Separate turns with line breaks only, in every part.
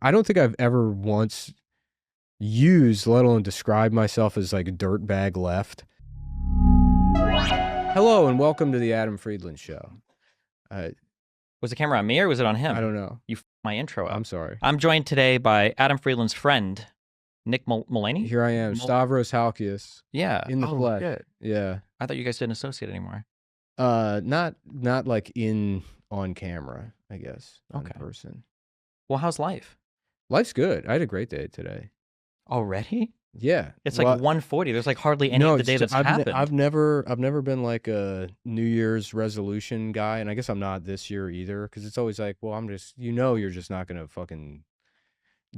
I don't think I've ever once used, let alone described myself as like a dirtbag left. Hello and welcome to the Adam Friedland Show.
Was the camera on me or was it on
I
him?
don't know.
You my intro up.
I'm sorry.
I'm joined today by Adam Friedland's friend, Nick Mullaney.
Here I am, Stavros Halkias.
Yeah.
In the flesh.
Shit.
Yeah.
I thought you guys didn't associate anymore.
Not like on camera, I guess. Not
Okay.
in person.
Well, how's life?
Life's good. I had a great day today.
Already?
Yeah.
It's like 1:40. There's like hardly any of the day that's happened.
I've never been like a New Year's resolution guy, and I guess I'm not this year either, because it's always like, well, I'm just, you're just not gonna fucking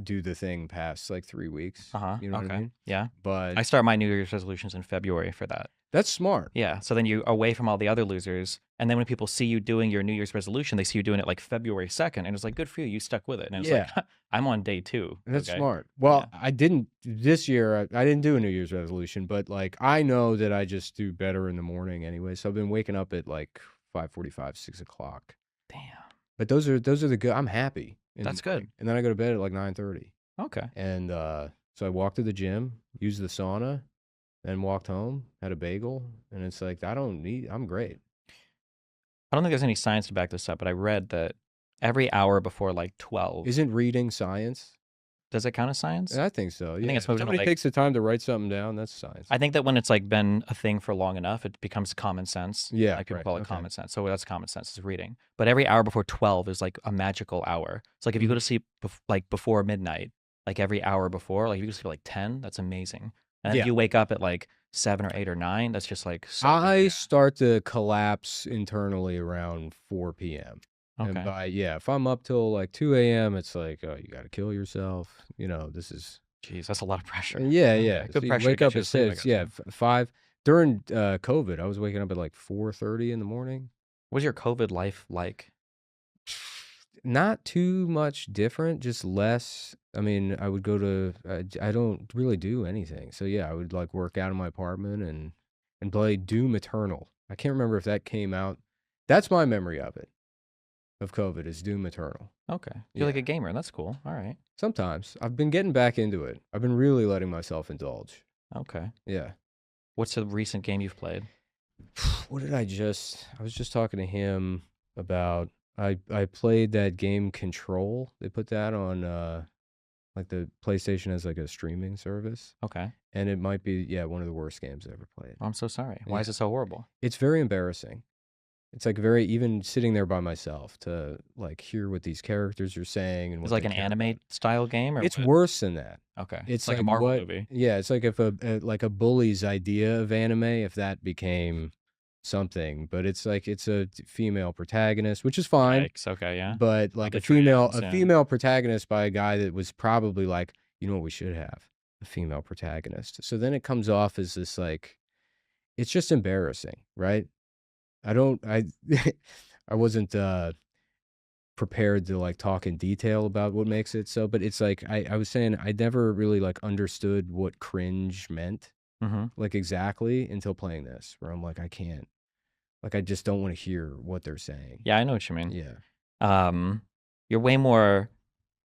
do the thing past like 3 weeks. You know what I mean?
Yeah.
But
I start my New Year's resolutions in February for that.
that's smart.
Yeah. So then you're away from all the other losers. And then when people see you doing your New Year's resolution, they see you doing it like February 2nd. And it's like, good for you. You stuck with it. And it's like, I'm on day 2.
That's
okay?
smart. Well, I didn't this year. I didn't do a New Year's resolution, but like I know that I just do better in the morning anyway. So I've been waking up at like 5:45, 6 o'clock.
Damn.
But those are the good. I'm happy.
That's good.
And then I go to bed at like 9:30.
Okay.
And so I walked to the gym, used the sauna, then walked home, had a bagel, and it's like I'm great.
I don't think there's any science to back this up, but I read that every hour before like 12.
Isn't reading science?
Does it count as science?
I think so. Yeah.
I think it's supposed to
Somebody
like,
takes the time to write something down. That's science.
I think that when it's like been a thing for long enough, it becomes common sense.
Yeah.
Like people call it common sense. So that's common sense is reading. But every hour before 12 is like a magical hour. It's like if you go to sleep like before midnight, like every hour before, like if you go to sleep at like 10, that's amazing. And if you wake up at like 7 or 8 or 9, that's just like so
I start to collapse internally around 4 p.m.
Okay.
And if I'm up till like 2 a.m., it's like, oh, you got to kill yourself. This is.
Jeez, that's a lot of pressure.
Yeah.
Good
So
pressure.
you wake up at 6. Yeah, 5. During COVID, I was waking up at like 4:30 in the morning.
What was your COVID life like?
Not too much different, just less. I mean, I would go to. I don't really do anything. So yeah, I would like work out in my apartment and play Doom Eternal. I can't remember if that came out. That's my memory of it. Of COVID is Doom Eternal.
Okay. You're like a gamer. That's cool. All right.
Sometimes. I've been getting back into it. I've been really letting myself indulge.
Okay.
Yeah.
What's the recent game you've played?
What did I was just talking to him about, I played that game Control. They put that on like the PlayStation as like a streaming service.
Okay.
And it might be, one of the worst games I ever played.
I'm so sorry. Why is it so horrible?
It's very embarrassing. It's like even sitting there by myself to like hear what these characters are saying and
it's like an anime style game, or
it's worse than that.
Okay,
it's
like a Marvel movie.
Yeah, it's like if a bully's idea of anime, if that became something, but it's like it's a female protagonist, which is fine.
Yikes. Okay, yeah.
But like a female protagonist by a guy that was probably like, you know what we should have? A female protagonist. So then it comes off as this like, it's just embarrassing, right? I wasn't prepared to like talk in detail about what makes it so, but it's like I was saying I never really like understood what cringe meant, like exactly until playing this, where I'm like, I can't, like I just don't want to hear what they're saying.
Yeah, I know what you mean.
Yeah.
You're way more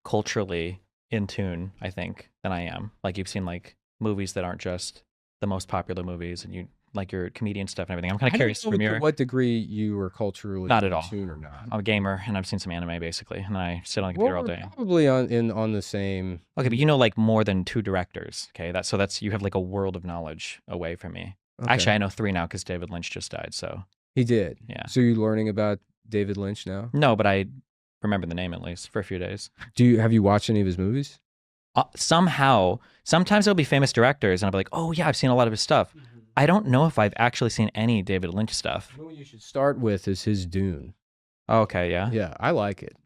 culturally in tune, I think, than I am. Like you've seen like movies that aren't just the most popular movies, and you like your comedian stuff and everything. I'm kind of curious from
to what degree you were culturally
not at all
in tune or not.
I'm a gamer and I've seen some anime basically, and I sit on the computer all day.
Probably on the same.
Okay, but you know like more than 2 directors. Okay, that's you have like a world of knowledge away from me. Okay. Actually, I know 3 now because David Lynch just died. So
he did.
Yeah.
So you're learning about David Lynch now?
No, but I remember the name at least for a few days.
Have you watched any of his movies?
Somehow, sometimes there'll be famous directors, and I'll be like, oh yeah, I've seen a lot of his stuff. I don't know if I've actually seen any David Lynch stuff.
You know what you should start with is his Dune.
Okay, yeah.
Yeah, I like it.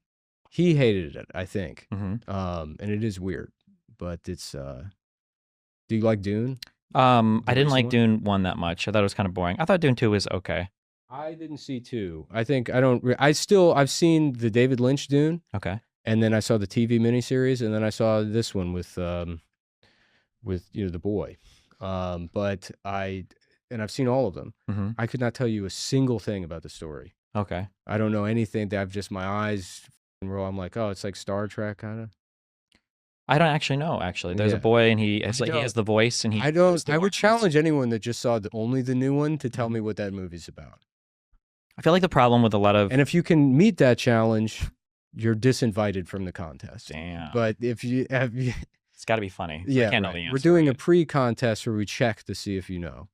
He hated it, I think. And it is weird, but it's. Do you like Dune?
I didn't like Dune 1 that much. I thought it was kind of boring. I thought Dune 2 was okay.
I didn't see 2. I think I've seen the David Lynch Dune.
Okay.
And then I saw the TV miniseries, and then I saw this one with the boy. But I've seen all of them. I could not tell you a single thing about the story.
Okay.
I don't know anything. That I've just my eyes roll. I'm like, oh, it's like Star Trek kind of.
I don't actually know. There's a boy, and he has the voice, and
I would challenge anyone that just saw only the new one to tell me what that movie's about.
I feel like the problem with a lot of,
and if you can meet that challenge, you're disinvited from the contest.
Damn.
But if you have,
it's got to be funny.
Yeah,
I can't know the answer.
We're doing a pre-contest where we check to see if you know,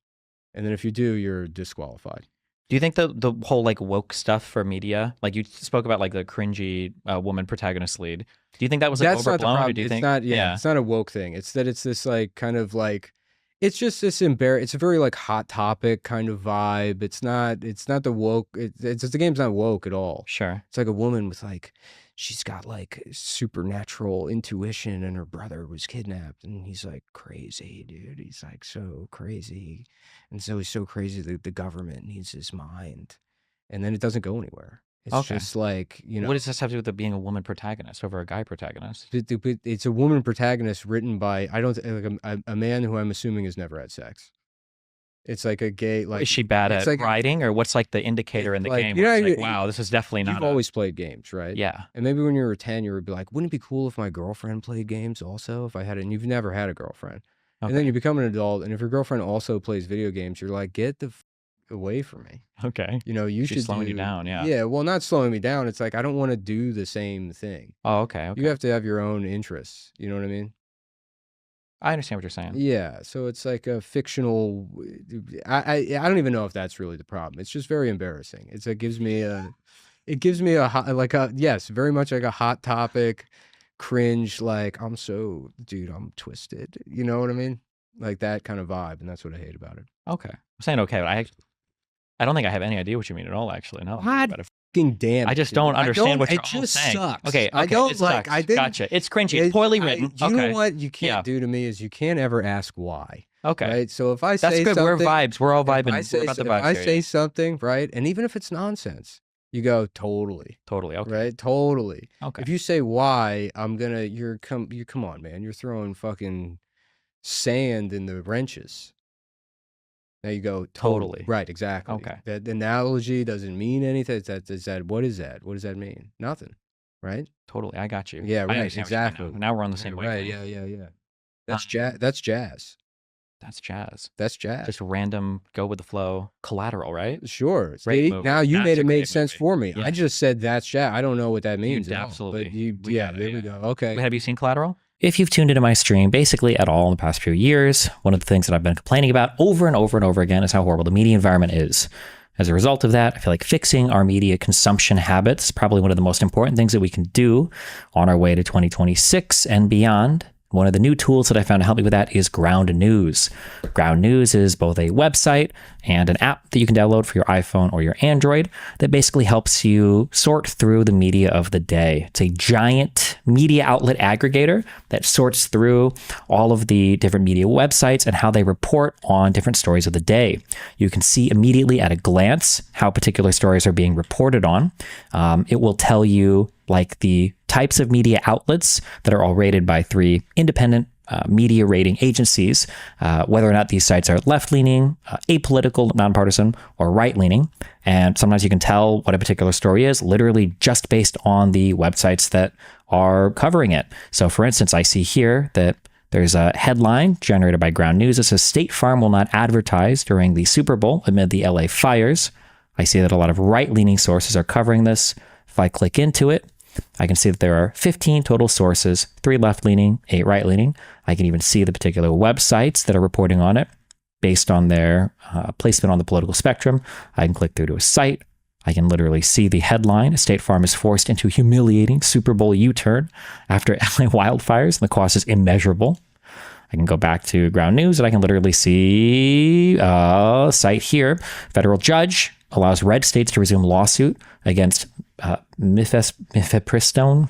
and then if you do, you're disqualified.
Do you think the whole like woke stuff for media, like you spoke about like the cringy woman protagonist lead, do you think that was like overblown? Or do you think
it's not a woke thing. It's that it's this like kind of like, it's just this it's a very like hot topic kind of vibe. It's not the woke. It's the game's not woke at all.
Sure.
It's like a woman with like, she's got like supernatural intuition, and her brother was kidnapped, and he's like crazy, dude. He's like so crazy. And so he's so crazy that the government needs his mind. And then it doesn't go anywhere. It's just like,
what does this have to do with it being a woman protagonist over a guy protagonist?
It's a woman protagonist written by, a man who I'm assuming has never had sex. It's like a gay, like,
is she bad at writing, or what's like the indicator in the game? Like, wow, this is definitely not.
You've always played games, right?
Yeah.
And maybe when you were 10, you would be like, wouldn't it be cool if my girlfriend played games also? If I had it, and you've never had a girlfriend. Okay. And then you become an adult, and if your girlfriend also plays video games, you're like, get the away from me.
Okay.
You should
slowing you down. Yeah.
Yeah. Well, not slowing me down. It's like, I don't want to do the same thing.
Oh, okay.
You have to have your own interests. You know what I mean?
I understand what you're saying.
Yeah. So it's like a fictional, I don't even know if that's really the problem. It's just very embarrassing. It gives me a hot, like a, yes, very much like a hot topic, cringe, like, I'm twisted. You know what I mean? Like that kind of vibe. And that's what I hate about it.
Okay. I'm saying okay, but I don't think I have any idea what you mean at all, actually. No.
God fucking damn.
I just don't understand what you're all saying.
Sucks.
Okay.
I don't like,
I didn't. Gotcha. It's cringy. It's poorly written.
You know what you can't do to me is you can't ever ask why.
Okay.
Right? So if I say
something. That's good. We're vibes. We're all vibing.
If I say something, right? And even if it's nonsense, you go, totally.
Totally. Okay.
Right? Totally.
Okay.
If you say why, you come on, man. You're throwing fucking sand in the wrenches. Now you go, totally. Right, exactly.
Okay.
That analogy doesn't mean anything. What is that? What does that mean? Nothing. Right?
Totally. I got you.
Yeah, right. Exactly.
Now we're on the same
wavelength. Right. Yeah. That's jazz. That's jazz.
That's jazz.
That's jazz.
Just random, go with the flow, collateral, right?
Sure. See, now you made it make sense for me. Yeah. I just said that's jazz. I don't know what that means.
Absolutely.
But there we go. Okay.
Have you seen Collateral?
If you've tuned into my stream basically at all in the past few years, one of the things that I've been complaining about over and over and over again is how horrible the media environment is. As a result of that, I feel like fixing our media consumption habits is probably one of the most important things that we can do on our way to 2026 and beyond. One of the new tools that I found to help me with that is Ground News. Ground News is both a website and an app that you can download for your iPhone or your Android that basically helps you sort through the media of the day. It's a giant media outlet aggregator that sorts through all of the different media websites and how they report on different stories of the day. You can see immediately at a glance how particular stories are being reported on. It will tell you like the types of media outlets that are all rated by 3 independent media rating agencies, whether or not these sites are left-leaning, apolitical, nonpartisan, or right-leaning. And sometimes you can tell what a particular story is literally just based on the websites that are covering it. So for instance, I see here that there's a headline generated by Ground News that says State Farm will not advertise during the Super Bowl amid the LA fires. I see that a lot of right-leaning sources are covering this. If I click into it, I can see that there are 15 total sources, 3 left-leaning, 8 right-leaning. I can even see the particular websites that are reporting on it based on their placement on the political spectrum. I can click through to a site. I can literally see the headline, State Farm is forced into humiliating Super Bowl U-turn after LA wildfires, and the cost is immeasurable. I can go back to Ground News, and I can literally see a site here. Federal judge allows red states to resume lawsuit against mifepristone,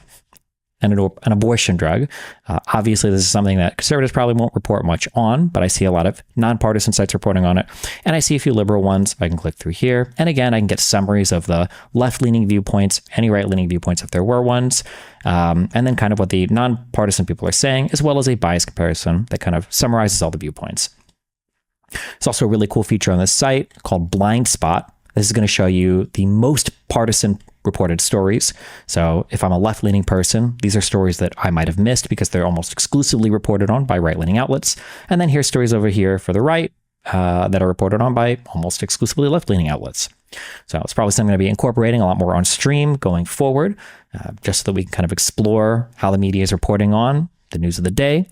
an abortion drug. Obviously, this is something that conservatives probably won't report much on, but I see a lot of nonpartisan sites reporting on it. And I see a few liberal ones. I can click through here. And again, I can get summaries of the left-leaning viewpoints, any right-leaning viewpoints if there were ones, and then kind of what the nonpartisan people are saying, as well as a bias comparison that kind of summarizes all the viewpoints. There's also a really cool feature on this site called Blind Spot. This is going to show you the most partisan reported stories. So if I'm a left-leaning person, these are stories that I might have missed because they're almost exclusively reported on by right-leaning outlets. And then here's stories over here for the right that are reported on by almost exclusively left-leaning outlets. So it's probably something I'm going to be incorporating a lot more on stream going forward, just so that we can kind of explore how the media is reporting on the news of the day.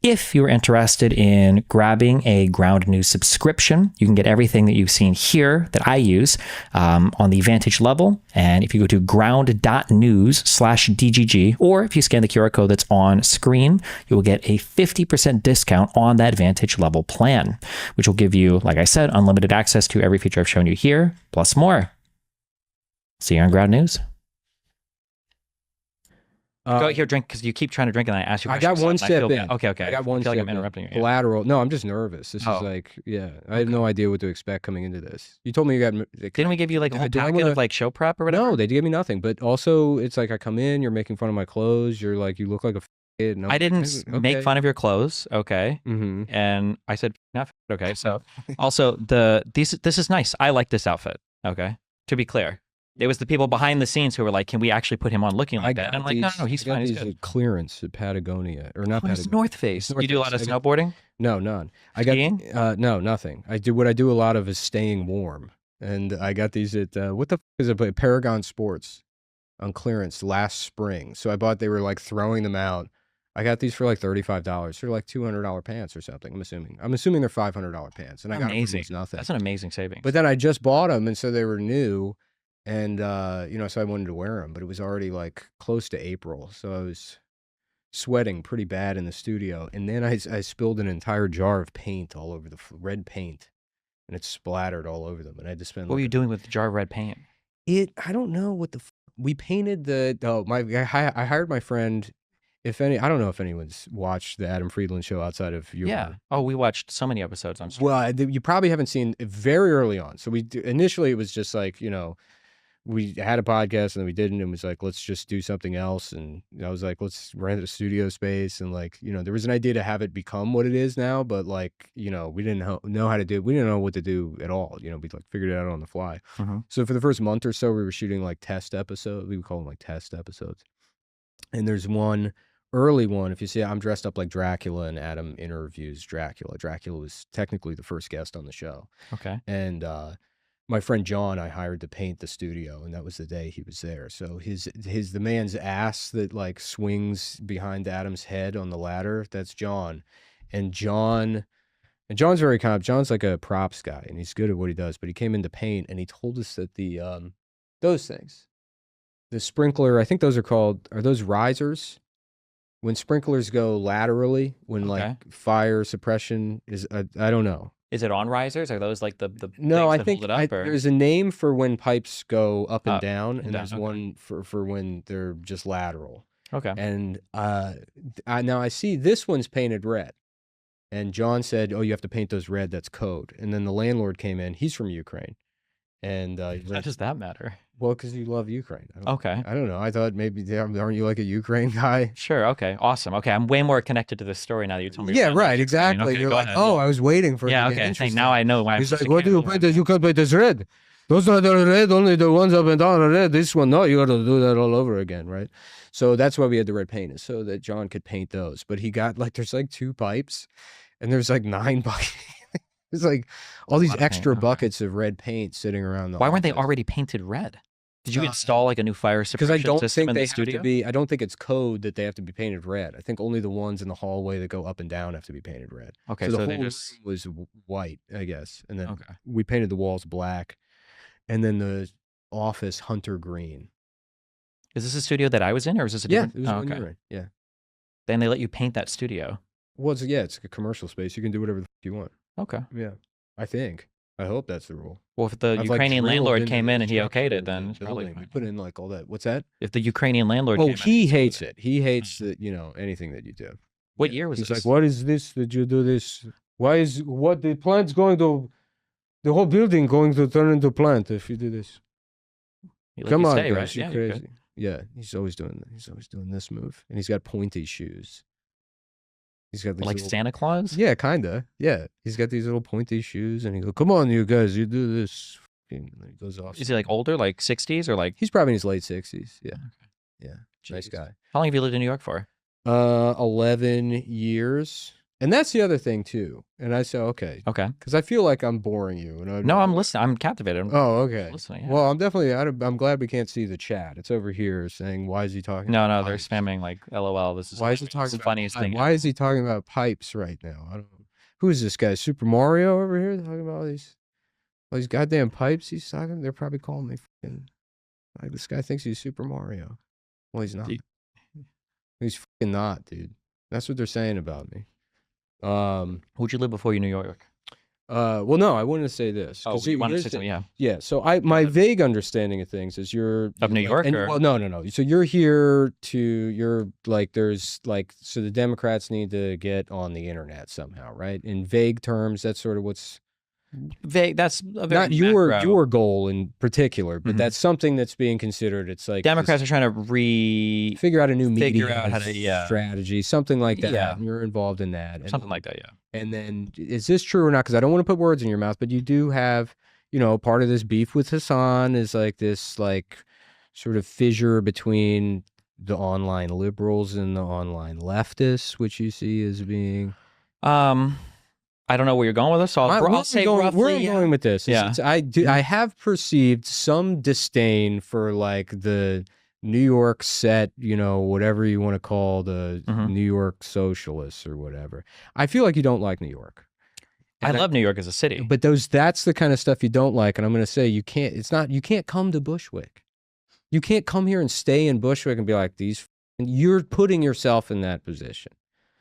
If you're interested in grabbing a Ground News subscription, you can get everything that you've seen here that I use on the Vantage level. And if you go to ground.news/DGG, or if you scan the QR code that's on screen, you will get a 50% discount on that Vantage level plan, which will give you, like I said, unlimited access to every feature I've shown you here, plus more. See you on Ground News. Go here, drink, because you keep trying to drink, and I ask you.
I got one sip in.
Okay.
I got one
I feel
sip
like I'm interrupting you.
Collateral. No, I'm just nervous. This is like, I had no idea what to expect coming into this. You told me you got.
Didn't we give you like a whole packet of like show prep or whatever?
No, they gave me nothing. But also, it's like I come in, you're making fun of my clothes. You're like, you look like a kid. And
I didn't make fun of your clothes. Okay.
Mm-hmm.
And I said not okay. So also this is nice. I like this outfit. Okay. To be clear. It was the people behind the scenes who were like, "Can we actually put him on looking like that?" And I'm like, "No, he's fine. He's good."
Clearance at Patagonia, or not Patagonia.
North Face. You do a lot of snowboarding?
No, none.
Skiing?
No, nothing. What I do a lot of is staying warm, and I got these at what the is it? Paragon Sports on clearance last spring. So they were like throwing them out. I got these for like $35. They're like $200 pants or something. I'm assuming they're $500 pants, and I got them for nothing.
That's an amazing savings.
But then I just bought them, and so they were new. And, so I wanted to wear them, but it was already like close to April. So I was sweating pretty bad in the studio. And then I spilled an entire jar of paint all over red paint, and it splattered all over them. And I had to spend.
What were you doing with the jar of red paint?
I don't know what we painted I hired my friend. I don't know if anyone's watched the Adam Friedland show outside of you.
Yeah. Oh, we watched so many episodes on stream.
Well, you probably haven't seen it very early on. So initially it was just like, we had a podcast and then we didn't, and it was like, let's just do something else. And I was like, let's rent a studio space. And like, there was an idea to have it become what it is now, but like, we didn't know how to do it. We didn't know what to do at all. We like figured it out on the fly.
Mm-hmm.
So for the first month or so, we were shooting like test episodes. We would call them like test episodes. And there's one early one. If you see, I'm dressed up like Dracula, and Adam interviews Dracula. Dracula was technically the first guest on the show.
Okay.
And, my friend John, I hired to paint the studio, and that was the day he was there. So the man's ass that like swings behind Adam's head on the ladder, that's John. And John's very John's like a props guy, and he's good at what he does, but he came in to paint, and he told us that those things, the sprinkler, I think those are those risers? When sprinklers go laterally, when like fire suppression is, I don't know.
Is it on risers? Are those like the
no? I
that
think
hold it up,
there's a name for when pipes go up and down, and
down,
there's one for when they're just lateral.
Okay.
And now I see this one's painted red, and John said, "Oh, you have to paint those red. That's code." And then the landlord came in. He's from Ukraine, and
how does that matter?
Well, because you love Ukraine.
Okay.
I don't know. I thought maybe aren't you like a Ukraine guy?
Sure. Okay. Awesome. Okay. I'm way more connected to this story now that you told me.
Yeah. Right. Exactly.
Okay,
You're like, oh, I was waiting for.
Yeah. Okay. Now I know why.
He's like, what do you paint? You can paint this red. Those are the red. Only the ones up and down are red. This one, no. You got to do that all over again, right? So that's why we had the red paint, is so that John could paint those. But he got there's like 2 pipes, and there's like 9 buckets. There's like all these extra buckets of red paint sitting around.
Why weren't they already painted red? Did you install like a new fire suppression system in the studio? Because I don't think they have to be.
I don't think it's code that they have to be painted red. I think only the ones in the hallway that go up and down have to be painted red.
Okay,
so the whole room was white, I guess, and then we painted the walls black, and then the office hunter green.
Is this a studio that I was in, or is this a different?
Yeah, it was one you were in. Yeah.
Then they let you paint that studio.
Well, it's a commercial space. You can do whatever the you want.
Okay.
Yeah, I think. I hope that's the rule.
Well, if the Ukrainian landlord came in and he okayed it, then probably
we put in like all that. What's that?
If the Ukrainian landlord
came in, he hates it. He hates that, anything that you do.
What year was
this?
He's
like, what is this? Did you do this? What the plant's going to, the whole building going to turn into plant if you do this? Come on, guys, right? You're crazy. Yeah, he's always doing that. He's always doing this move, and he's got pointy shoes. He's got these
like Santa Claus?
Yeah, kinda. Yeah, he's got these little pointy shoes, and he goes, "Come on, you guys, you do this." He goes off.
Is he like older, like 60s or like?
He's probably in his late 60s. Yeah.
Okay.
Yeah.
Jeez.
Nice guy.
How long have you lived in New York for?
11 years. And that's the other thing too. And I say, okay.
Okay.
Because I feel like I'm boring you. And
no, I'm listening. I'm captivated.
Okay.
Listening. Yeah.
Well, I'm glad we can't see the chat. It's over here saying, why is he talking
No,
about
they're
pipes?
spamming like LOL. This is
why is he talking
the
about
funniest thing.
Why is he talking about pipes right now? I don't know. Who is this guy? Super Mario over here talking about all these goddamn pipes he's talking? They're probably calling me fucking like this guy thinks he's Super Mario. Well, he's not. He's fucking not, dude. That's what they're saying about me.
Who'd you live before you New York?
Well, no, I wanted to say this.
Oh, you wanted to say something, yeah.
Yeah, so my vague understanding of things is you're
of New York, or?
Well, no. So you're like there's like so the Democrats need to get on the internet somehow, right? In vague terms, that's sort of what's
vague. That's a very
not your goal in particular, but that's something that's being considered. It's like
Democrats are trying to
figure out a new
media
strategy, something like that. Yeah, and you're involved in that,
something like that. Yeah.
And then, is this true or not? Because I don't want to put words in your mouth, but you do have, part of this beef with Hassan is like this, like, sort of fissure between the online liberals and the online leftists, which you see as being.
I don't know where you're going with this. So I'll say roughly.
Where I'm going with this.
Yeah.
I have perceived some disdain for like the New York set, whatever you want to call the New York socialists or whatever. I feel like you don't like New York.
I love New York as a city.
But that's the kind of stuff you don't like. And I'm going to say you can't come to Bushwick. You can't come here and stay in Bushwick and be like, you're putting yourself in that position.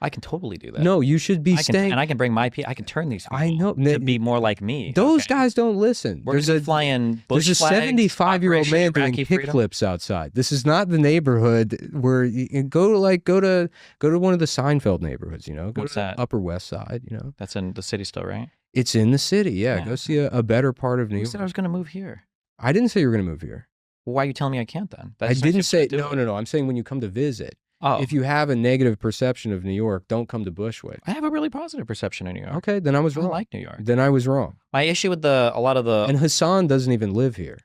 I can totally do that.
No, you should be staying.
And I can bring I can turn these people
I know,
to be more like me.
Those guys don't listen.
There's a
75-year-old man doing kickflips outside. This is not the neighborhood where you go to one of the Seinfeld neighborhoods,
What's that?
Upper West Side,
That's in the city still, right?
It's in the city, yeah. Go see a better part of New York.
Who said I was going to move here?
I didn't say you were going to move here.
Well, why are you telling me I can't then?
I didn't say, no. I'm saying when you come to visit.
Oh.
If you have a negative perception of New York, don't come to Bushwick.
I have a really positive perception of New York.
Okay, then I was wrong.
I like New York.
Then I was wrong.
My issue with a lot of the
and Hassan doesn't even live here.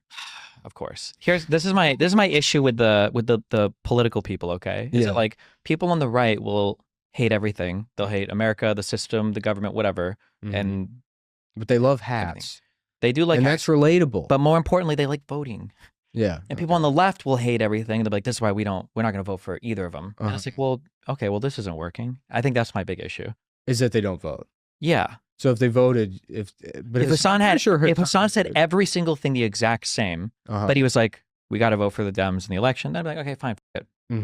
Of course. This is my issue with the political people. Okay, is that like people on the right will hate everything. They'll hate America, the system, the government, whatever,
but they love hats.
Everything. They do like,
and that's relatable.
But more importantly, they like voting.
Yeah.
And people on the left will hate everything. They're like, this is why we're not going to vote for either of them. And it's like, well, okay, well, this isn't working. I think that's my big issue.
Is that they don't vote.
Yeah.
So if they voted, if
Hassan said every single thing the exact same, but he was like, we got to vote for the Dems in the election, then I'd be like, okay, fine.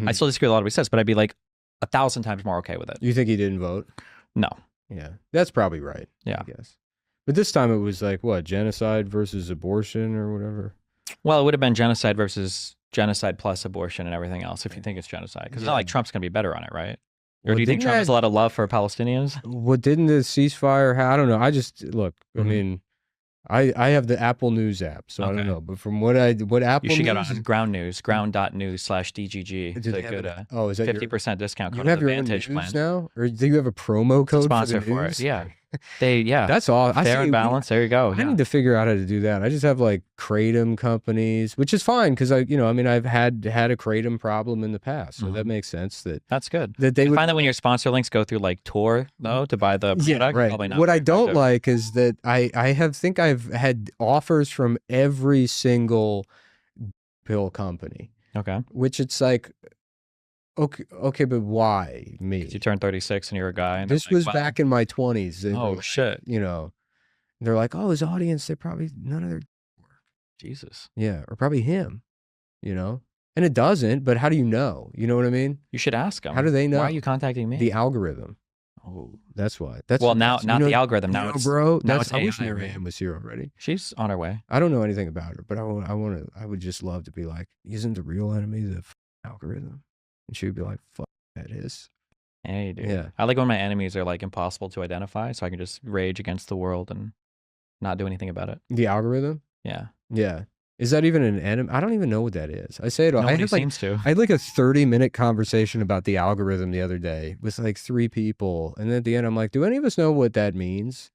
I still disagree with a lot of what he says, but I'd be like 1,000 times more okay with it.
You think he didn't vote?
No.
Yeah. That's probably right.
Yeah.
I guess. But this time it was like, what, genocide versus abortion or whatever?
Well, it would have been genocide versus genocide plus abortion and everying else if you think it's genocide. Because it's not like Trump's going to be better on it, right? Or do you think Trump has a lot of love for Palestinians?
What didn't the ceasefire have? I don't know. I just, look, I mean, I have the Apple News app, so I don't know. But from what Apple
You should
News
get on Ground News, ground.news/DGG. It's a good
is that
50% discount code.
You have your own news plan now? Or do you have a promo code
sponsor
for
it? Yeah.
That's all.
Fair and balanced. There you go.
I need to figure out how to do that. I just have like kratom companies, which is fine because I've had a kratom problem in the past, so that makes sense. That's
good.
That they
would find that when your sponsor links go through like Tor though to buy the product.
Yeah, right.
Probably not
what I don't like is that I've had offers from every single pill company.
Okay.
Which it's like. Okay, but why me?
You turned 36 and you're a guy. And
this was back in my 20s.
Oh, shit.
They're like, oh, his audience, they probably, none of their
Jesus.
Yeah, or probably him, And it doesn't, but how do you know? You know what I mean?
You should ask them.
How do they know?
Why are you contacting me?
The algorithm.
Oh.
That's why.
Not the algorithm. Now it's,
bro.
Now it's
I wish Marianne was here already.
She's on her way.
I don't know anything about her, but I would just love to be like, isn't the real enemy the algorithm? And she would be like, fuck, that is.
Hey, dude.
Yeah.
I like when my enemies are like impossible to identify, so I can just rage against the world and not do anything about it.
The algorithm?
Yeah.
Yeah. Is that even an enemy? I don't even know what that is. I say it all.
Nobody seems to.
I had like a 30-minute conversation about the algorithm the other day with like 3 people. And then at the end, I'm like, do any of us know what that means?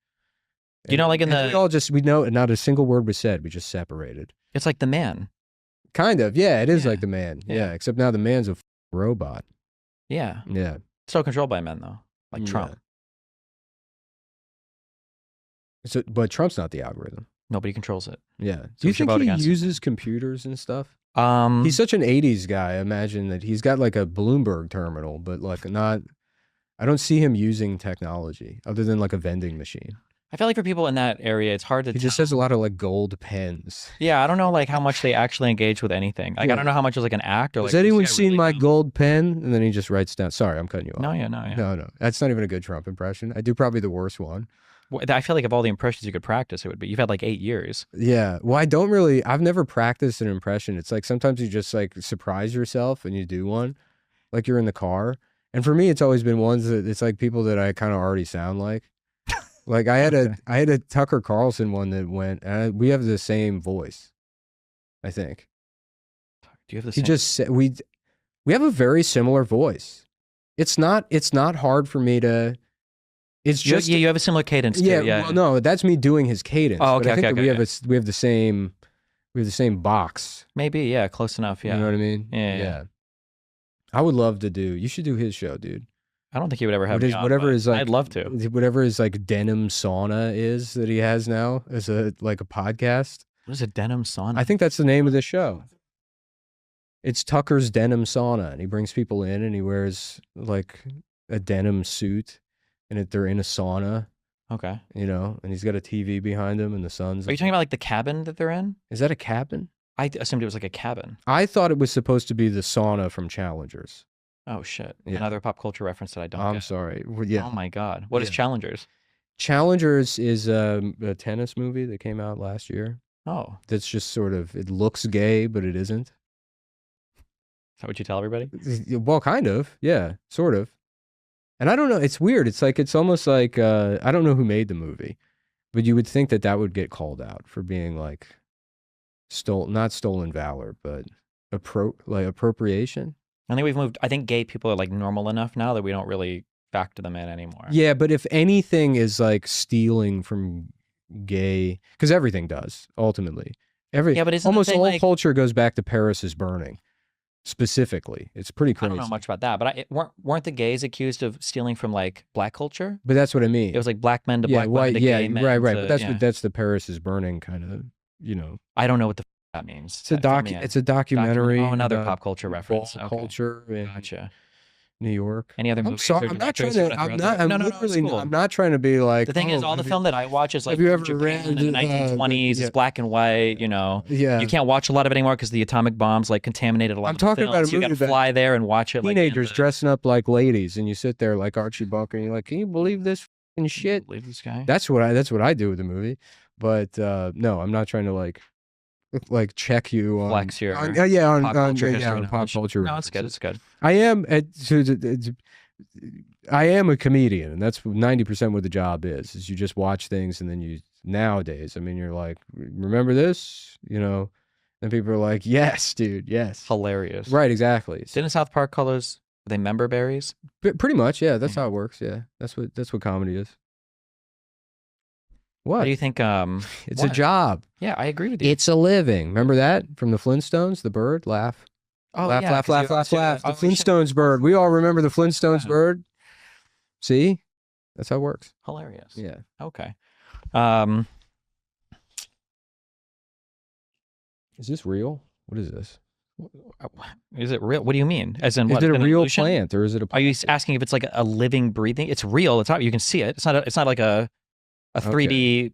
You know, like in the...
we know not a single word was said. We just separated.
It's like The Man.
Kind of, yeah. It is like The Man. Yeah, except now the man's a robot.
Yeah.
Yeah.
Still controlled by men, though. Like Trump.
So, but Trump's not the algorithm.
Nobody controls it.
Yeah.
So
do you think he uses computers and stuff? He's such an 80s guy. I imagine that he's got like a Bloomberg terminal, but like not... I don't see him using technology other than like a vending machine.
I feel like for people in that area, it's hard to
He just has a lot of like gold pens.
Yeah, I don't know like how much they actually engage with anything. Like I don't know how much is like an act or like...
Has anyone seen my gold pen? And then he just writes down... Sorry, I'm cutting you off.
No.
That's not even a good Trump impression. I do probably the worst one.
I feel like of all the impressions you could practice, it would be. You've had like 8 years.
Yeah. Well, I've never practiced an impression. It's like sometimes you just like surprise yourself and you do one. Like you're in the car. And for me, it's always been ones that it's like people that I kind of already sound like. Like I had a Tucker Carlson one that went, and we have the same voice, I think.
Do you have the
same?
He just
said we have a very similar voice. It's not hard for me to... It's just...
you have a similar cadence too.
Yeah. Well, no, that's me doing his cadence.
Oh, okay,
but I think
okay,
we have the same box.
Maybe, yeah, close enough, yeah.
You know what I mean?
Yeah.
I would love to do... You should do his show, dude.
I don't think he would ever have me on,
whatever is like...
I'd love to.
Whatever his like denim sauna is that he has now as a podcast.
What is a denim sauna?
I think that's the name of the show. It's Tucker's Denim Sauna, and he brings people in and he wears like a denim suit, and they're in a sauna.
Okay.
You know, and he's got a TV behind him, and the sun's...
Are you talking about like the cabin that they're in?
Is that a cabin?
I assumed it was like a cabin.
I thought it was supposed to be the sauna from Challengers.
Oh shit!
Yeah.
Another pop culture reference that I don't.
I'm sorry. Well, yeah.
Oh my god! What is Challengers?
Challengers is a tennis movie that came out last year.
Oh.
That's just sort of... It looks gay, but it isn't.
Is that what you tell everybody?
Well, kind of. Yeah, sort of. And I don't know. It's weird. It's like, it's almost like, I don't know who made the movie, but you would think that that would get called out for being like not stolen valor, but appropriation.
I think we've moved. I think gay people are like normal enough now that we don't really factor them in anymore.
Yeah, but if anything is like stealing from gay, because everything does ultimately. But almost all like, culture goes back to Paris is Burning. Specifically, it's pretty crazy.
I don't know much about that, but weren't the gays accused of stealing from like black culture?
But that's what I mean.
It was like black men to black women to gay men.
Right. But that's the Paris is Burning kind of, you know.
I don't know what that means.
It's a documentary.
Oh, another pop culture reference.
Culture.
Gotcha.
New York.
Any other movies?
I'm sorry. I'm not trying to. I'm not trying to be like.
The thing is, all the film that I watch is like
have you ever
Japan
read
in the 1920s. It's black and white. You know.
Yeah.
You can't watch a lot of it anymore because the atomic bombs like contaminated a lot.
I'm talking about a movie.
You got to fly there and watch it.
Teenagers dressing up like ladies, and you sit there like Archie Bunker, and you're like, "Can you believe this fucking shit?"
Believe this guy?
That's what I do with the movie. But no, I'm not trying to like check you on
flex your
on pop culture.
No, it's good. It's good.
I am a comedian, and that's 90% what the job is you just watch things, and then you nowadays, I mean, you're like, remember this, you know, and people are like, yes, dude, yes,
hilarious,
right? Exactly.
Didn't South Park colors? Are they member berries?
Pretty much, yeah. That's how it works. Yeah, that's what comedy is. What
do you think?
It's a job.
Yeah, I agree with you.
It's a living. Remember that from the Flintstones? The bird, laugh.
Oh,
laugh,
yeah,
laugh. The Flintstones bird. We all remember the Flintstones bird. See? That's how it works.
Hilarious.
Yeah.
Okay.
Is this real? What is this?
Is it real? What do you mean? As in, what?
Is it a real plant or is it a plant?
Are you asking if it's like a living, breathing? It's real. It's not. You can see it. It's not like a 3D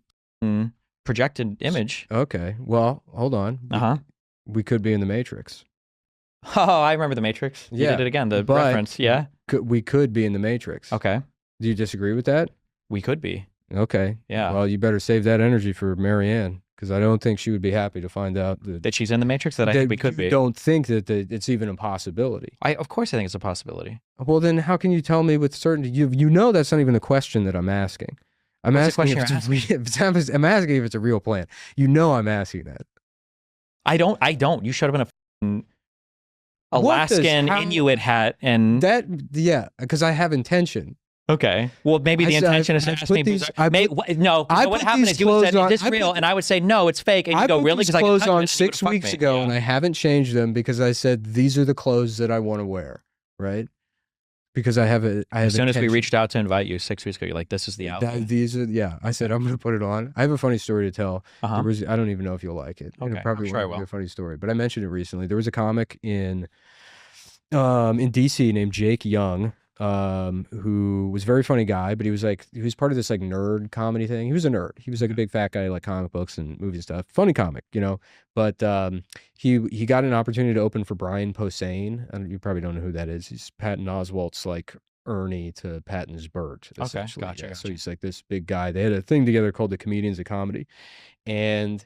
projected image.
Okay. Well, hold on. We could be in the Matrix.
Oh, I remember the Matrix. You did it again. The reference. Yeah.
We could be in the Matrix.
Okay.
Do you disagree with that?
We could be.
Okay.
Yeah.
Well, you better save that energy for Marianne, because I don't think she would be happy to find out
that she's in the Matrix. I think we could be.
Don't think that it's even a possibility.
Of course, I think it's a possibility.
Well, then how can you tell me with certainty? You know that's not even a question that I'm asking. I'm asking if it's a real plan. You know I'm asking that.
I don't. You showed up in a Alaskan Inuit hat and
that. Yeah, because I have intention.
Okay. Well, maybe the intention is to ask me. No, what happened is you would say, is this real? And I would say, no, it's fake. And you go, really?
Because I put these clothes on 6 weeks ago, and I haven't changed them because I said, these are the clothes that I want to wear, right? Because I have a...
As soon as we reached out to invite you 6 weeks ago, you're like, this is the outfit.
I said, I'm going to put it on. I have a funny story to tell. I don't even know if you'll like it.
Okay,
It probably
I'm sure I
won't
will.
be a funny story, but I mentioned it recently. There was a comic in DC named Jake Young, who was a very funny guy, but he was part of this like nerd comedy thing. He was a nerd. He was like a big fat guy, like comic books and movies and stuff. Funny comic, But he got an opportunity to open for Brian Posehn. You probably don't know who that is. He's Patton Oswalt's like Ernie to Patton's Bert.
Okay, gotcha.
So he's like this big guy. They had a thing together called the Comedians of Comedy, and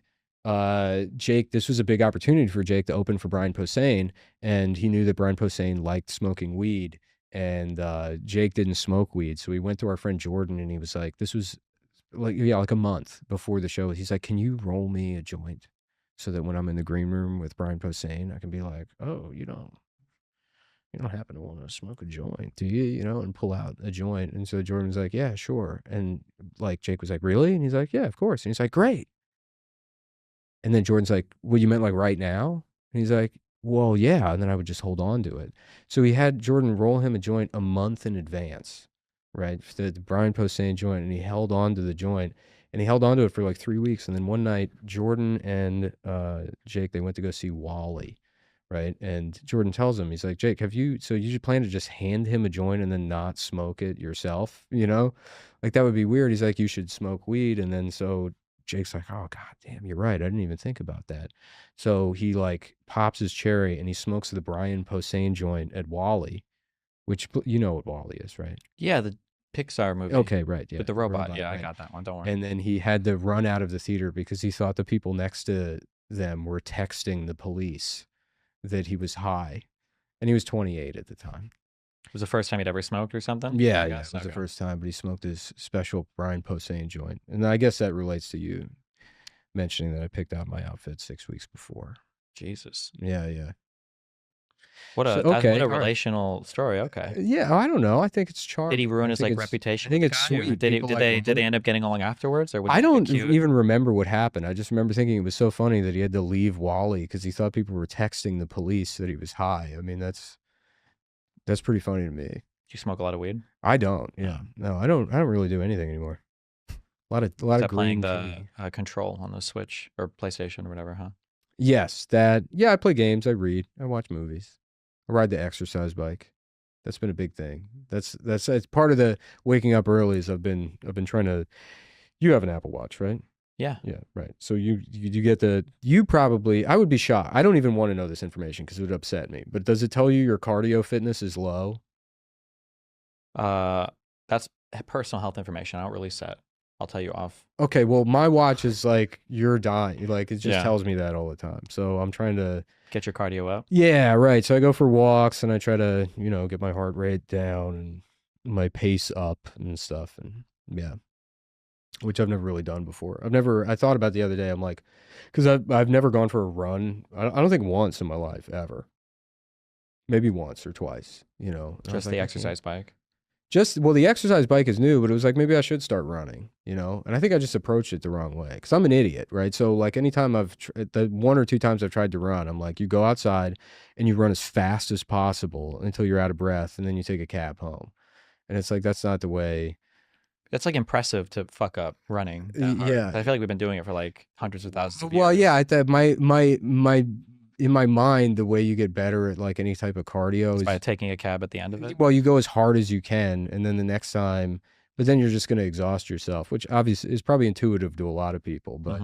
Jake, this was a big opportunity for Jake to open for Brian Posehn, and he knew that Brian Posehn liked smoking weed, and Jake didn't smoke weed. So he went to our friend Jordan, and he was like, this was like a month before the show. He's like, can you roll me a joint so that when I'm in the green room with Brian Posehn, I can be like, oh, you don't happen to want to smoke a joint, do you? And pull out a joint. And so Jordan's like, yeah, sure. And like Jake was like, really? And he's like, yeah, of course. And he's like, great. And then Jordan's like, well, you meant like right now? And he's like, well, yeah. And then I would just hold on to it. So he had Jordan roll him a joint a month in advance, right? The Brian Posehn joint. And he held on to the joint. And he held on to it for like 3 weeks. And then one night, Jordan and Jake, they went to go see Wally, right? And Jordan tells him, he's like, Jake, so you plan to just hand him a joint and then not smoke it yourself? Like that would be weird. He's like, you should smoke weed. And then so Jake's like, oh, God damn, you're right. I didn't even think about that. So he like pops his cherry and he smokes the Brian Posehn joint at Wally, which you know what Wally is, right?
Yeah, the Pixar movie.
Okay, right. Yeah.
With the robot. Yeah, right. I got that one. Don't worry.
And then he had to run out of the theater because he thought the people next to them were texting the police that he was high. And he was 28 at the time.
It was the first time he'd ever smoked or something?
Yeah, it was the first time, but he smoked his special Brian Posehn joint. And I guess that relates to you mentioning that I picked out my outfit 6 weeks before.
Jesus.
Yeah.
What a relational story. Okay.
Yeah, I don't know. I think it's charming.
Did he ruin his like reputation?
I think it's sweet.
Did they end up getting along afterwards? Or was
I don't even remember what happened. I just remember thinking it was so funny that he had to leave Wally because he thought people were texting the police that he was high. I mean, that's pretty funny to me.
Do you smoke a lot of weed?
I don't. Yeah. No, I don't really do anything anymore. A lot of green
playing the Control on the Switch or PlayStation or whatever, huh?
Yes, that. Yeah, I play games. I read. I watch movies. I ride the exercise bike. That's been a big thing. That's part of the waking up early. Is I've been trying to. You have an Apple Watch, right?
Yeah.
Yeah, right. So you get you probably. I would be shocked. I don't even want to know this information because it would upset me. But does it tell you your cardio fitness is low?
That's personal health information. I don't release that. I'll tell you off.
Okay, well, my watch is like, you're dying. Like, it just tells me that all the time. So I'm trying to...
Get your cardio up?
Yeah, right. So I go for walks and I try to, get my heart rate down and my pace up and stuff. And yeah, which I've never really done before. I thought about the other day, I'm like, because I've never gone for a run. I don't think once in my life, ever. Maybe once or twice,
Just the exercise bike?
The exercise bike is new, but it was like, maybe I should start running, and I think I just approached it the wrong way because I'm an idiot, right? So like anytime the 1 or 2 times I've tried to run, I'm like, you go outside and you run as fast as possible until you're out of breath and then you take a cab home. And it's like, that's not the way.
That's like impressive to fuck up running. Yeah. I feel like we've been doing it for like hundreds of thousands of years.
Well, yeah, my in my mind, the way you get better at like any type of cardio is
by taking a cab at the end of it.
Well, you go as hard as you can, and then the next time, but then you're just going to exhaust yourself, which obviously is probably intuitive to a lot of people. But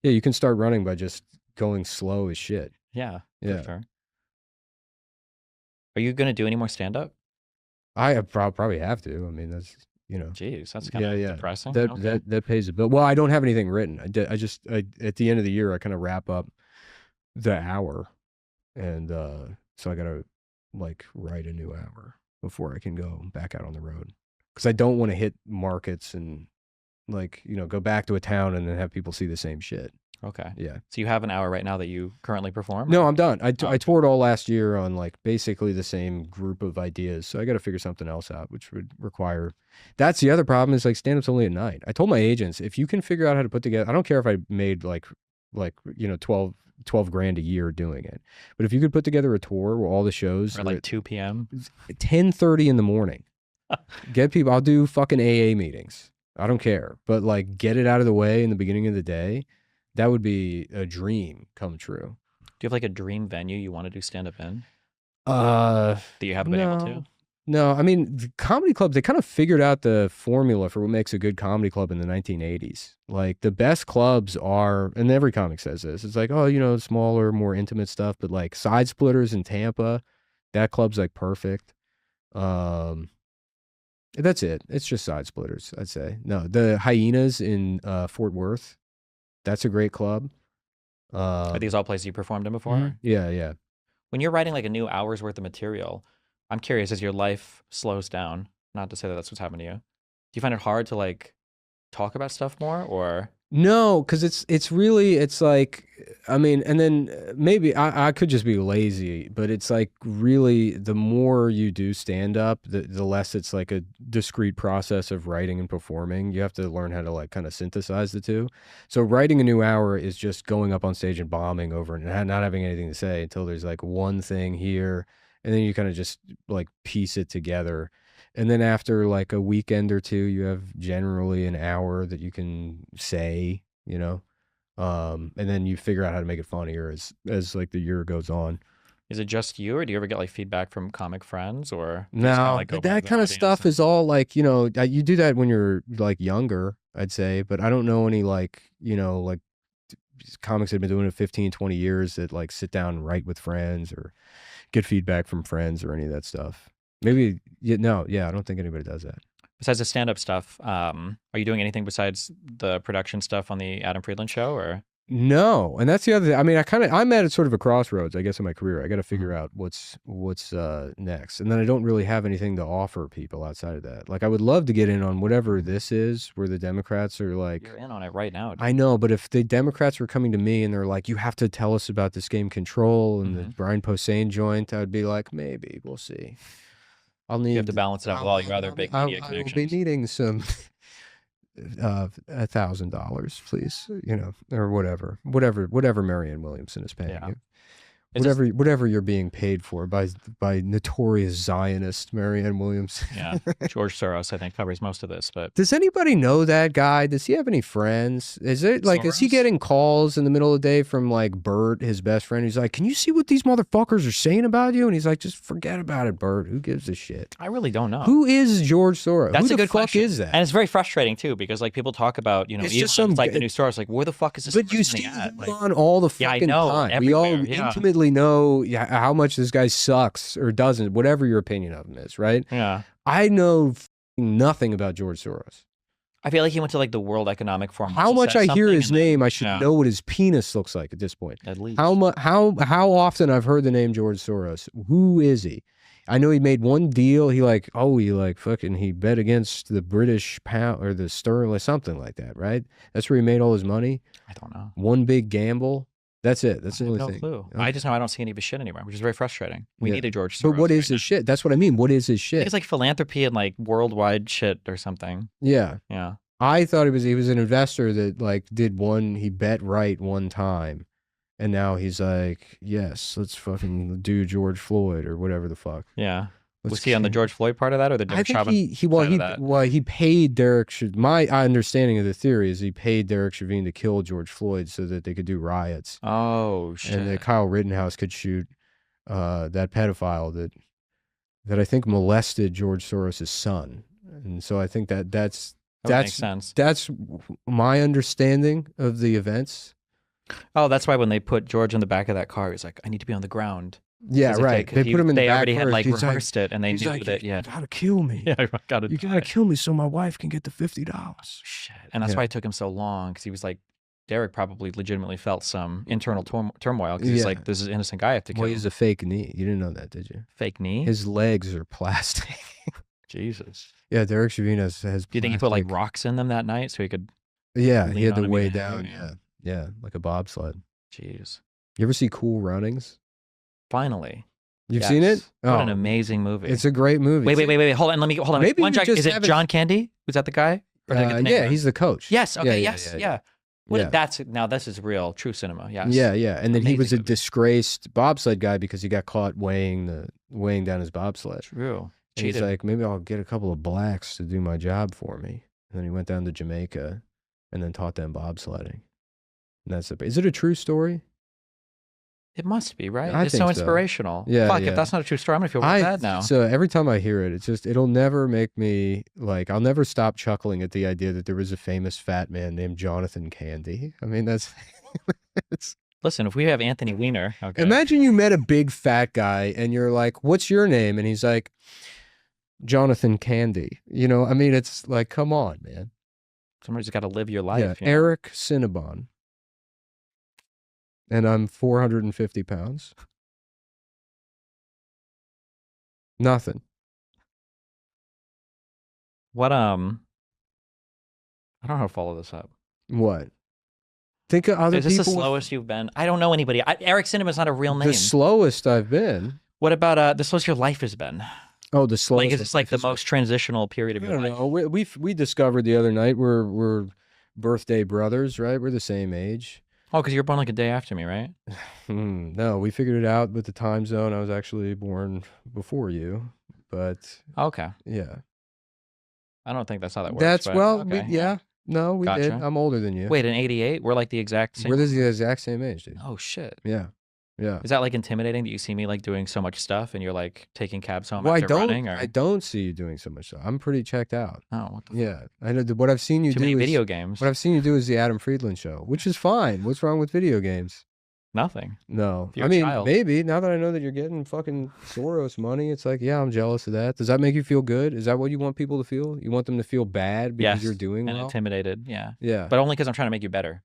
yeah, you can start running by just going slow as shit.
Yeah, for sure. Are you going to do any more stand up?
I probably have to. I mean, that's
Jeez, that's kind of depressing.
That pays a bill. Well, I don't have anything written. I just at the end of the year, I kind of wrap up the hour, and so I gotta like write a new hour before I can go back out on the road because I don't want to hit markets and like go back to a town and then have people see the same shit.
Okay.
Yeah.
So you have an hour right now that you currently perform?
No, I'm done. I toured all last year on like basically the same group of ideas. So I got to figure something else out, which would require. That's the other problem is like stand-up's only at night. I told my agents, if you can figure out how to put together, I don't care if I made like 12 grand a year doing it. But if you could put together a tour where all the shows
Or like 2 p.m.
10:30 in the morning, get people, I'll do fucking AA meetings. I don't care. But like get it out of the way in the beginning of the day. That would be a dream come true.
Do you have like a dream venue you want to do stand up in?
That
you haven't been able to?
No, I mean, the comedy clubs, they kind of figured out the formula for what makes a good comedy club in the 1980s. Like the best clubs are, and every comic says this, it's like, oh, smaller, more intimate stuff, but like Side Splitters in Tampa, that club's like perfect. That's it. It's just Side Splitters, I'd say. No, the Hyenas in Fort Worth, that's a great club.
Are these all places you performed in before?
Yeah.
When you're writing like a new hour's worth of material, I'm curious, as your life slows down, not to say that that's what's happened to you, do you find it hard to like talk about stuff more, or?
No, because it's like, I mean, and then maybe I could just be lazy, but it's like really the more you do stand up, the less it's like a discrete process of writing and performing. You have to learn how to like kind of synthesize the two. So writing a new hour is just going up on stage and bombing over it and not having anything to say until there's like one thing here, and then you kind of just like piece it together. And then after like a weekend or two, you have generally an hour that you can say, and then you figure out how to make it funnier as like the year goes on.
Is it just you, or do you ever get like feedback from comic friends, or
no? That kind of stuff is all like, you do that when you're like younger, I'd say, but I don't know any like comics that have been doing it 15, 20 years that like sit down and write with friends or get feedback from friends or any of that stuff. Maybe, I don't think anybody does that.
Besides the stand-up stuff, are you doing anything besides the production stuff on the Adam Friedland show, or?
No, and that's the other thing. I mean, I'm at sort of a crossroads, I guess, in my career. I got to figure out what's next, and then I don't really have anything to offer people outside of that. Like, I would love to get in on whatever this is, where the Democrats are like,
you're in on it right now. Dude.
I know, but if the Democrats were coming to me and they're like, you have to tell us about this game Control and the Brian Posehn joint, I would be like, maybe we'll see. You
have to balance it out with all your other big media connections.
I'll be needing some $1,000, please, or whatever Marianne Williamson is paying you. Whatever you're being paid for by notorious Zionist Marianne Williamson.
Yeah, George Soros, I think, covers most of this. But
does anybody know that guy? Does he have any friends? Is he getting calls in the middle of the day from like Bert, his best friend? He's like, "Can you see what these motherfuckers are saying about you?" And he's like, "Just forget about it, Bert. Who gives a shit?"
I really don't know.
Who is George Soros?
That's
Who
a good
fuck
question.
Is that?
And it's very frustrating too, because like people talk about, it's just some like the new Soros, like where the fuck is this?
But you see on all the fucking time. We all intimately know how much this guy sucks or doesn't, whatever your opinion of him is, right?
Yeah.
I know nothing about George Soros.
I feel like he went to like the World Economic Forum.
How much I hear his name, I should know what his penis looks like at this point.
At least.
How often I've heard the name George Soros. Who is he? I know he made one deal. He bet against the British pound or the sterling or something like that, right? That's where he made all his money.
I don't know.
One big gamble. That's it. That's the only thing.
Clue. Okay. I just know I don't see any of his shit anymore, which is very frustrating. We need a George Soros.
But what is his shit? That's what I mean. What is his shit?
I think it's like philanthropy and like worldwide shit or something.
Yeah.
Yeah.
I thought he was an investor that like he bet right one time. And now he's like, yes, let's fucking do George Floyd or whatever the fuck.
Yeah. Was he on the George Floyd part of that or the Derek Chauvin?
He paid Derek. My understanding of the theory is he paid Derek Chauvin to kill George Floyd so that they could do riots.
Oh shit!
And that Kyle Rittenhouse could shoot that pedophile that I think molested George Soros' son. And so I think that makes sense. That's my understanding of the events.
Oh, that's why when they put George in the back of that car, he's like, "I need to be on the ground."
Yeah, right. They put him in the back.
They already had like
first.
rehearsed it, and they knew that. Yeah,
you gotta kill me.
Yeah, you gotta
kill me so my wife can get the $50.
Shit, and that's why it took him so long, because he was like, Derek probably legitimately felt some internal turmoil because he's like, this is an innocent guy I have to kill.
Well, he's a fake knee. You didn't know that, did you?
Fake knee?
His legs are plastic.
Jesus.
Yeah, Derek Chauvin has.
Do you think he put like rocks in them that night so he could?
Yeah, he had to weigh down. Yeah. Yeah, like a bobsled.
Jeez.
You ever see Cool Runnings?
Finally.
You've seen it?
What an amazing movie.
It's a great movie.
Wait. Hold on. Hold on.
Maybe
Is it John Candy? Was that the guy?
Yeah, he's the coach.
Yes. Okay. Yeah.
Yeah.
Now this is real, true cinema. Yes.
Yeah. And then he was a
movie.
disgraced bobsled guy because he got caught weighing down his bobsled.
True.
And he's like, maybe I'll get a couple of blacks to do my job for me. And then he went down to Jamaica and then taught them bobsledding. And is it a true story?
It must be, right?
I
It's
think
so
so.
inspirational.
Yeah,
Fuck,
yeah.
if that's not a true story, I'm gonna feel really bad now.
So every time I hear it, it'll never make me like, I'll never stop chuckling at the idea that there was a famous fat man named Jonathan Candy. I mean, that's
Listen, if we have Anthony Weiner, okay.
Imagine you met a big fat guy and you're like, what's your name? And he's like, Jonathan Candy. You know, I mean, it's like, come on, man.
Somebody's got to live your life.
Yeah, Eric Cinnabon. And I'm 450 pounds. Nothing.
What, I don't know how to follow this up.
What? Think of other people.
Is this the slowest you've been? I don't know anybody. Eric Cinnamon's not a real name.
The slowest I've been.
What about the slowest your life has been?
Oh, the slowest.
Like, is this like the most transitional period of your life?
I don't know. We discovered the other night we're birthday brothers, right? We're the same age.
Oh, because you were born like a day after me, right?
No, we figured it out with the time zone. I was actually born before you, but
okay.
Yeah.
I don't think that's how that works.
That's
well. Okay.
We did. I'm older than you.
Wait, in '88, we're like the exact same.
We're the exact same age, dude.
Oh shit.
Yeah.
Is that like intimidating that you see me like doing so much stuff and you're like taking cabs home
well,
after running? Or?
I don't see you doing so much stuff. I'm pretty checked out.
Oh, what the
yeah. I know what I've seen you do.
Too many video games.
What I've seen you do is the Adam Friedland show, which is fine. What's wrong with video games?
Nothing.
No. I mean, maybe now that I know that you're getting fucking Soros money, it's like, yeah, I'm jealous of that. Does that make you feel good? Is that what you want people to feel? You want them to feel bad because you're doing well?
And intimidated. Yeah.
Yeah.
But only because I'm trying to make you better.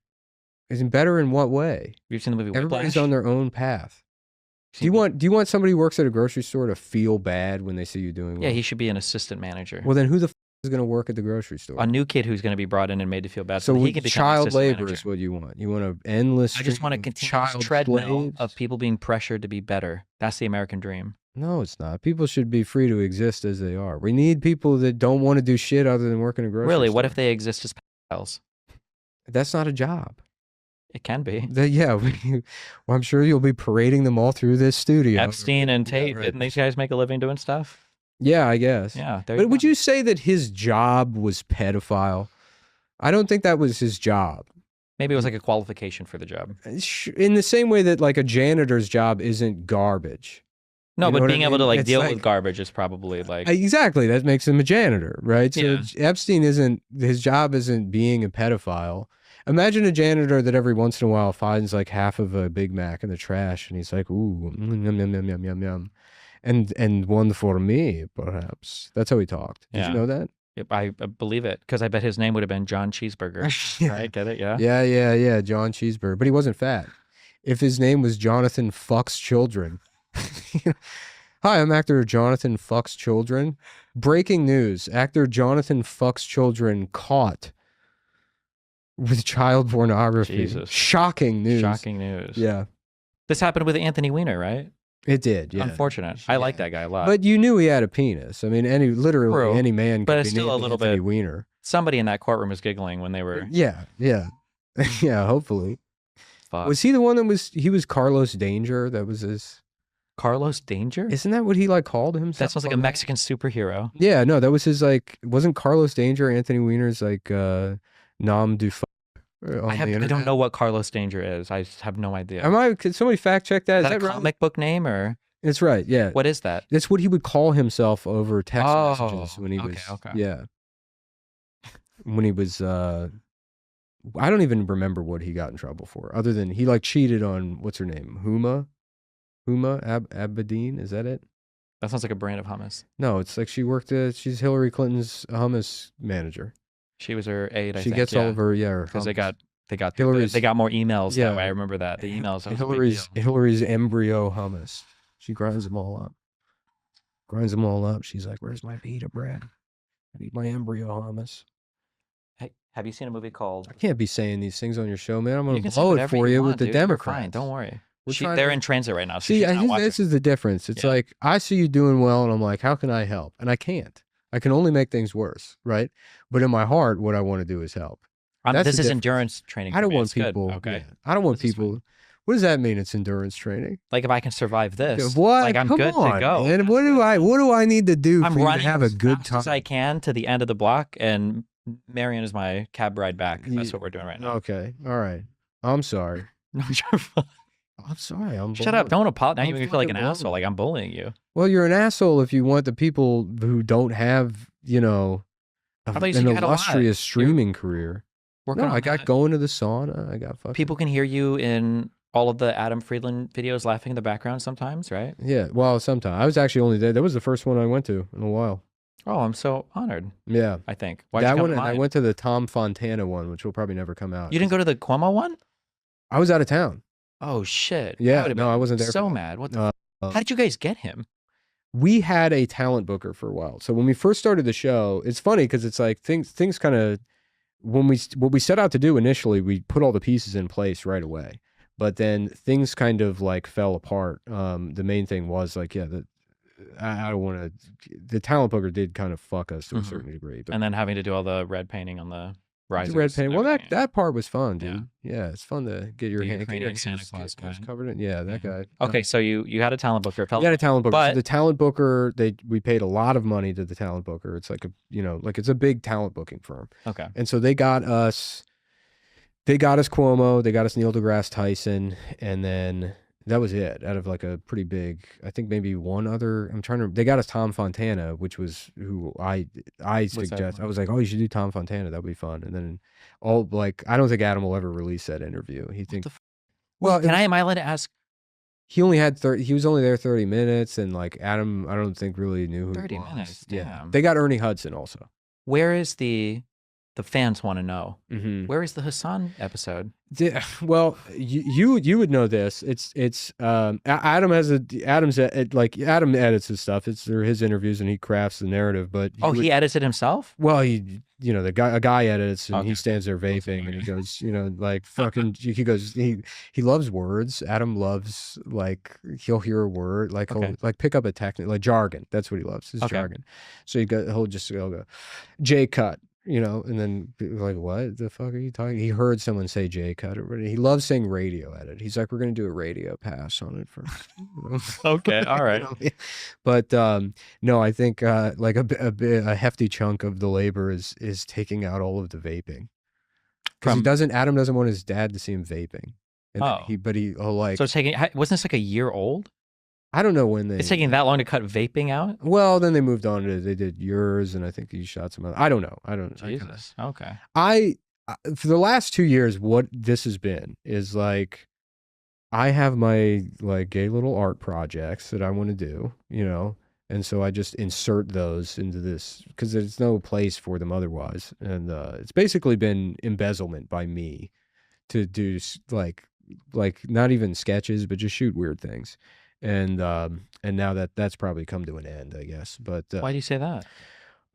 Isn't better in what way?
You've seen the movie Whiplash?
Everybody's on their own path. Do you want somebody who works at a grocery store to feel bad when they see you doing well?
Yeah, he should be an assistant manager.
Well, then who the is going to work at the grocery store?
A new kid who's going to be brought in and made to feel bad.
So
he can become
child labor is what you want. You want an endless.
I just want a continuous treadmill of people being pressured to be better. That's the American dream.
No, it's not. People should be free to exist as they are. We need people that don't want to do shit other than work in a grocery store.
Really? What if they exist as pals?
That's not a job.
It can be.
Well, I'm sure you'll be parading them all through this studio.
Epstein and Tate, didn't these guys make a living doing stuff?
Yeah, I guess.
Yeah.
But would you say that his job was pedophile? I don't think that was his job.
Maybe it was like a qualification for the job.
In the same way that like a janitor's job isn't garbage.
No, but being able to like deal with garbage is probably like
exactly that makes him a janitor, right? So Epstein his job isn't being a pedophile. Imagine a janitor that every once in a while finds like half of a Big Mac in the trash, and he's like, "Ooh, yum yum yum yum yum yum," and one for me, perhaps. That's how he talked. Did you know that?
Yep, I believe it because I bet his name would have been John Cheeseburger. Right? Get it? Yeah.
Yeah. John Cheeseburger, but he wasn't fat. If his name was Jonathan Fucks Children. Hi, I'm actor Jonathan Fucks Children. Breaking news: actor Jonathan Fucks Children caught with child pornography.
Jesus.
Shocking news.
Shocking news.
Yeah.
This happened with Anthony Weiner, right?
It did, yeah.
Unfortunate. I like that guy a lot.
But you knew he had a penis. I mean, literally any man could be
still a little
Anthony
bit.
Weiner.
Somebody in that courtroom was giggling when they were.
Yeah. Yeah, hopefully.
Fuck.
Was he the one that was Carlos Danger? That was his.
Carlos Danger?
Isn't that what he like called himself?
That sounds like a Mexican superhero.
Yeah, no, that was his like. Wasn't Carlos Danger Anthony Weiner's like nom du fuck?
I don't know what Carlos Danger is. I have no idea.
Could somebody fact check that?
Is that a comic book name or?
It's right. Yeah.
What is that?
That's what he would call himself over text messages when he was.
Okay.
Yeah. When he was. I don't even remember what he got in trouble for, other than he like cheated on what's her name, Huma Abedin. Is that it?
That sounds like a brand of hummus.
No, it's like she's Hillary Clinton's hummus manager.
She was her aide.
She gets all of her
because they got
Hillary's,
they got more emails. Yeah, that way. I remember that the emails.
Hillary's embryo hummus. She grinds them all up. She's like, "Where's my pita bread? I need my embryo hummus."
Have you seen a movie called?
I can't be saying these things on your show, man. I'm
You
gonna
can say
blow it
whatever
for
you
you
want,
with the
dude. You're
Democrats.
fine. Don't worry.
We're
They're
to-
in transit right now. So
See,
she's
I
not
think
watching.
this is the difference. It's like I see you doing well, and I'm like, how can I help? And I can't. I can only make things worse, right? But in my heart, what I want to do is help.
This
the
is
difference.
endurance training.
I don't
for me.
want
It's good.
people.
Okay.
Yeah, I don't want
This is fine.
people. What does that mean? It's endurance training.
Like if I can survive this,
What?
like I'm
Come
good
on,
to go.
man. What do I need to do
I'm
for you to
running
have a
as
good
fast
time?
as I can to the end of the block, and Marion is my cab ride back. That's what we're doing right now.
Okay. All right. I'm sorry.
No, you're fine.
I'm sorry. I'm
Shut up. Don't apologize. Now
I'm
you make me feel like an
fucking
asshole. Like I'm bullying you.
Well, you're an asshole if you want the people who don't have,
I thought you said
an
you had a lot.
illustrious streaming career.
Working
No,
on
I got
that.
going to the sauna. I got fucking.
People can hear you in all of the Adam Friedland videos laughing in the background sometimes, right?
Yeah. Well, sometimes I was actually only there. That was the first one I went to in a while.
Oh, I'm so honored.
Yeah.
I think. Why'd
That
you come
one,
to
and I
mine?
went to the Tom Fontana one, which will probably never come out.
You didn't go to the Cuomo one?
I was out of town.
Oh shit.
Yeah.
would've
No,
been
I wasn't there.
So mad. What the? How did you guys get him?
We had a talent booker for a while. So when we first started the show, it's funny because it's like things kind of what we set out to do initially, we put all the pieces in place right away. But then things kind of like fell apart. The main thing was like, yeah, I don't want to. The talent booker did kind of fuck us to a certain degree. But
And then having to do all the red painting on the risers.
red paint.
and
Well,
everything.
that part was fun, dude. Yeah, it's fun to get your
The
hand
Ukrainian Santa Claus guy.
covered in. Yeah, that guy.
Okay, so you had a talent booker.
We had a talent booker.
But
So the talent booker, we paid a lot of money to the talent booker. It's like it's a big talent booking firm.
okay.
And so they got us Cuomo, they got us Neil deGrasse Tyson, and then that was it. Out of like a pretty big, I think maybe one other. They got us Tom Fontana, which was who I suggest. I was like, oh, you should do Tom Fontana. That'd be fun. And then I don't think Adam will ever release that interview. He thinks.
Well, am I allowed to ask?
He only had 30. He was only there 30 minutes, and like Adam, I don't think really knew who.
30
he was.
minutes.
Yeah,
Damn.
they got Ernie Hudson also.
Where is the fans want to know?
Mm-hmm.
Where is the Hassan episode?
Well, you would know this. Adam edits his stuff. They're his interviews and he crafts the narrative. But
he edits it himself?
Well, a guy edits and he stands there vaping and he goes, like fucking. He goes, he loves words. Adam loves he'll hear a word he'll pick up a technical jargon. That's what he loves. His jargon. So he'll just go J cut. And then like, what the fuck are you talking? He heard someone say J cut. He loves saying radio edit. He's like, we're going to do a radio pass on it first.
Okay. All right.
But no, I think like a hefty chunk of the labor is taking out all of the vaping. Because Adam doesn't want his dad to see him vaping. And he'll like.
So it's taking, wasn't this like a year old?
I don't know when
it's taking that long to cut vaping out?
Well, then they moved on to they did yours, and I think he shot some other. I don't know.
Jesus. Okay.
For the last 2 years, what this has been is like, I have my like gay little art projects that I want to do, and so I just insert those into this because there's no place for them otherwise, and it's basically been embezzlement by me to do like not even sketches, but just shoot weird things. And now that's probably come to an end, I guess. But
why do you say that?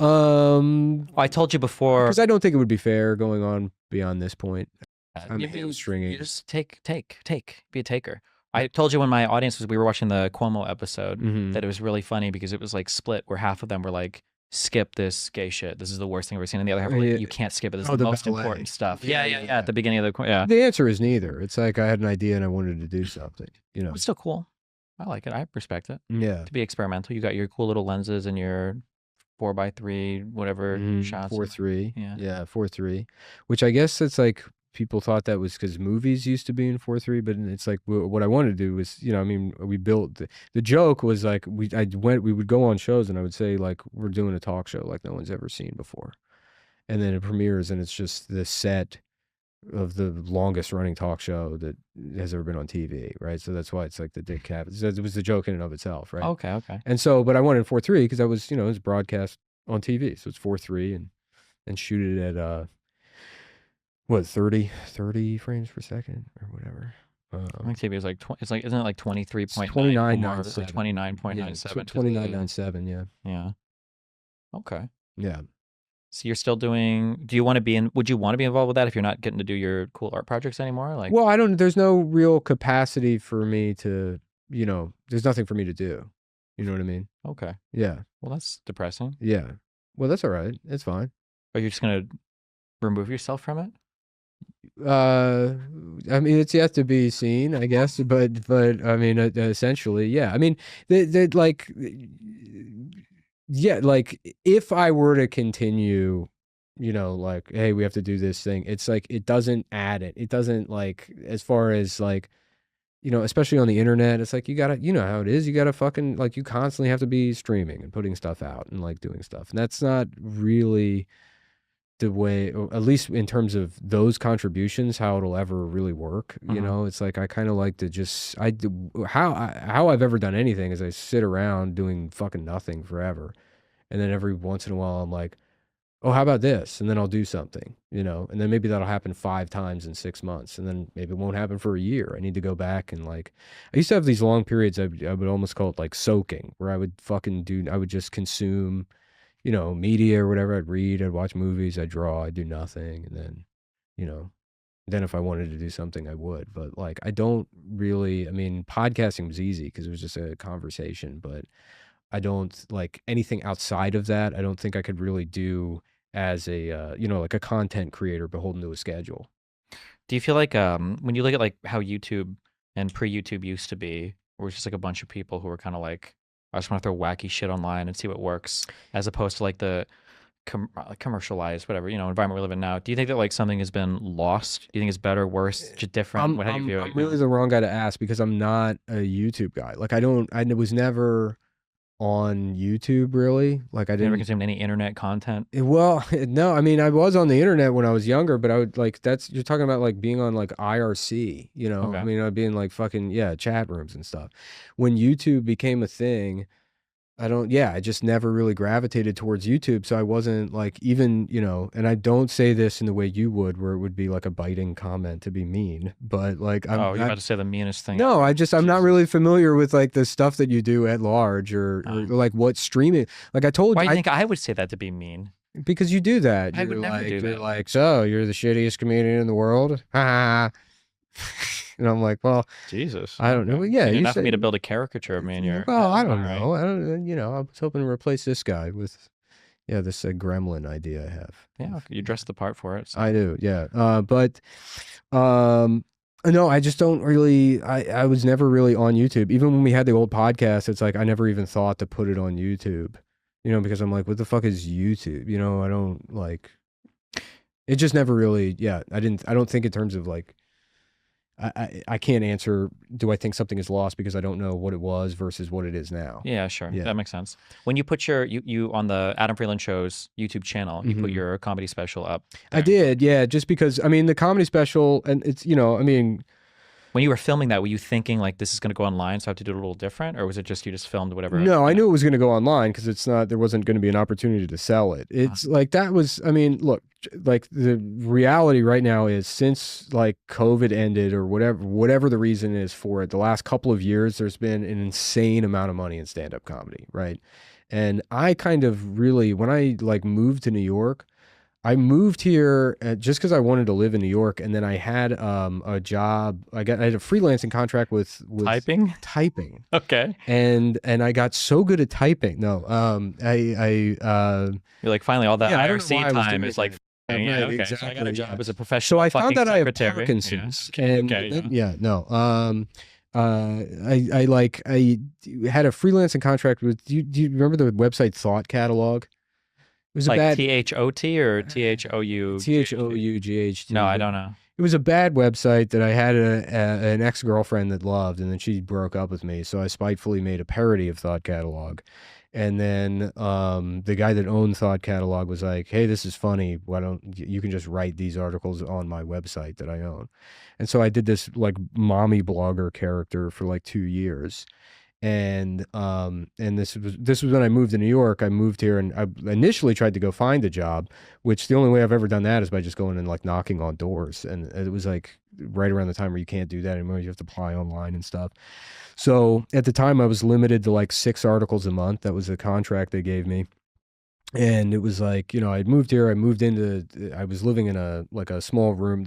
I told you before
because I don't think it would be fair going on beyond this point. I'm hamstringing.
You just take, be a taker. I told you when my audience we were watching the Cuomo episode that it was really funny because it was like split where half of them were like, skip this gay shit. This is the worst thing I've ever seen. And the other half were like, you can't skip it. This is the most important stuff. Yeah. At the beginning of
The answer is neither. It's like I had an idea and I wanted to do something.
It's still cool. I like it. I respect it.
Yeah.
To be experimental. You got your cool little lenses and your 4x3, whatever shots.
4:3.
Yeah.
4:3. Which I guess it's like people thought that was because movies used to be in 4:3, but it's like what I wanted to do was, we built the joke was like we would go on shows and I would say like we're doing a talk show like no one's ever seen before, and then it premieres and it's just the set of the longest running talk show that has ever been on TV, right? So that's why it's like the Dick Cavett. It was the joke in and of itself, right?
Okay.
And so, but I wanted 4:3 because I was, it was broadcast on TV, so it's 4:3 and shoot it at 30 frames per second or whatever.
I think TV is like isn't it like 23.9?
29.97.
29.97.
29.97. Yeah.
Yeah. Okay.
Yeah.
So you're still doing, do you want to be in, would you want to be involved with that if you're not getting to do your cool art projects anymore? Like,
well, there's no real capacity for me to, there's nothing for me to do. You know what I mean?
okay.
Yeah.
Well, that's depressing.
Yeah. Well, that's all right. It's fine.
Are you just going to remove yourself from it?
I mean, it's yet to be seen, I guess, but I mean, essentially, yeah. I mean, like, yeah, like if I were to continue, like, hey, we have to do this thing. It's like it doesn't add it. It doesn't like as far as like, especially on the internet. It's like you gotta, you know how it is. You gotta fucking like you constantly have to be streaming and putting stuff out and like doing stuff, and that's not really the way, or at least in terms of those contributions, how it'll ever really work. It's like I kind of like to just how I've ever done anything is I sit around doing fucking nothing forever, and then every once in a while I'm like, oh, how about this? And then I'll do something, and then maybe that'll happen 5 times in 6 months, and then maybe it won't happen for a year. I need to go back and like, I used to have these long periods. I would almost call it like soaking, where I would I would just consume media or whatever. I'd read, I'd watch movies, I'd draw, I'd do nothing. And then, then if I wanted to do something, I would. But like, I don't really, I mean, podcasting was easy because it was just a conversation, but I don't like anything outside of that. I don't think I could really do as a, like a content creator beholden to a schedule.
Do you feel like when you look at like how YouTube and pre-YouTube used to be, where it's just like a bunch of people who were kind of like, I just want to throw wacky shit online and see what works, as opposed to like the commercialized, whatever, environment we live in now. Do you think that like something has been lost? Do you think it's better, worse, just different? How do you feel?
I'm really the wrong guy to ask because I'm not a YouTube guy. Like I was never on YouTube really. Like I didn't
never consumed any internet content.
Well, no, I mean I was on the internet when I was younger, but I would like you're talking about like being on like IRC,
Okay.
I mean I'd be in like fucking chat rooms and stuff. When YouTube became a thing, I just never really gravitated towards YouTube. So I wasn't like even, and I don't say this in the way you would, where it would be like a biting comment to be mean, but like,
you're about to say the meanest thing.
No, I'm not really familiar with like the stuff that you do at large or like what streaming, like I told you.
Why do you think I would say that to be mean?
Because you do that.
I would never do that.
You're like, so you're the shittiest comedian in the world. And I'm like, well,
Jesus,
I don't know. Yeah,
enough for me to build a caricature of me in your.
Well, I don't know. I don't. I was hoping to replace this guy with, this gremlin idea I have.
Yeah, you dress the part for it. So.
I do. Yeah. But, no, I just don't really. I was never really on YouTube. Even when we had the old podcast, it's like I never even thought to put it on YouTube. Because I'm like, what the fuck is YouTube? I don't like. It just never really. Yeah, I don't think in terms of like. I can't answer, do I think something is lost because I don't know what it was versus what it is now.
Yeah, sure. Yeah. That makes sense. When you put you on the Adam Freeland Show's YouTube channel, you put your comedy special up there.
I did, yeah, just because, I mean, the comedy special, and it's, I mean...
When you were filming that, were you thinking like this is going to go online, so I have to do it a little different? Or was it just you just filmed whatever?
No, I knew it was going to go online because there wasn't going to be an opportunity to sell it. It's like, that was, I mean, look, like the reality right now is since like COVID ended or whatever the reason is for it, the last couple of years, there's been an insane amount of money in stand-up comedy, right? And I kind of really, when I like moved to New York, I moved here just because I wanted to live in New York, and then I had a job. I had a freelancing contract with
typing.
Okay. And I got so good at typing. No,
you're like finally all that IRC time is like.
Yeah,
okay.
Exactly.
So I got a job as a professional.
So I found that I have
secretary.
Parkinson's.
Yeah.
I had a freelancing contract with. Do you remember the website Thought Catalog? It was
like
a bad
THOT or THOU?
THOUGHT.
No, I don't know.
It was a bad website that I had an ex-girlfriend that loved, and then she broke up with me. So I spitefully made a parody of Thought Catalog. And then the guy that owned Thought Catalog was like, hey, this is funny. Why don't you can just write these articles on my website that I own? And so I did this like mommy blogger character for like 2 years. And this was when I moved to New York. I moved here and I initially tried to go find a job, which the only way I've ever done that is by just going and like knocking on doors. And it was like right around the time where you can't do that anymore. You have to apply online and stuff. So at the time I was limited to like 6 articles a month. That was the contract they gave me. And it was like, you know, I'd moved here. I was living in a small room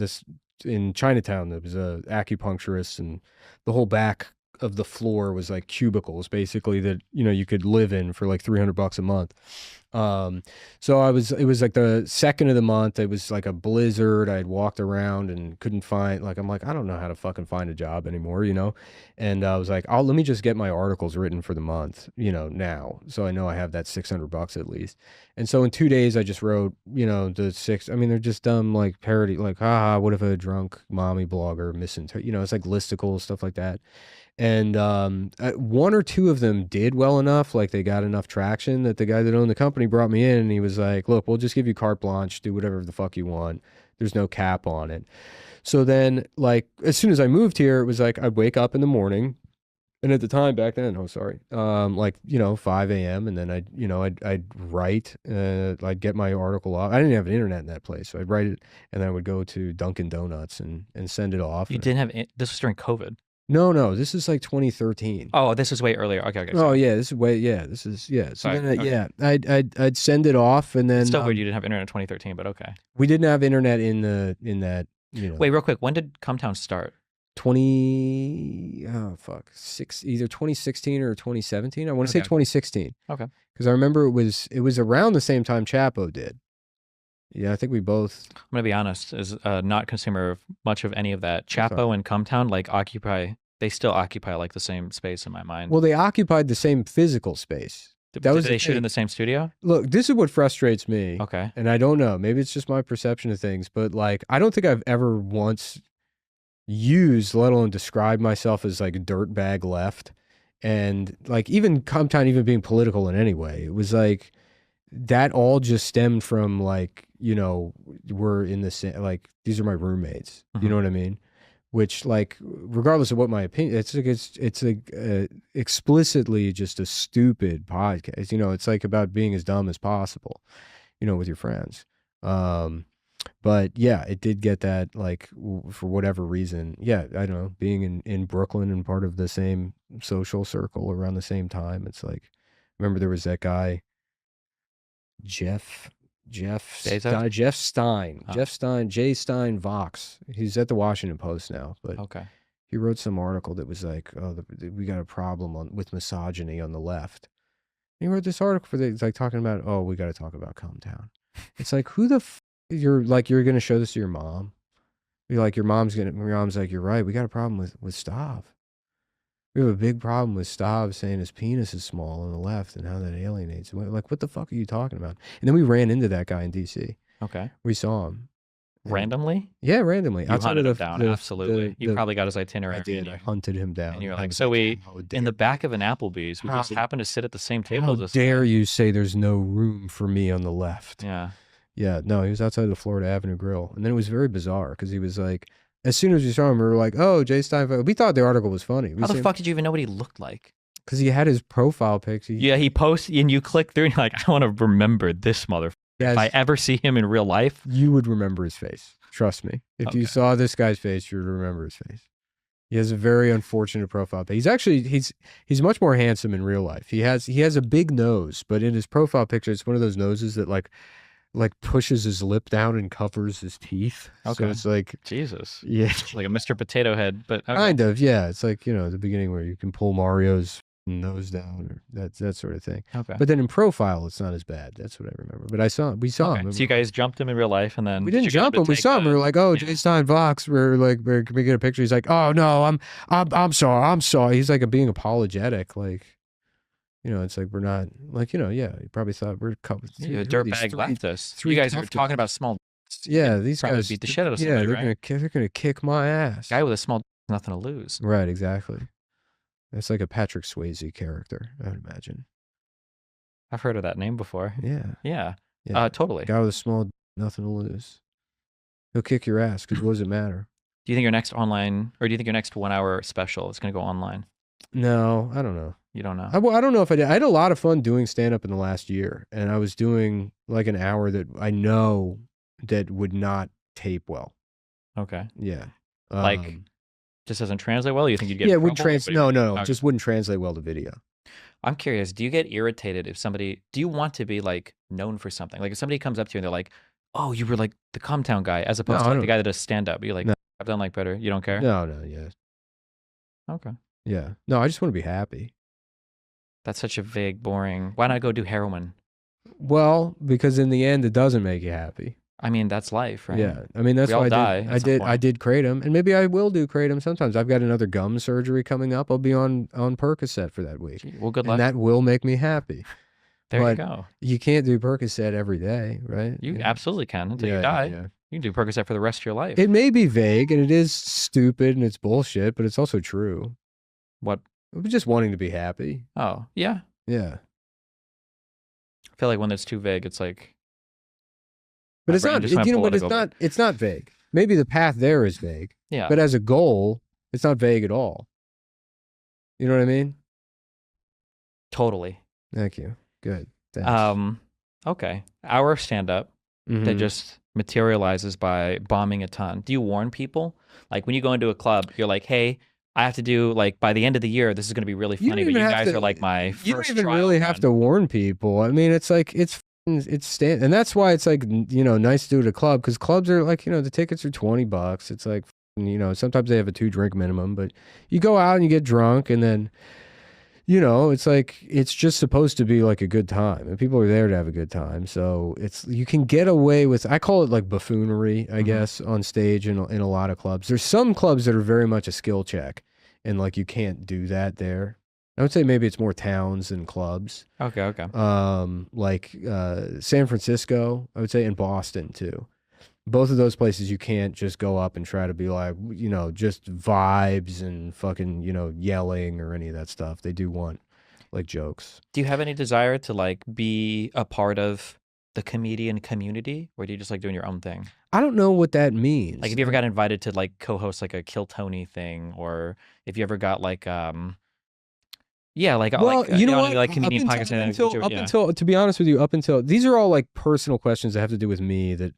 in Chinatown. There was a acupuncturist, and the whole back of the floor was like cubicles, basically, that, you know, you could live in for like $300 a month. So it was like the second of the month. It was like a blizzard. I'd walked around and couldn't find, like, I'm like, I don't know how to fucking find a job anymore, you know? And I was like, let me just get my articles written for the month, you know, now. So I know I have that $600 at least. And so in 2 days, I just wrote, you know, I mean, they're just dumb, like parody, like, haha, what if a drunk mommy blogger you know, it's like listicle, stuff like that. And one or two of them did well enough, like they got enough traction that the guy that owned the company brought me in, and he was like, look, we'll just give you carte blanche, do whatever the fuck you want. There's no cap on it. So then, like, as soon as I moved here, it was like I'd wake up in the morning, and at the time back then, like, you know, 5 a.m. and then I'd write, I'd get my article off. I didn't have an internet in that place, so I'd write it, and then I would go to Dunkin' Donuts and send it off.
You didn't have this was during COVID.
No, this is like 2013.
Oh, this is way earlier. Okay.
Oh yeah, this is yeah. So
Sorry,
then,
okay.
yeah, I'd send it off, and then
It's still weird you didn't have internet in 2013, but okay.
we didn't have internet in that, you know.
Wait, real quick. When did Cumtown start?
2016 or 2017. I want to say
Okay.
2016.
Okay.
Because I remember it was around the same time Chapo did. Yeah, I think we both.
I'm gonna be honest, as not consumer of much of any of that.
That's
Chapo and Cumtown they still occupy like the same space in my mind.
Well, they occupied the same physical space.
Did
that was
they
the
shoot
thing.
in the same studio?
Look, this is what frustrates me.
Okay.
And I don't know. Maybe it's just my perception of things, but like, I don't think I've ever once used, let alone described myself as like a dirtbag left. And like, even Compton, even being political in any way, it was like that all just stemmed from like, you know, we're in the same, like, these are my roommates. You know what I mean? Which, like, regardless of what my opinion, it's explicitly just a stupid podcast. You know, it's like about being as dumb as possible, you know, with your friends. But yeah, it did get that, like, for whatever reason. Yeah, I don't know, being in Brooklyn and part of the same social circle around the same time. It's like, remember there was that guy, Jeff Stein, Jay Stein Vox. He's at the Washington Post now, but
Okay.
he wrote some article that was like, oh, we got a problem with misogyny on the left. And he wrote this article it's like talking about, oh, we got to talk about Comtown. It's like, who the you're going to show this to your mom? You're like, your mom's like, you're right. We got a problem with Stav. We have a big problem with Stav saying his penis is small on the left and how that alienates. Like, what the fuck are you talking about? And then we ran into that guy in D.C.
Okay.
We saw him.
Randomly?
Yeah, randomly.
You hunted him down, absolutely. You probably got his itinerary.
I did. I hunted him down.
And you're like, so in the back of an Applebee's, we just happened to sit at the same table
How
as this
dare
guy.
you say there's no room for me on the left?
Yeah.
Yeah, no, he was outside the Florida Avenue Grill. And then it was very bizarre because he was like, as soon as we saw him, we were like, oh, Jay Steinfeld. We thought the article was funny.
How the fuck did you even know what he looked like?
Because he had his profile pics.
Yeah, he posts and you click through and you're like, I want to remember this motherfucker.
Yes,
if I ever see him in real life,
you would remember his face. Trust me. If you saw this guy's face, you would remember his face. He has a very unfortunate profile pic. He's actually he's much more handsome in real life. He has a big nose, but in his profile picture, it's one of those noses that like pushes his lip down and covers his teeth.
Okay.
So it's like,
Jesus.
yeah,
like a Mr. Potato Head, but okay.
Kind of, yeah. It's like, you know, the beginning where you can pull Mario's nose down or that sort of thing.
Okay.
But then in profile, it's not as bad. That's what I remember. But we saw him.
So you guys jumped him in real life, and then
We didn't jump him. We saw him. We were like, "Oh, Jay Stein Vox." We're like, "Can we get a picture?" He's like, "Oh no, I'm sorry." He's like being apologetic, like, you know. It's like we're not like, you know. Yeah, he probably thought we're
a dirtbag leftist. You guys are talking about small.
Yeah, these
guys
guys
beat the shit out of somebody.
Yeah,
they're
gonna kick my ass.
Guy with a small, nothing to lose.
Right, exactly. It's like a Patrick Swayze character, I would imagine.
I've heard of that name before.
Yeah.
Yeah. Totally.
Guy with a small, nothing to lose. He'll kick your ass because what does it matter?
Do you think your next online, or do you think your next 1 hour special is going to go online?
No, I don't know.
You don't know.
I don't know if I did. I had a lot of fun doing stand up in the last year, and I was doing like an hour that I know that would not tape well.
Okay.
Yeah.
Like, just doesn't translate well? You think you'd get
it wouldn't translate. No,
Okay.
just wouldn't translate well to video.
I'm curious, do you get irritated if somebody, do you want to be like known for something. Like if somebody comes up to you and they're like, "Oh, you were like the Comtown guy," as opposed to like the guy that does stand up. You're like,
No.
"I've done like better." You don't care?
No, yeah.
Okay.
Yeah. No, I just want to be happy.
That's such a vague, boring. Why not go do heroin?
Well, because in the end, it doesn't make you happy.
I mean, that's life, right?
Yeah. I mean, that's
We all
why
die at some
I did kratom, and maybe I will do kratom sometimes. I've got another gum surgery coming up. I'll be on Percocet for that week.
Gee, well, good luck.
And that will make me happy.
There you go.
You can't do Percocet every day, right?
You absolutely can until you die. Yeah. You can do Percocet for the rest of your life.
It may be vague, and it is stupid, and it's bullshit, but it's also true.
What?
Just wanting to be happy.
Oh, yeah.
Yeah.
I feel like when it's too vague, it's like.
But it's not, but it's not vague. Maybe the path there is vague.
Yeah.
But as a goal, it's not vague at all. You know what I mean?
Totally.
Thank you. Good. Thanks.
Okay. Our stand-up that just materializes by bombing a ton. Do you warn people? Like when you go into a club, you're like, hey, I have to do like by the end of the year, this is going to be really funny, but you guys are like my first.
You don't even really have to warn people. I mean, it's like and that's why it's like, you know, nice to do at a club, because clubs are like, you know, the tickets are $20. It's like, you know, sometimes they have a 2-drink minimum, but you go out and you get drunk, and then, you know, it's like, it's just supposed to be like a good time, and people are there to have a good time. So it's, you can get away with, I call it like buffoonery, I guess, on stage in a lot of clubs. There's some clubs that are very much a skill check, and like you can't do that there. I would say maybe it's more towns than clubs.
Okay.
Like San Francisco, I would say, and Boston too. Both of those places, you can't just go up and try to be like, you know, just vibes and fucking, you know, yelling or any of that stuff. They do want like jokes.
Do you have any desire to like be a part of the comedian community, or do you just like doing your own thing?
I don't know what that means.
Like if you ever got invited to like co-host like a Kill Tony thing, or if you ever got like yeah, like,
well,
like,
you know what?
Like comedian
until, to be honest with you, up until, these are all like personal questions that have to do with me that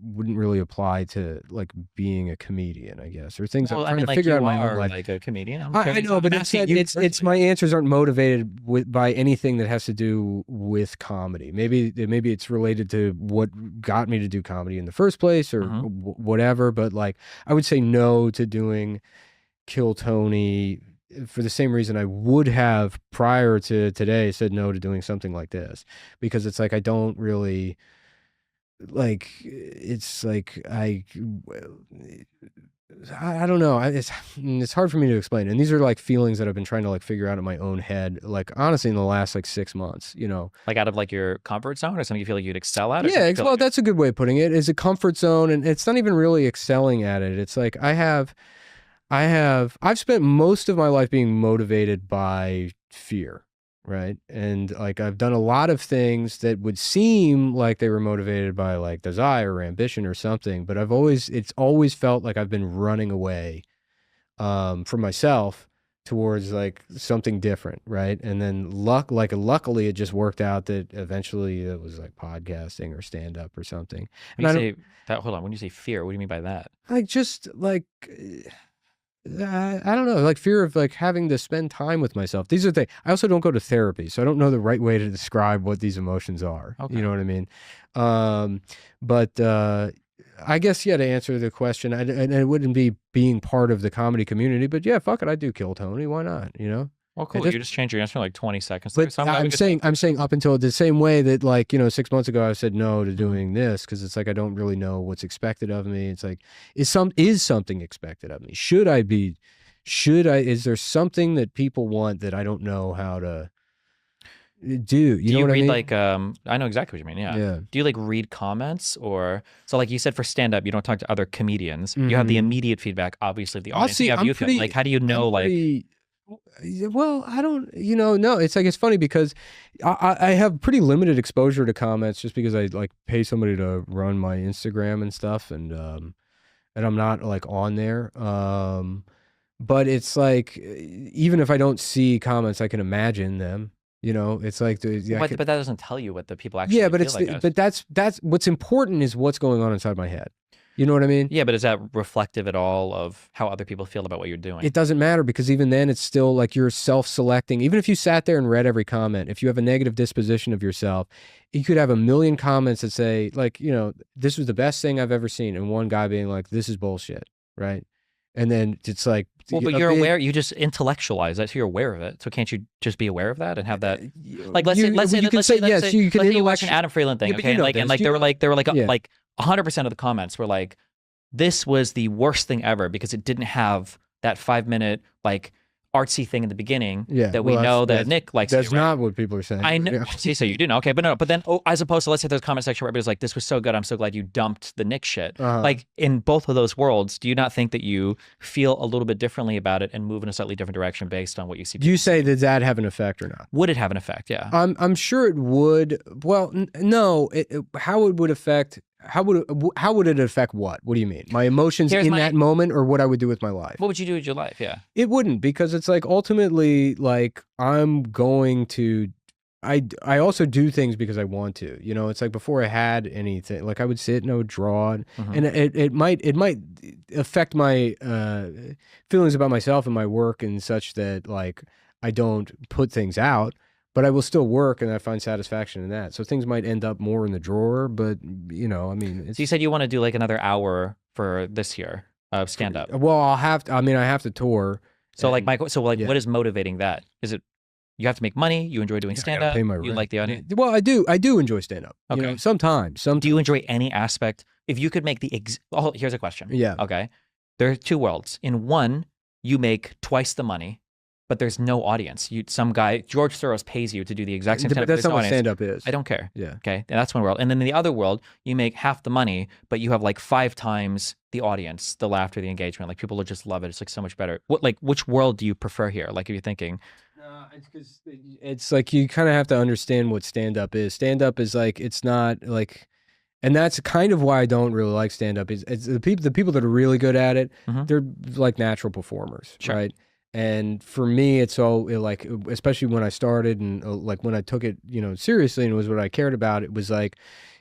wouldn't really apply to like being a comedian, I guess, or things I'm trying to figure out in my own life.
Like a comedian.
I know, but it's my answers aren't motivated by anything that has to do with comedy. Maybe it's related to what got me to do comedy in the first place, or whatever. But like, I would say no to doing Kill Tony for the same reason I would have prior to today said no to doing something like this, because it's like, I don't really like, it's like, I don't know. It's hard for me to explain. And these are like feelings that I've been trying to like figure out in my own head, like honestly in the last like 6 months, you know, like
out of like your comfort zone, or something you feel like you'd excel at?
Yeah. Well, that's a good way of putting it, is a comfort zone. And it's not even really excelling at it. It's like, I've spent most of my life being motivated by fear, right? And like, I've done a lot of things that would seem like they were motivated by like desire or ambition or something, but it's always felt like I've been running away from myself towards like something different, right? And then luckily it just worked out that eventually it was like podcasting or stand up or something.
Hold on, when you say fear, what do you mean by that?
Like, just like, I don't know, like fear of like having to spend time with myself. These are things. I also don't go to therapy, so I don't know the right way to describe what these emotions are. Okay. You know what I mean? But I guess, yeah, to answer the question, and it wouldn't be being part of the comedy community, but yeah, fuck it, I'd do Kill Tony. Why not? You know?
Well, cool. You just changed your answer in like 20 seconds.
But I'm saying up until the same way that, like, you know, 6 months ago I said no to doing this, because it's like, I don't really know what's expected of me. It's like, is something expected of me? Is there something that people want that I don't know how to do? You know what I mean?
Like, I know exactly what you mean. Yeah. Do you like read comments, or so like you said for stand up, you don't talk to other comedians. You have the immediate feedback, obviously, of the audience. Like, how do you know,
well, I don't, you know, no, it's like, it's funny because I have pretty limited exposure to comments, just because I like pay somebody to run my Instagram and stuff, and I'm not like on there. But it's like, even if I don't see comments, I can imagine them. You know, it's like,
but that doesn't tell you what the people actually feel,
but that's what's important, is what's going on inside my head. You know what I mean?
Yeah, but is that reflective at all of how other people feel about what you're doing?
It doesn't matter, because even then it's still like you're self-selecting. Even if you sat there and read every comment, if you have a negative disposition of yourself, you could have a million comments that say like, you know, this was the best thing I've ever seen, and one guy being like, this is bullshit, right? And then it's like,
well, but you're aware. You just intellectualize that, so you're aware of it. So can't you just be aware of that and have that? Like, let's say you watch an Adam Freeland thing, okay? And like there were like 100% of the comments were like, this was the worst thing ever because it didn't have that 5-minute like artsy thing in the beginning that we know that Nick likes.
That's not what people are saying.
I know. See, so you do know. Okay, but then as opposed to, let's say there's a comment section where everybody's like, this was so good, I'm so glad you dumped the Nick shit. Like, in both of those worlds, do you not think that you feel a little bit differently about it and move in a slightly different direction based on what you see?
Do you say, does that have an effect or not?
Would it have an effect? Yeah.
I'm sure it would. Well, no. How it would affect... How would it affect what? What do you mean? My emotions that moment, or what I would do with my life?
What would you do with your life? Yeah.
It wouldn't, because it's like ultimately like I'm going to I also do things because I want to. You know, it's like before I had anything, like I would sit and I would draw, and it might affect my feelings about myself and my work and such that like I don't put things out. But I will still work, and I find satisfaction in that. So things might end up more in the drawer, but, you know, I mean...
So you said you want to do, like, another hour for this year of stand-up.
Well, I have to tour.
So, like, what is motivating that? Is it you have to make money, you enjoy doing stand-up, you like the audience?
Well, I do enjoy stand-up.
Okay.
You know, sometimes.
Do you enjoy any aspect? If you could make here's a question.
Yeah.
Okay. There are two worlds. In one, you make twice the money, but there's no audience. Some guy, George Soros, pays you to do the exact same stand-up.
But that's not what stand-up is.
I don't care.
Yeah.
Okay. And that's one world. And then in the other world, you make half the money, but you have like 5 times the audience, the laughter, the engagement. Like people will just love it. It's like so much better. Which world do you prefer here? Like if you're thinking.
It's because it's like you kind of have to understand what stand-up is. Stand-up is like, it's not like, and that's kind of why I don't really like stand-up. It's the people that are really good at it, they're like natural performers, right? And for me, it's all like, especially when I started and like when I took it, you know, seriously and it was what I cared about, it was like,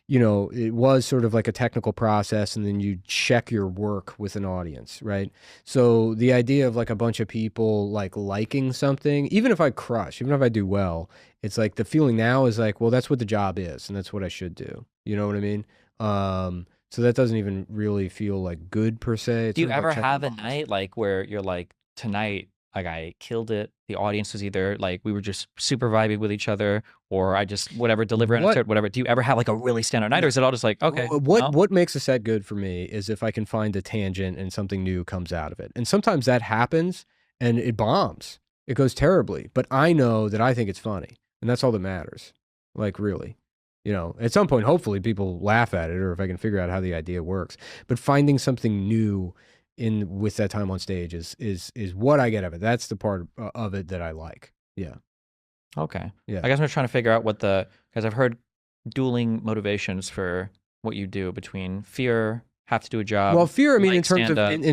you know, it was sort of like a technical process, and then you check your work with an audience, right? So the idea of like a bunch of people like liking something, even if I crush, even if I do well, it's like the feeling now is like, well, that's what the job is, and that's what I should do. You know what I mean? So that doesn't even really feel like good per se.
Do you ever have a night like where you're like, tonight, like I killed it. The audience was either like we were just super vibey with each other, or I just deliver an insert, whatever. Do you ever have like a really standout night, or is it all just like okay?
What makes a set good for me is if I can find a tangent and something new comes out of it. And sometimes that happens and it bombs. It goes terribly, but I know that I think it's funny, and that's all that matters. Like really. You know, at some point, hopefully people laugh at it, or if I can figure out how the idea works. But finding something new with that time on stage is what I get of it. That's the part of it that I like. Yeah.
Okay.
Yeah.
I guess I'm trying to figure out because I've heard dueling motivations for what you do between fear, have to do a job.
Well, fear, I mean, in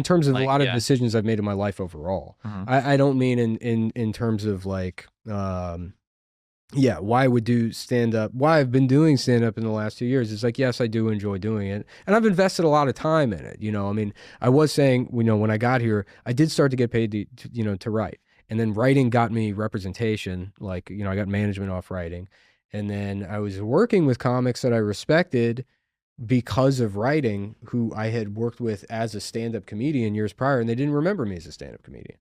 terms of a lot of decisions I've made in my life overall. I don't mean in terms of like, why I would do stand-up, why I've been doing stand-up in the last 2 years. It's like, yes, I do enjoy doing it. And I've invested a lot of time in it. You know, I mean, I was saying, you know, when I got here, I did start to get paid to write. And then writing got me representation. Like, you know, I got management off writing. And then I was working with comics that I respected because of writing, who I had worked with as a stand-up comedian years prior, and they didn't remember me as a stand-up comedian.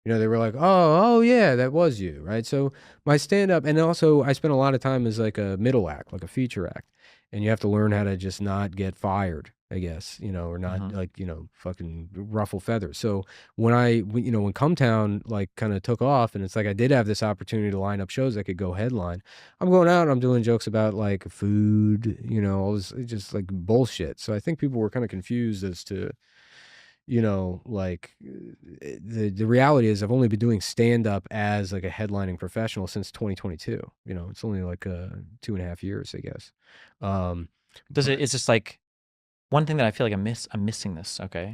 You know, they were like, oh yeah, that was you, right? So my stand-up, and also I spent a lot of time as like a middle act, like a feature act. And you have to learn how to just not get fired, I guess, you know, or not like, you know, fucking ruffle feathers. So when when Come Town like kind of took off, and it's like I did have this opportunity to line up shows that could go headline, I'm going out and I'm doing jokes about like food, you know, all this just like bullshit. So I think people were kind of confused as to, you know, like the reality is I've only been doing stand-up as like a headlining professional since 2022. You know, it's only like 2.5 years, I guess.
It's just like one thing that I feel like I'm missing this, okay?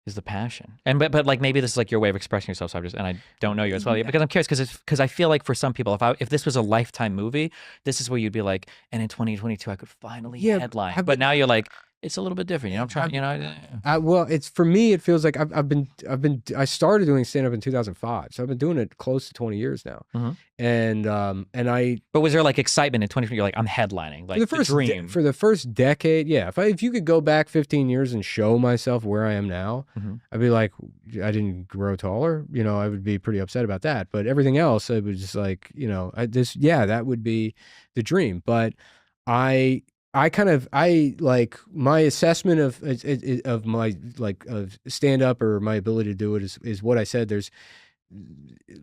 Is the passion. And but like maybe this is like your way of expressing yourself, so and I don't know you as well, because I'm curious, because I feel like for some people, if this was a Lifetime movie, this is where you'd be like, and in 2022 I could finally headline. But now you're like, it's a little bit different. You know, I'm trying. You know,
well, it's for me. It feels like I started doing stand up in 2005, so I've been doing it close to 20 years now. And I.
But was there like excitement in 2020? You're like, I'm headlining, like
for the
dream.
For the first decade, yeah. If you could go back 15 years and show myself where I am now, I'd be like, I didn't grow taller. You know, I would be pretty upset about that. But everything else, I was just like, you know, that would be the dream. But I like my assessment of my like of stand up or my ability to do it is what I said. There's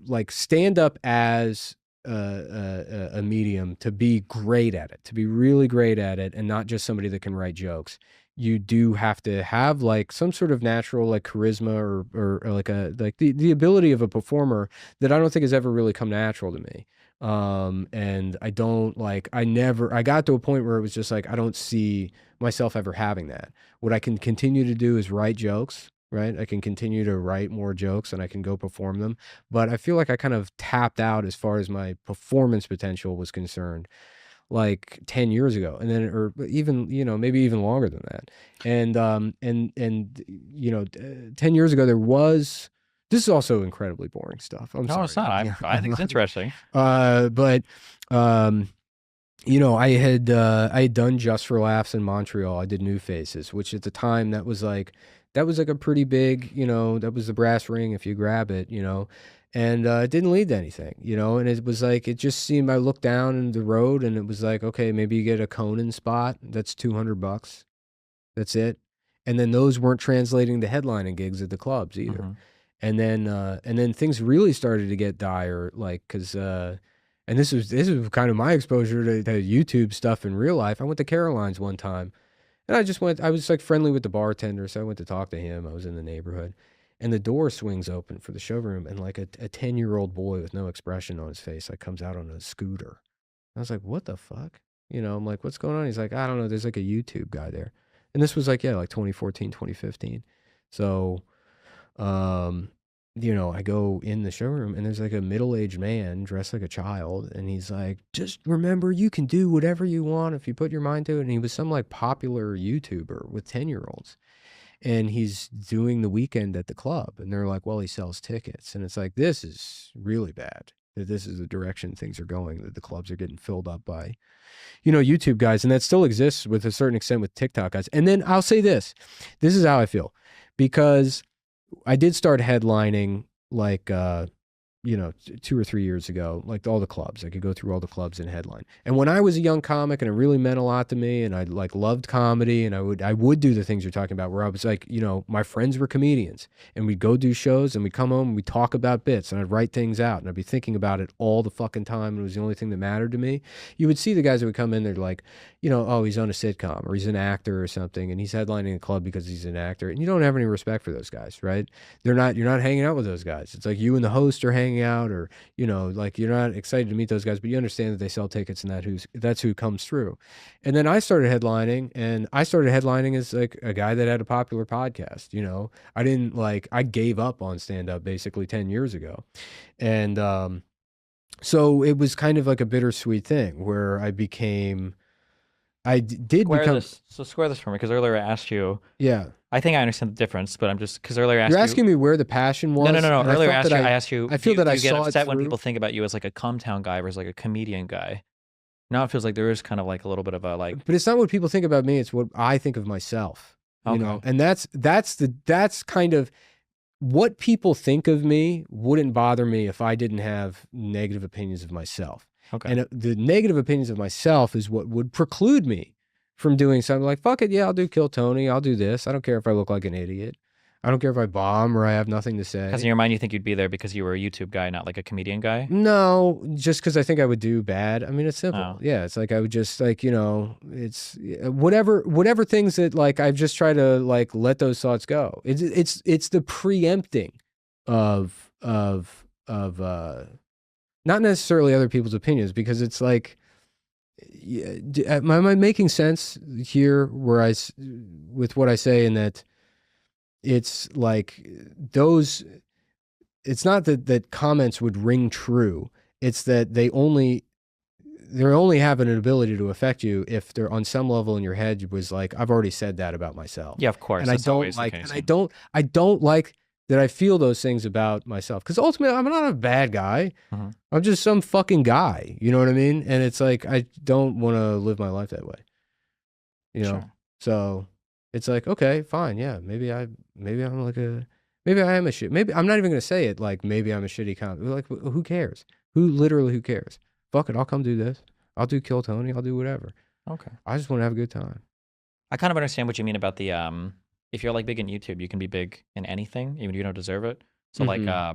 like stand up as a medium to be great at it, to be really great at it, and not just somebody that can write jokes. You do have to have like some sort of natural like charisma or like the ability of a performer that I don't think has ever really come natural to me. And I don't like, I got to a point where it was just like, I don't see myself ever having that. What I can continue to do is write jokes, right? I can continue to write more jokes and I can go perform them. But I feel like I kind of tapped out as far as my performance potential was concerned, like 10 years ago. And then, or even, you know, maybe even longer than that. And, you know, 10 years ago, this is also incredibly boring stuff. I'm sorry.
It's not. I think it's interesting.
But you know, I had done Just for Laughs in Montreal. I did New Faces, which at the time that was like a pretty big, you know, that was the brass ring if you grab it, you know, and it didn't lead to anything, you know, and it was like, it just seemed, I looked down in the road and it was like, okay, maybe you get a Conan spot. That's $200. That's it. And then those weren't translating to headlining gigs at the clubs either. And then things really started to get dire, like, cause, and this was kind of my exposure to YouTube stuff in real life. I went to Caroline's one time and I was like friendly with the bartender. So I went to talk to him. I was in the neighborhood and the door swings open for the showroom. And like a 10-year-old boy with no expression on his face, like comes out on a scooter. I was like, what the fuck? You know, I'm like, what's going on? He's like, I don't know. There's like a YouTube guy there. And this was like, yeah, like 2014, 2015. So, you know, I go in the showroom and there's like a middle-aged man dressed like a child. And he's like, just remember, you can do whatever you want if you put your mind to it. And he was some like popular YouTuber with 10-year-olds. And he's doing the weekend at the club. And they're like, well, he sells tickets. And it's like, this is really bad. That this is the direction things are going, that the clubs are getting filled up by, you know, YouTube guys. And that still exists with a certain extent with TikTok guys. And then I'll say this is how I feel, because I did start headlining like, you know, 2 or 3 years ago, like all the clubs. I could go through all the clubs and headline. And when I was a young comic, and it really meant a lot to me, and I like loved comedy, and I would do the things you're talking about, where I was like, you know, my friends were comedians, and we'd go do shows, and we'd come home, and we'd talk about bits, and I'd write things out, and I'd be thinking about it all the fucking time, and it was the only thing that mattered to me. You would see the guys that would come in, they're like, you know, oh, he's on a sitcom, or he's an actor or something, and he's headlining a club because he's an actor, and you don't have any respect for those guys, right? You're not hanging out with those guys. It's like you and the host are hanging out, or, you know, like you're not excited to meet those guys, but you understand that they sell tickets and that's who comes through. And then I started headlining as like a guy that had a popular podcast, you know. I gave up on stand up basically 10 years ago. And so it was kind of like a bittersweet thing where
Square this for me, because earlier I asked you.
Yeah.
I think I understand the difference, but I'm just, because earlier I asked
You're asking me where the passion was?
No. Earlier I asked you.
I feel that I
get
saw
upset
it
when
through?
people think about you as like a Comtown guy versus like a comedian guy. Now it feels like there is kind of like a little bit of a like.
But it's not what people think about me. It's what I think of myself. You know, and that's kind of what people think of me wouldn't bother me if I didn't have negative opinions of myself.
Okay.
And the negative opinions of myself is what would preclude me from doing something like, fuck it, yeah, I'll do Kill Tony, I'll do this. I don't care if I look like an idiot. I don't care if I bomb or I have nothing to say.
Because in your mind, you think you'd be there because you were a YouTube guy, not like a comedian guy?
No, just because I think I would do bad. I mean, it's simple.
Oh.
Yeah, it's like I would just like, you know, it's whatever things that like I've just tried to like let those thoughts go. It's the preempting of not necessarily other people's opinions, because it's like, am I making sense here with what I say, in that it's like those, it's not that comments would ring true. It's that they're only having an ability to affect you if they're on some level in your head was like, I've already said that about myself.
Yeah, of course.
And I don't like, and I don't like that I feel those things about myself. Because ultimately, I'm not a bad guy. I'm just some fucking guy. You know what I mean? And it's like, I don't want to live my life that way. You know?
Sure.
So it's like, okay, fine. Yeah. Maybe I am a shit. Maybe I'm not even going to say it. Like, maybe I'm a shitty comic. Like, who cares? Who cares? Fuck it. I'll come do this. I'll do Kill Tony. I'll do whatever.
Okay.
I just want to have a good time.
I kind of understand what you mean about the, if you're like big in YouTube, you can be big in anything, even if you don't deserve it. So like, I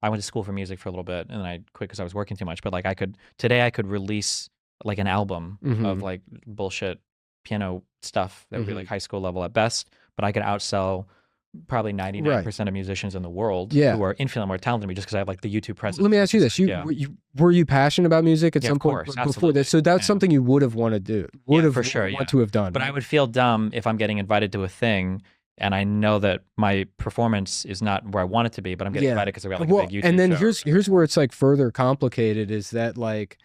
went to school for music for a little bit and then I quit because I was working too much. But like today I could release like an album of like bullshit piano stuff that would be like high school level at best, but I could outsell probably 99% of musicians in the world who are infinitely more talented than me just because I have like the YouTube presence.
Let me ask you this. Were you passionate about music at some point before this? So that's something you would have wanted to do. Want to have done.
But I would feel dumb if I'm getting invited to a thing and I know that my performance is not where I want it to be, but I'm getting invited because I got like a big YouTube
and then
show.
here's where it's like further complicated is that like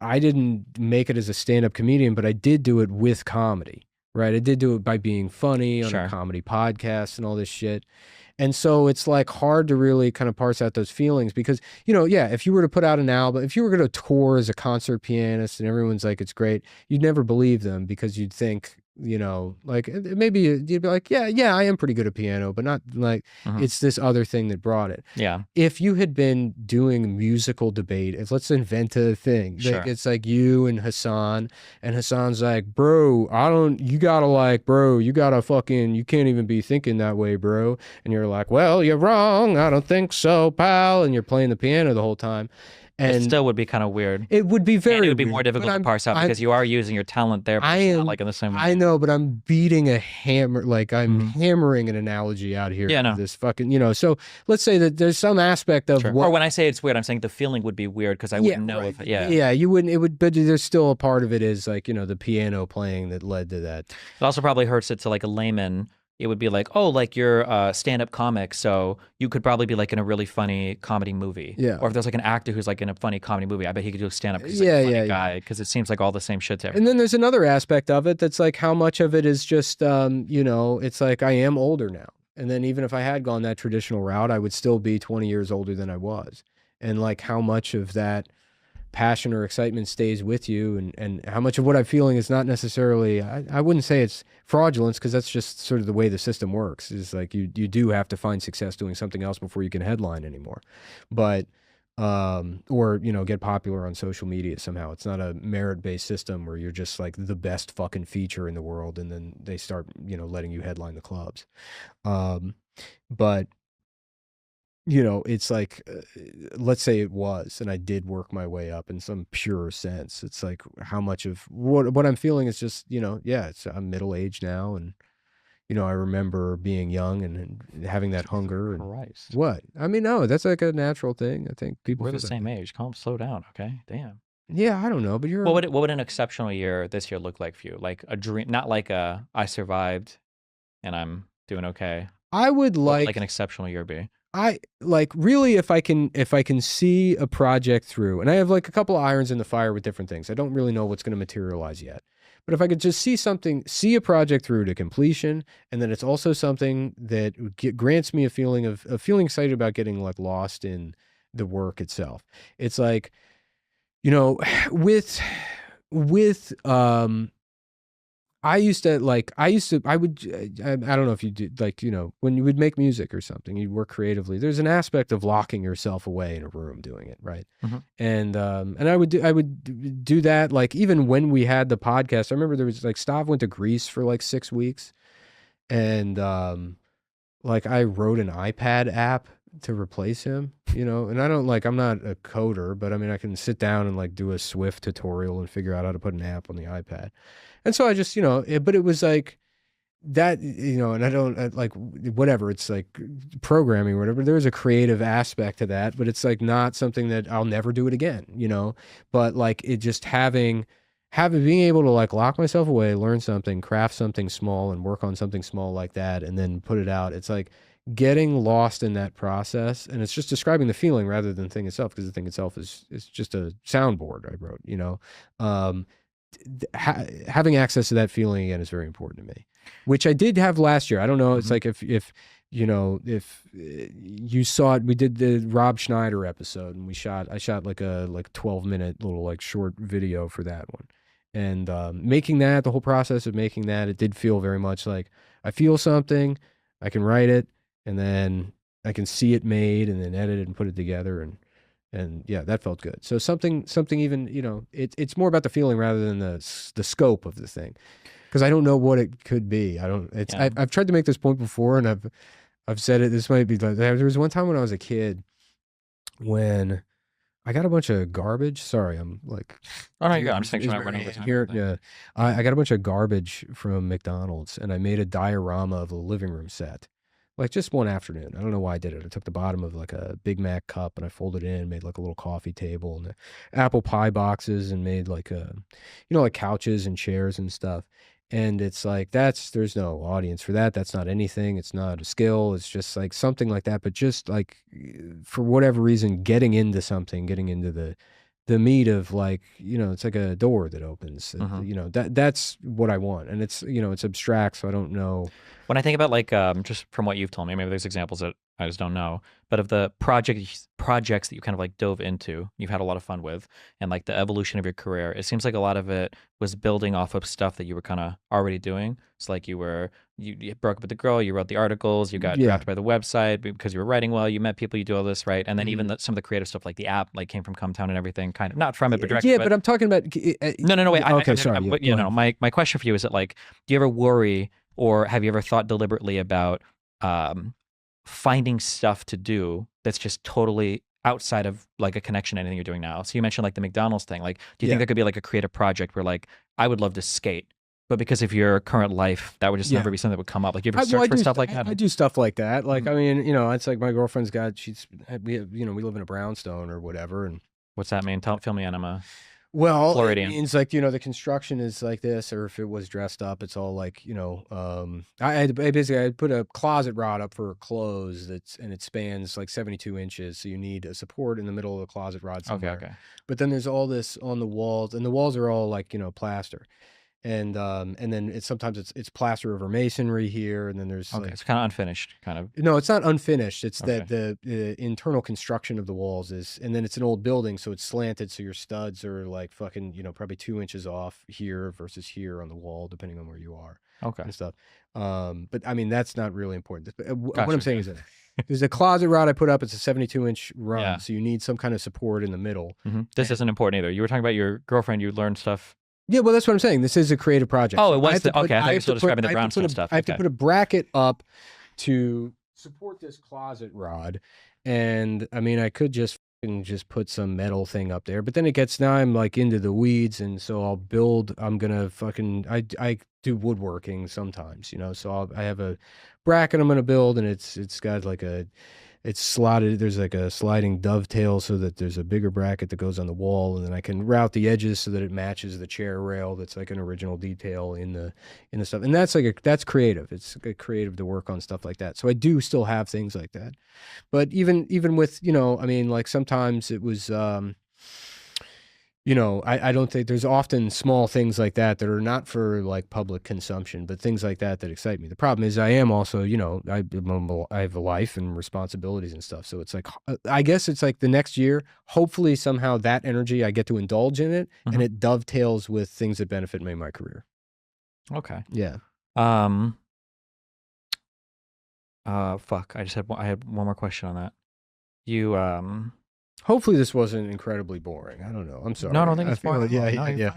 I didn't make it as a stand-up comedian, but I did do it with comedy. Right. I did do it by being funny on a comedy podcast and all this shit. And so it's like hard to really kind of parse out those feelings because, you know, if you were to put out an album, if you were going to tour as a concert pianist and everyone's like, it's great, you'd never believe them because you'd think, you know, like maybe you'd be like, yeah, I am pretty good at piano, but not like it's this other thing that brought it.
Yeah.
If you had been doing musical debate, let's invent a thing. It's like you and Hassan's like, bro, you can't even be thinking that way, bro. And you're like, well, you're wrong. I don't think so, pal. And you're playing the piano the whole time. And
it still would be kind of weird.
It would be very weird.
It would be more difficult to parse out because you are using your talent there, but it's not like in the same way.
I know, but I'm beating a hammer, like I'm hammering an analogy out here.
Yeah, no.
This fucking, you know, so let's say that there's some aspect of
Or when I say it's weird, I'm saying the feeling would be weird because I wouldn't know if
you wouldn't, but there's still a part of it is like, you know, the piano playing that led to that.
It also probably hurts it to like a layman. It would be like, oh, like you're a stand-up comic, so you could probably be like in a really funny comedy movie.
Yeah.
Or if there's like an actor who's like in a funny comedy movie, I bet he could do stand-up because he's like a funny guy, because it seems like all the same shit to everyone.
And then there's another aspect of it that's like how much of it is just, you know, it's like I am older now. And then even if I had gone that traditional route, I would still be 20 years older than I was. And like how much of that passion or excitement stays with you and how much of what I'm feeling is not necessarily, I wouldn't say it's fraudulence because that's just sort of the way the system works is like you do have to find success doing something else before you can headline anymore. But, or, you know, get popular on social media somehow. It's not a merit-based system where you're just like the best fucking feature in the world and then they start, you know, letting you headline the clubs. But you know, it's like, let's say it was, and I did work my way up in some pure sense. It's like how much of what I'm feeling is just, you know, I'm middle-aged now. And, you know, I remember being young and having that hunger.
Christ.
What? I mean, no, that's like a natural thing. I think people
We're the same age. Calm, slow down. Okay. Damn.
Yeah. I don't know, but
what would an exceptional year this year look like for you? Like a dream, not like I survived and I'm doing okay.
I would
like an exceptional year be.
I like really if I can see a project through, and I have like a couple of irons in the fire with different things. I don't really know what's going to materialize yet. But if I could just see a project through to completion, and then it's also something that grants me a feeling of feeling excited about getting like lost in the work itself. It's like, you know, with I don't know if you did, like, you know, when you would make music or something, you'd work creatively. There's an aspect of locking yourself away in a room doing it, right? And I would do that, like, even when we had the podcast. I remember there was, like, Stav went to Greece for, like, 6 weeks. And, like, I wrote an iPad app to replace him, you know? And I'm not a coder, but, I mean, I can sit down and, like, do a Swift tutorial and figure out how to put an app on the iPad. And so I just, you know, but it was like that, you know, and I don't like whatever, it's like programming or whatever. There's a creative aspect to that, but it's like not something that I'll never do it again, you know, but like it just being able to like lock myself away, learn something, craft something small and work on something small like that and then put it out. It's like getting lost in that process, and it's just describing the feeling rather than the thing itself, because the thing itself is just a soundboard I wrote, um, having access to that feeling again is very important to me, which I did have last year. I don't know. It's like if you saw it, we did the Rob Schneider episode, and I shot like a 12-minute little like short video for that one. And making that, the whole process of making that, it did feel very much like I feel something, I can write it, and then I can see it made, and then edit it and put it together, and yeah, that felt good. So something even, it's more about the feeling rather than the scope of the thing, because I don't know what it could be. I've tried to make this point before, and I've said it. This might be like, there was one time when I was a kid when I got a bunch of garbage. Sorry, I'm like.
Oh no, I'm just thinking about running over time.
Here, yeah, I got a bunch of garbage from McDonald's, and I made a diorama of a living room set, like just one afternoon. I don't know why I did it. I took the bottom of like a Big Mac cup and I folded it in, made like a little coffee table and the apple pie boxes, and made like like couches and chairs and stuff. And it's like, there's no audience for that. That's not anything. It's not a skill. It's just like something like that. But just like, for whatever reason, getting into something, getting into the meat of like, it's like a door that opens, that's what I want. And it's, it's abstract. So I don't know.
When I think about like, just from what you've told me, maybe there's examples that I just don't know, but of the projects that you kind of like dove into, you've had a lot of fun with, and like the evolution of your career, it seems like a lot of it was building off of stuff that you were kind of already doing. It's like you broke up with the girl, you wrote the articles, you got drafted by the website because you were writing well, you met people, you do all this, right? And then even some of the creative stuff, like the app, like came from Cumtown and everything, kind of not from it, but directly.
Yeah, but I'm talking about.
No, wait.
Okay, sorry.
My question for you is that like, do you ever worry, or have you ever thought deliberately about finding stuff to do that's just totally outside of like a connection to anything you're doing now? So you mentioned like the McDonald's thing. Like, do you think there could be like a creative project where like, I would love to skate, but because of your current life, that would just never be something that would come up? Like, you ever search for stuff like that?
I do stuff like that. Like, I mean, it's like my girlfriend's we live in a brownstone or whatever. And
what's that mean? Fill me in. I'm a
Floridian. It means like, the construction is like this, or if it was dressed up, it's all like, I put a closet rod up for clothes and it spans like 72 inches. So you need a support in the middle of the closet rod somewhere.
Okay.
But then there's all this on the walls, and the walls are all like, plaster. And then sometimes it's plaster over masonry here, and then there's
it's kind of unfinished, kind of.
No, it's not unfinished. It's that the internal construction of the walls is, and then it's an old building, so it's slanted, so your studs are like fucking probably 2 inches off here versus here on the wall, depending on where you are.
Okay.
And stuff. But I mean, that's not really important. What I'm saying is that there's a closet rod I put up. It's a 72-inch run, so you need some kind of support in the middle.
This isn't important either. You were talking about your girlfriend. You learned stuff.
Yeah, well, that's what I'm saying. This is a creative project.
Oh, it was. I thought you were still describing the brownstone stuff.
I have to put a bracket up to support this closet rod, and I mean, I could just put some metal thing up there, but then now I'm like into the weeds, and so I'm gonna I do woodworking sometimes, so I have a bracket I'm gonna build, and it's got like it's slotted. There's like a sliding dovetail so that there's a bigger bracket that goes on the wall, and then I can route the edges so that it matches the chair rail. That's like an original detail in the stuff, and that's creative. It's creative to work on stuff like that. So I do still have things like that, but even with I mean, like sometimes it was I don't think there's often small things like that are not for like public consumption, but things like that excite me. The problem is I am also, I have a life and responsibilities and stuff. So it's like, I guess it's like the next year, hopefully somehow that energy, I get to indulge in it, and it dovetails with things that benefit me in my career.
Okay.
Yeah.
Fuck. I had one more question on that. You,
Hopefully this wasn't incredibly boring. I don't know. I'm sorry.
No, I don't think it's boring.
Yeah.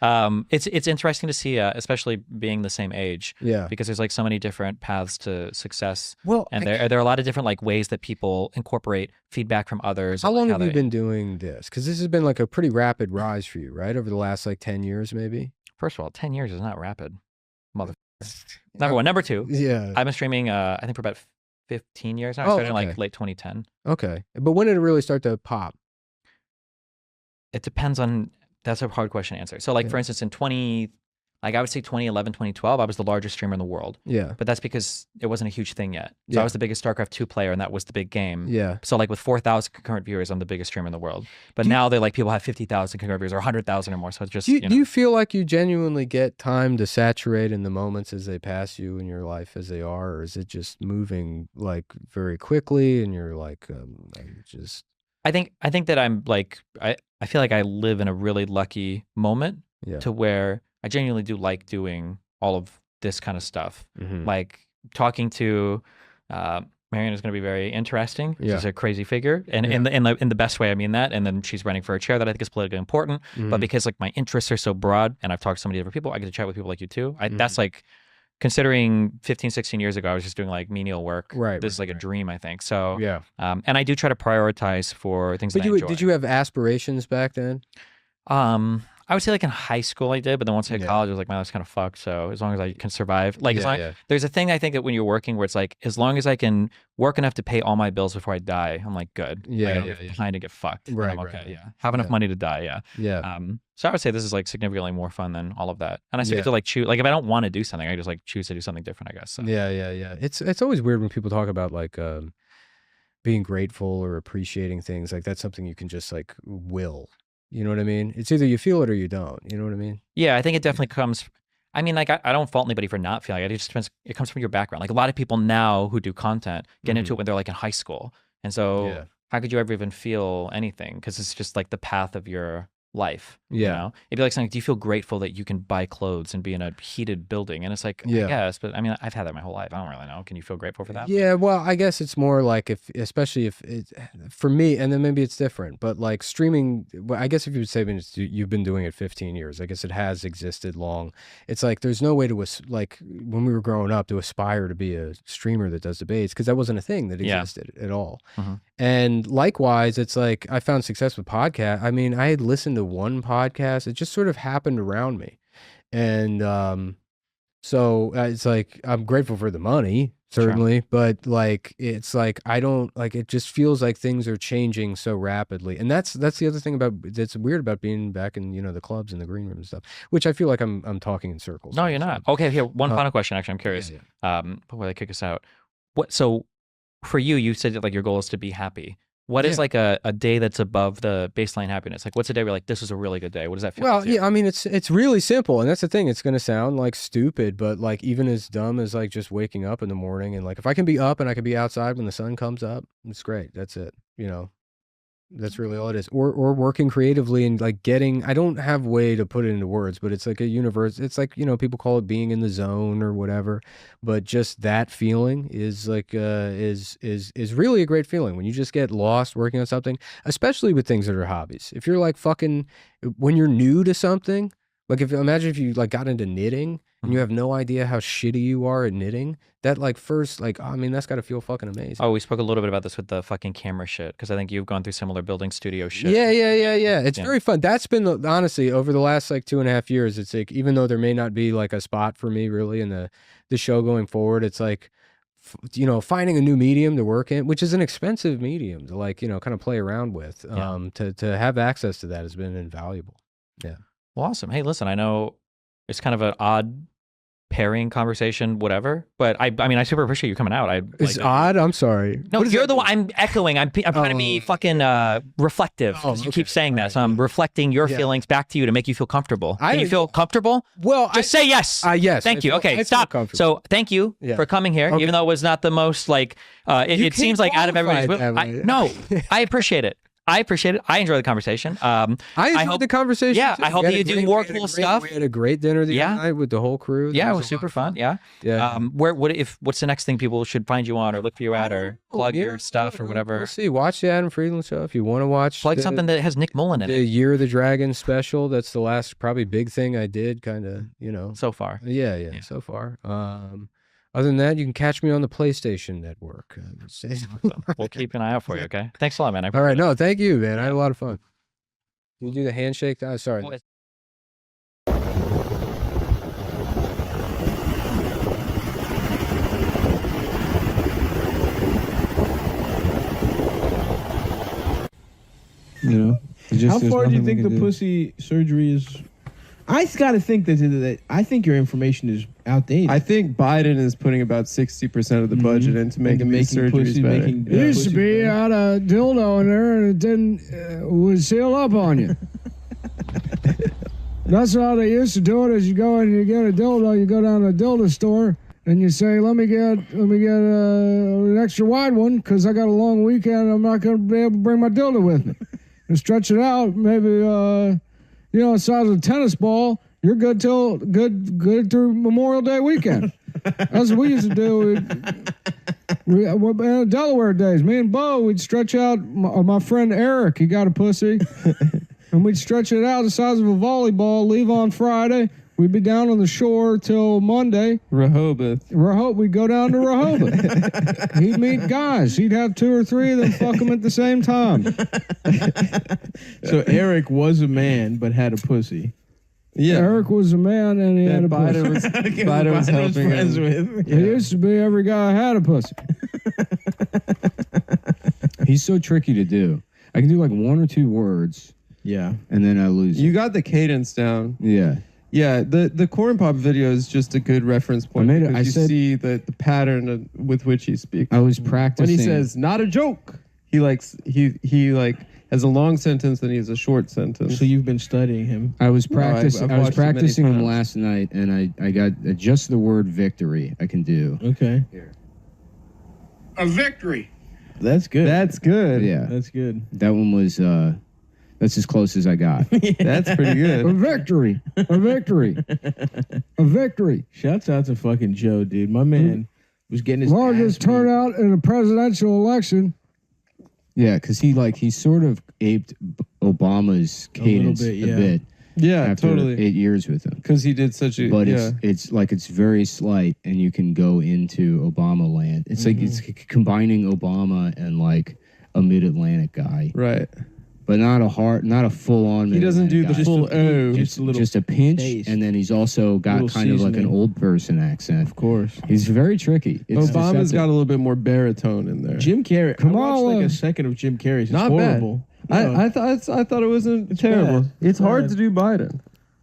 Fine. It's interesting to see, especially being the same age.
Yeah.
Because there's like so many different paths to success.
Well,
and there are a lot of different like ways that people incorporate feedback from others.
How long have you been doing this? Because this has been like a pretty rapid rise for you, right? Over the last like 10 years, maybe.
First of all, 10 years is not rapid, motherfucker. Number one. Number two.
Yeah.
I've been streaming. I think for about 15 years now. I started in like late 2010.
Okay. But when did it really start to pop?
It depends on, that's a hard question to answer. So like, for instance, in like I would say 2011, 2012, I was the largest streamer in the world.
Yeah.
But that's because it wasn't a huge thing yet. So I was the biggest StarCraft 2 player, and that was the big game.
Yeah.
So like with 4,000 concurrent viewers, I'm the biggest streamer in the world. But now they're like people have 50,000 concurrent viewers or 100,000 or more. So it's just,
do you feel like you genuinely get time to saturate in the moments as they pass you in your life as they are, or is it just moving like very quickly and you're like just...
I think that I'm like, I feel like I live in a really lucky moment to where I genuinely do like doing all of this kind of stuff. Like talking to Marion is going to be very interesting. She's a crazy figure, and in the best way I mean that. And then she's running for a chair that I think is politically important. But because like my interests are so broad, and I've talked to so many different people, I get to chat with people like you too. That's like, considering 15, 16 years ago, I was just doing like menial work.
Right.
This is like a dream, I think. So
yeah.
And I do try to prioritize for things that I enjoy.
Did you have aspirations back then?
I would say like in high school I did, but then once I hit college, I was like, man, that's kind of fucked. So as long as I can survive, like there's a thing I think that when you're working where it's like, as long as I can work enough to pay all my bills before I die, I'm like, good. I don't get behind and get fucked.
Right.
I'm okay. Have enough money to die. So I would say this is like significantly more fun than all of that. And I still get to like choose, like if I don't want to do something, I just like choose to do something different, I guess. So.
Yeah. It's always weird when people talk about like being grateful or appreciating things. Like that's something you can just like will. You know what I mean? It's either you feel it or you don't. You know what I mean?
Yeah, I think it definitely comes. I mean, like I don't fault anybody for not feeling it. It just depends. It comes from your background. Like a lot of people now who do content get into it when they're like in high school, and so how could you ever even feel anything? Because it's just like the path of your life. You know? It'd be like saying, do you feel grateful that you can buy clothes and be in a heated building? And it's like, I guess, but I mean, I've had that my whole life. I don't really know. Can you feel grateful for that?
Yeah, well, I guess it's more like especially if it's for me, and then maybe it's different, but like streaming, well, I guess if you would say you've been doing it 15 years, I guess it has existed long. It's like, there's no way to, like when we were growing up, to aspire to be a streamer that does debates, because that wasn't a thing that existed at all. And likewise, it's like, I found success with podcast. I mean, I had listened to one podcast. It just sort of happened around me. And so it's like, I'm grateful for the money, certainly, but like, it's like, I don't like, it just feels like things are changing so rapidly. And that's the other thing that's weird about being back in, the clubs and the green room and stuff, which I feel like I'm talking in circles.
No, you're not. Okay, here, one final question. Actually, I'm curious, before they kick us out. So for you said that like your goal is to be happy. What is like a day that's above the baseline happiness? Like what's a day where like, this was a really good day? What does that feel like? Well,
yeah, I mean, it's really simple. And that's the thing. It's going to sound like stupid, but like even as dumb as like just waking up in the morning, and like, if I can be up and I can be outside when the sun comes up, it's great. That's it. That's really all it is. Or working creatively and like I don't have a way to put it into words, but it's like a universe. It's like, people call it being in the zone or whatever, but just that feeling is like, is really a great feeling when you just get lost working on something, especially with things that are hobbies. If you're like when you're new to something, like imagine if you like got into knitting and you have no idea how shitty you are at knitting, that like first, like, I mean, that's got to feel fucking amazing.
Oh, we spoke a little bit about this with the fucking camera shit, because I think you've gone through similar building studio shit.
Yeah. It's very fun. That's been, honestly, over the last like 2.5 years, it's like, even though there may not be like a spot for me really in the show going forward, it's like, finding a new medium to work in, which is an expensive medium to like, kind of play around with, to have access to that has been invaluable. Yeah.
Well, awesome. Hey, listen, I know it's kind of an odd pairing conversation, whatever, but I mean, I super appreciate you coming out.
It's odd. I'm sorry.
No, you're the one. I'm echoing. I'm trying to be fucking reflective. You keep saying that, so I'm reflecting your feelings back to you to make you feel comfortable. Can you feel comfortable?
Well,
just say yes.
Yes.
Thank you. Okay, stop. So thank you for coming here, even though it was not the most like. It seems like out of everybody's. No, I appreciate it. I appreciate it. I enjoy the conversation. I
enjoyed the conversation.
Yeah,
too.
I hope that you do more cool stuff.
We had a great dinner the other night with the whole crew.
Yeah, it was super fun. Yeah. What's the next thing people should find you on or look for you at or plug your stuff or whatever?
We'll see. Watch the Adam Friedland show if you want to watch.
Plug something that has Nick Mullen in it.
The Year of the Dragon special. That's the last probably big thing I did. Kind of,
so far.
Yeah. So far. Other than that, you can catch me on the PlayStation Network.
We'll keep an eye out for you, okay? Thanks a lot, man.
All right. No, thank you, man. I had a lot of fun. Can you do the handshake? Oh, sorry.
How far do you think the pussy surgery is I got to think that I think your information is outdated.
I think Biden is putting about 60% of the budget into making these surgeries better.
It used to be you had a dildo in there and it didn't would seal up on you. That's how they used to do it. Is you go and you get a dildo, you go down to a dildo store and you say, let me get an extra wide one because I got a long weekend. I'm not going to be able to bring my dildo with me. And stretch it out, maybe the size of a tennis ball. You're good till good through Memorial Day weekend. That's what we used to do. In Delaware days, me and Bo, we'd stretch out. My friend Eric, he got a pussy, and we'd stretch it out the size of a volleyball. Leave on Friday. We'd be down on the shore till Monday.
Rehoboth.
We'd go down to Rehoboth. He'd meet guys. He'd have 2 or 3 of them fuck them at the same time.
So Eric was a man, but had a pussy.
Yeah.
Eric was a man, and he had a pussy.
Biden was helping
friends
him.
with.
It used to be every guy had a pussy.
He's so tricky to do. I can do like 1 or 2 words.
Yeah.
And then I lose
You
it.
got the cadence down.
Yeah.
Yeah, the corn pop video is just a good reference point because you see the pattern with which he speaks.
I was practicing.
When he says "not a joke," he has a long sentence and he has a short sentence.
So you've been studying him.
I was practicing.
I've
I was
watched it many
practicing him
times.
last night, and I got just the word victory. I can do.
Okay.
Here.
A victory.
That's good.
That's good.
Yeah,
That's good.
that one was. That's as close as I got.
That's pretty good.
A victory. A victory. A victory.
Shouts out to fucking Joe, dude. My man was getting his
Largest
ass beat.
turnout in a presidential election.
Yeah, because he sort of aped Obama's cadence
bit, yeah.
a bit
Yeah,
after
totally.
8 years with him.
Because he did such a.
But
yeah.
it's very slight, and you can go into Obama land. It's like it's combining Obama and like a mid-Atlantic guy,
Right.
but not a full-on.
He doesn't do the
guy.
full O.
Just a pinch,
taste.
and then he's also got
Little
kind of like an
seasoning.
old person accent.
Of course.
He's very tricky. It's
Obama's
deceptive.
got a little bit more baritone in there.
Jim Carrey. I watched like
Kamala.
a second of Jim Carrey's. It's
Not
horrible.
bad.
No.
I thought it wasn't terrible.
bad.
It's hard
bad.
to do Biden.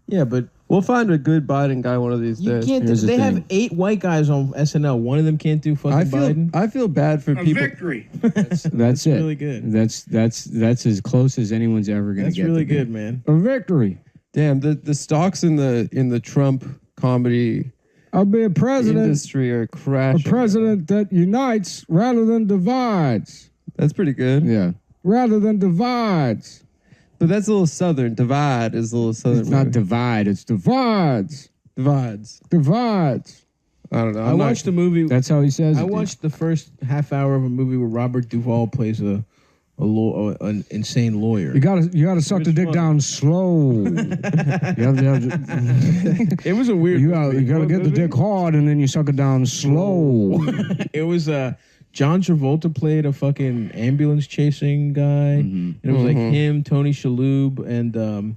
Yeah, but
We'll find a good Biden guy one of these
you
days.
can't.
Here's the
They have
thing.
8 white guys on SNL. One of them can't do fucking Biden.
I feel bad for people.
Victory.
That's it.
really good.
That's as close as anyone's ever gonna
That's
get.
really
to me.
good, man.
A victory.
Damn, the stocks in the Trump comedy
I'll be a president.
industry are
A
crashing.
president that unites rather than divides.
That's pretty good.
Yeah,
Rather than divides.
But that's a little southern. Divide is a little southern.
It's not
maybe.
divide. It's divides.
divides.
Divides.
I don't know.
I watched the movie.
that's how he says it.
I
dude.
watched the first half hour of a movie where Robert Duvall plays an insane lawyer.
You gotta suck the dick
one?
down slow. you have
It was a weird.
you gotta get the dick hard and then you suck it down slow.
It was John Travolta played a fucking ambulance chasing guy. And it was like him, Tony Shalhoub, and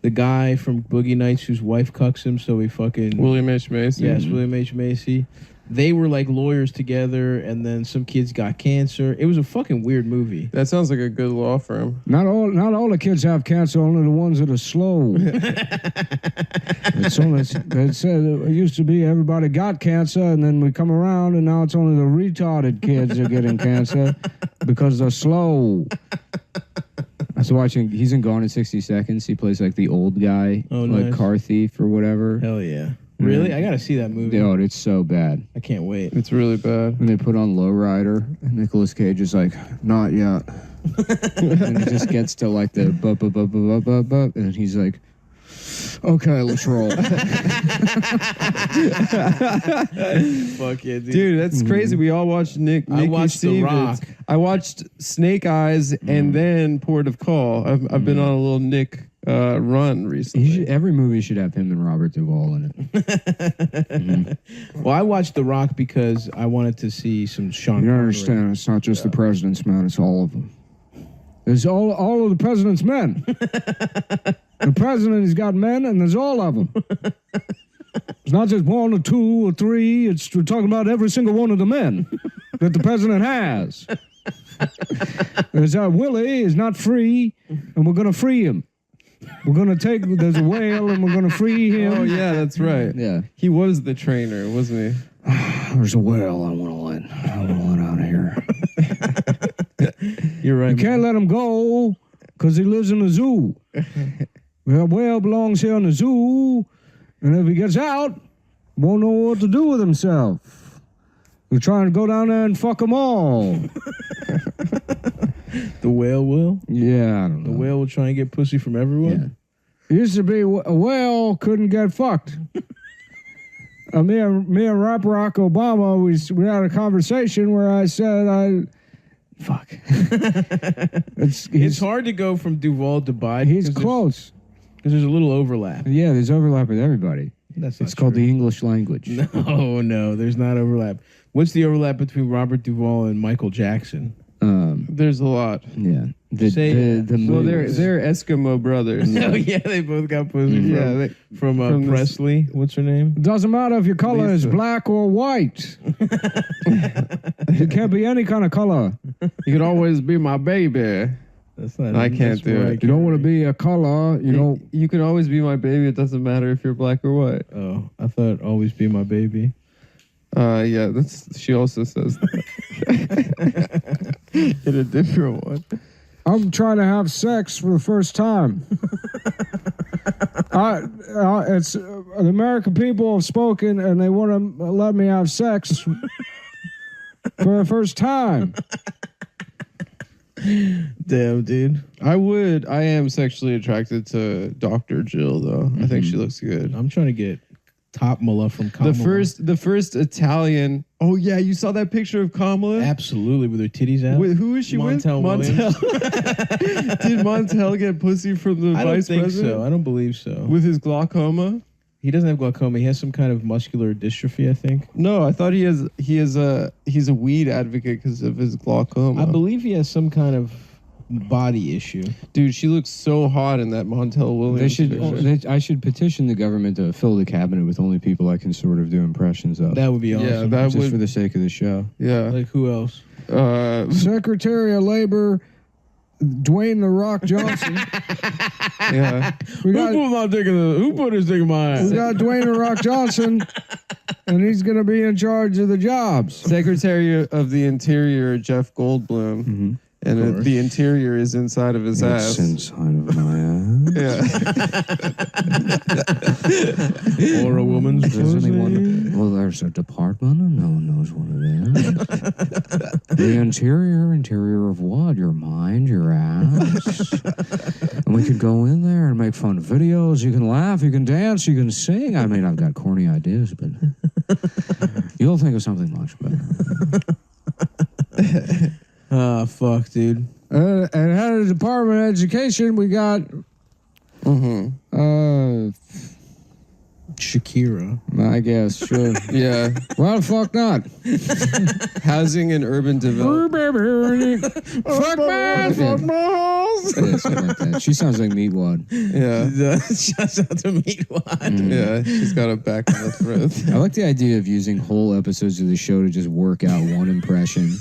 the guy from Boogie Nights whose wife cucks him, so he fucking
William H. Macy.
Yes, William H. Macy. They were like lawyers together, and then some kids got cancer. It was a fucking weird movie.
That sounds like a good law firm.
Not all the kids have cancer, only the ones that are slow. It said it used to be everybody got cancer, and then we come around, and now it's only the retarded kids are getting cancer because they're slow.
I was watching. He's in Gone in 60 Seconds. He plays like the old guy, like
nice.
car thief or whatever.
Hell yeah. Really? I gotta see that movie.
Dude, it's so bad.
I can't wait.
It's really bad.
When they put on Lowrider, and Nicolas Cage is like, not yet. And it just gets to like the bup, bup, bup, bup, bup, bup, and he's like, okay, let's roll.
Fuck yeah, dude.
Dude, that's crazy. We all watched Nick.
I
Nicky
watched The
Stevens.
Rock.
I watched Snake Eyes and then Port of Call. I've been on a little Nick run recently.
Every movie should have him and Robert Duvall in it.
Well, I watched The Rock because I wanted to see some Sean
You don't
Connery.
understand. It's not just the president's men; it's all of them. There's all of the president's men. The president has got men, and there's all of them. It's not just 1 or 2 or 3. We're talking about every single one of the men that the president has. Willie is not free, and we're going to free him. There's a whale and we're going to free him.
Oh, yeah, that's right.
Yeah.
He was the trainer, wasn't he?
There's a whale I want to let out of here.
You're right.
You can't let him go because he lives in the zoo. Well, whale belongs here in the zoo, and if he gets out, won't know what to do with himself. We're trying to go down there and fuck them all.
The whale will?
Yeah, I don't know.
The whale will try and get pussy from everyone?
Yeah. It used to be a whale couldn't get fucked. Me and Barack Obama, we had a conversation where I said, fuck.
It's hard to go from Duval to Biden.
He's close.
Because there's a little overlap.
Yeah, there's overlap with everybody. It's called the English language.
No, there's not overlap. What's the overlap between Robert Duvall and Michael Jackson?
There's a lot.
Yeah.
Well, they're Eskimo brothers.
Oh, yeah, they both got pussy from Presley. What's her name?
It doesn't matter if your color is black or white. It can't be any kind of color.
You could always be my baby.
That's not.
I can't do it.
You don't want to be a color.
You can always be my baby. It doesn't matter if you're black or white.
Oh, I thought always be my baby.
Yeah, she also says that. In a different one.
I'm trying to have sex for the first time. The American people have spoken, and they want to let me have sex for the first time.
Damn, dude.
I am sexually attracted to Dr. Jill, though. I think she looks good.
I'm trying to get Kamala from Kamala.
The first Italian. Oh yeah, you saw that picture of Kamala?
Absolutely, with her titties out.
Who is she
Montel
with?
Williams.
Did Montel get pussy from the vice president?
So. I don't believe so.
With his glaucoma?
He doesn't have glaucoma. He has some kind of muscular dystrophy, I think.
No, I thought he's a weed advocate because of his glaucoma.
I believe he has some kind of body issue.
Dude, she looks so hot in that Montel Williams.
I should petition the government to fill the cabinet with only people I can sort of do impressions of.
That would be awesome.
Yeah, that
just for the sake of the show.
Yeah.
Like who else?
Secretary of Labor, Dwayne The Rock Johnson.
Yeah.
Who put his dick in my ass?
We got Dwayne The Rock Johnson, and he's going to be in charge of the jobs.
Secretary of the Interior, Jeff Goldblum.
Mm-hmm.
And the interior is inside of his ass.
Inside of my ass.
Yeah.
Or a woman's pussy.
Well, there's a department and no one knows what it is. The interior of what? Your mind, your ass. And we could go in there and make fun videos. You can laugh, you can dance, you can sing. I mean, I've got corny ideas, but you'll think of something much better.
Oh, fuck, dude.
And head of the Department of Education, we got
Shakira.
I guess, sure.
Yeah.
Why the fuck not?
Housing and urban development.
Fuck man, fuck balls. Yeah, something like that. She sounds like Meatwad.
Yeah.
Shouts out to Meatwad.
Yeah, she's got a back in the throat.
I like the idea of using whole episodes of the show to just work out one impression,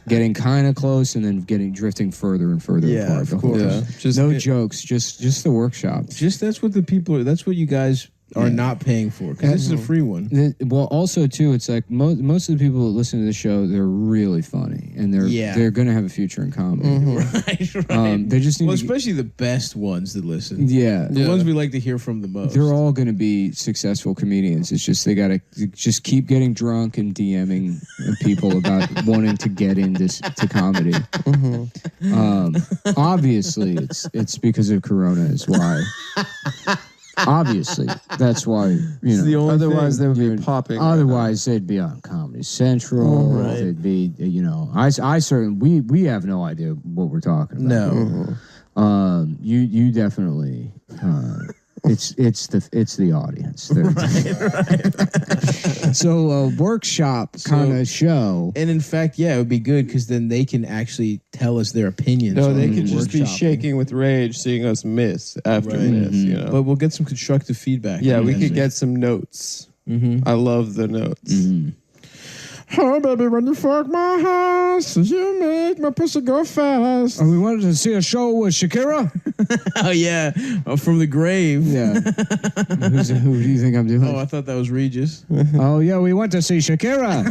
getting kind of close and then drifting further and further apart.
Of course.
Yeah.
Just no jokes, just the workshop.
That's what the people are. That's what you guys are not paying for, because this is a free one.
Well, also too, it's like most of the people that listen to the show, they're really funny, and they're going to have a future in comedy.
Right.
They just need
especially the best ones that listen.
Yeah,
the ones we like to hear from the most.
They're all going to be successful comedians. It's just they got to just keep getting drunk and DMing people about wanting to get into comedy. Obviously, it's because of Corona is why. Obviously, that's why,
otherwise they would be popping.
Otherwise, they'd be on Comedy Central.
Right.
They'd be, I certainly, we have no idea what we're talking about.
No.
You definitely, it's the audience. Right. So a workshop kind of show.
And in fact, it would be good because then they can actually tell us their opinions.
No, they could just be shaking with rage seeing us miss after miss,
But we'll get some constructive feedback.
Yeah, we could get some notes. I love the notes. Oh, baby, when you fuck my house, you make my pussy go fast.
Oh, we wanted to see a show with Shakira?
Oh, yeah. From the grave.
Yeah. Who do you think I'm doing?
Oh, I thought that was Regis.
Oh, yeah, we went to see Shakira.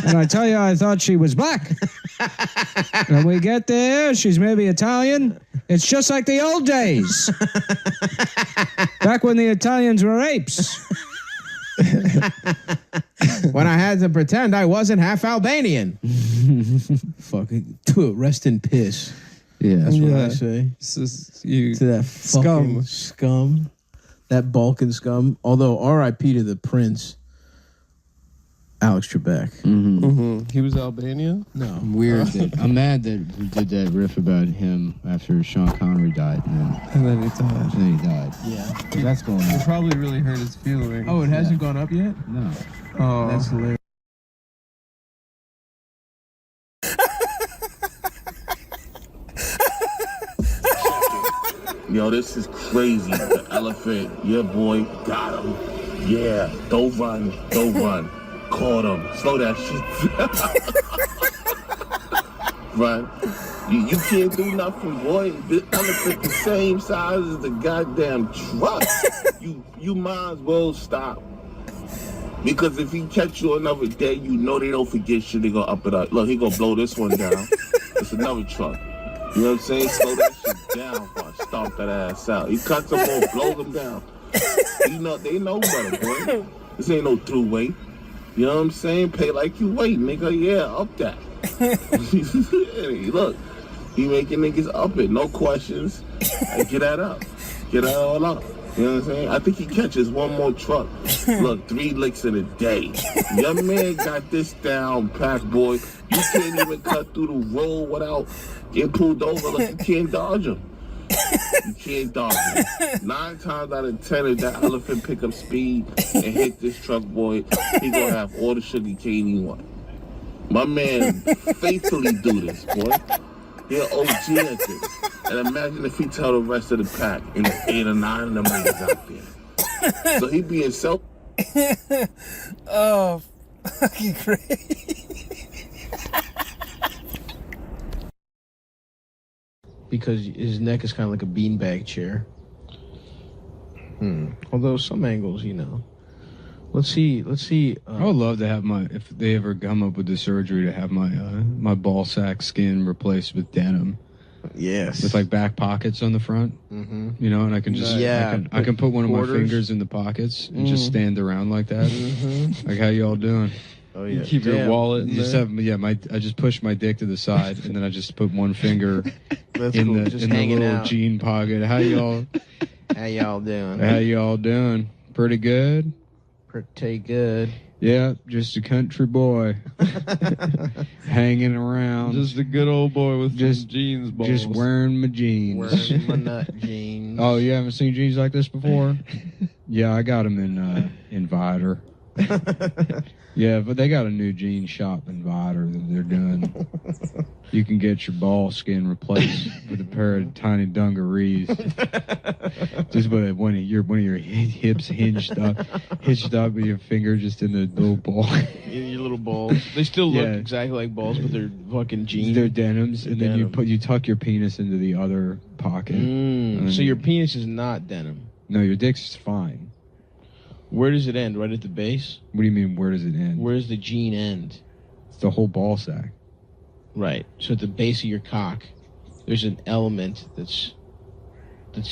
And I tell you, I thought she was black. When we get there, she's maybe Italian. It's just like the old days. Back when the Italians were apes.
When I had to pretend I wasn't half Albanian. Fucking rest in piss.
Yeah.
That's what I say. To that fucking scum. That Balkan scum. Although R.I.P. to the prince, Alex Trebek.
He was Albania?
No.
Weird. I'm mad that we did that riff about him after Sean Connery died.
And then he died.
Yeah.
That's going on.
It probably really hurt his feelings.
Oh, it hasn't gone up yet?
No.
Oh.
That's hilarious.
Yo, this is crazy. The elephant, yeah, boy, got him. Yeah, don't run. Caught him. Slow that shit down. Run. You can't do nothing, boy. The elephant the same size as the goddamn truck. You might as well stop. Because if he catch you another day, you know they don't forget shit. They gonna up it up. Look, he gonna blow this one down. It's another truck. You know what I'm saying? Slow that shit down before I stomp that ass out. He cuts them off, blow them down. You know, they know better, boy. This ain't no through weight. You know what I'm saying? Pay like you wait, nigga. Yeah, up that. Look, he making niggas up it. No questions. Get that up. Get that all up. You know what I'm saying? I think he catches one more truck. Look, 3 licks in a day. Your man got this down, pack boy. You can't even cut through the road without getting pulled over. Like you can't dodge him. You can't dodge him. 9 times out of 10, if that elephant pick up speed and hit this truck, boy, he gonna have all the sugar cane he want. My man faithfully do this, boy. He'll OG at this. And imagine if he tell the rest of the pack and there's 8 or 9 of them niggas out there. So he being self.
Oh, fucking great.
Because his neck is kind of like a beanbag chair. Although some angles, you know. Let's see.
I would love to have if they ever come up with the surgery to have my ball sack skin replaced with denim.
Yes.
With like back pockets on the front. You know, and I can just I can put one of my fingers in the pockets and just stand around like that. Like how y'all doing?
Oh yeah.
Keep your wallet and just have I just push my dick to the side and then I just put one finger in the little jean pocket. How y'all
doing?
How y'all doing? Pretty good?
Pretty good.
Yeah, just a country boy hanging around.
Just a good old boy with just jeans balls.
Just wearing my jeans.
Wearing my nut jeans.
Oh, you haven't seen jeans like this before? Yeah, I got them in Vider. Yeah, but they got a new jean shop in Vider that they're doing. You can get your ball skin replaced with a pair of tiny dungarees. Just with one of your hips hinged up with your finger just in the little ball.
Your little balls. They still look exactly like balls, but they're fucking jeans.
They're denims, and then you tuck your penis into the other pocket.
So your penis is not denim.
No, your dick's fine.
Where does it end? Right at the base?
What do you mean, where does it end?
Where does the jean end?
It's the whole ball sack.
Right. So at the base of your cock, there's an element that's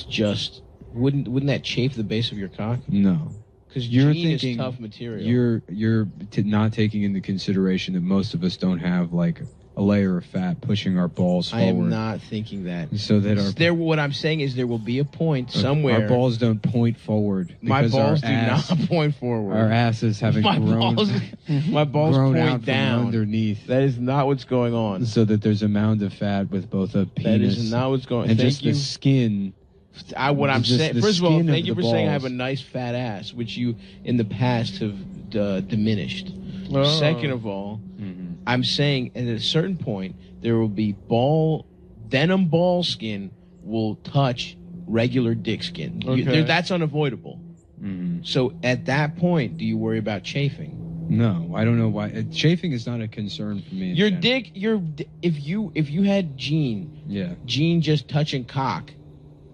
just wouldn't that chafe the base of your cock?
No.
Because jean is tough material.
You're not taking into consideration that most of us don't have like a layer of fat pushing our balls forward.
I am not thinking that.
So that
what I'm saying is there will be a point somewhere.
Our balls don't point forward.
My balls do not point forward.
Our asses haven't grown.
My balls
grown
point
out
down.
from underneath.
That is not what's going on.
So that there's a mound of fat with both a penis.
That is not what's going on.
And
Thank
just
you.
the skin.
What I'm saying. First of all, thank you for saying I have a
balls.
nice fat ass, which you in the past have diminished.
Oh.
Second of all, I'm saying at a certain point there will be denim ball skin will touch regular dick skin.
Okay.
That's unavoidable. So at that point, do you worry about chafing?
No, I don't know why. Chafing is not a concern for me.
Your dick, if you had Gene just touching cock,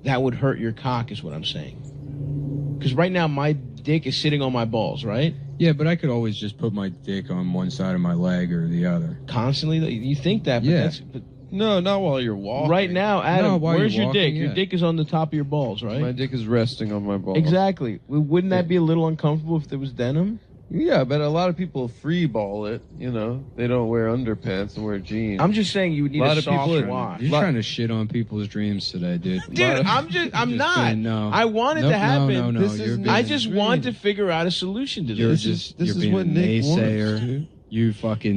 that would hurt your cock, is what I'm saying. Because right now my dick is sitting on my balls, right?
Yeah, but I could always just put my dick on one side of my leg or the other.
Constantly? You think that, but but
no, not while you're walking.
Right now, Adam, where's your dick?
Yeah.
Your dick is on the top of your balls, right?
My dick is resting on my balls.
Exactly. Wouldn't that be a little uncomfortable if there was denim?
Yeah, but a lot of people free ball it. You know, they don't wear underpants and wear jeans.
I'm just saying you would need a soft wash.
You're trying to shit on people's dreams today, dude.
Dude, I'm not.
Saying, no.
I want it to happen.
No.
I just want to figure out a solution to this.
This is
being
what
a
Nick
naysayer.
wants, dude.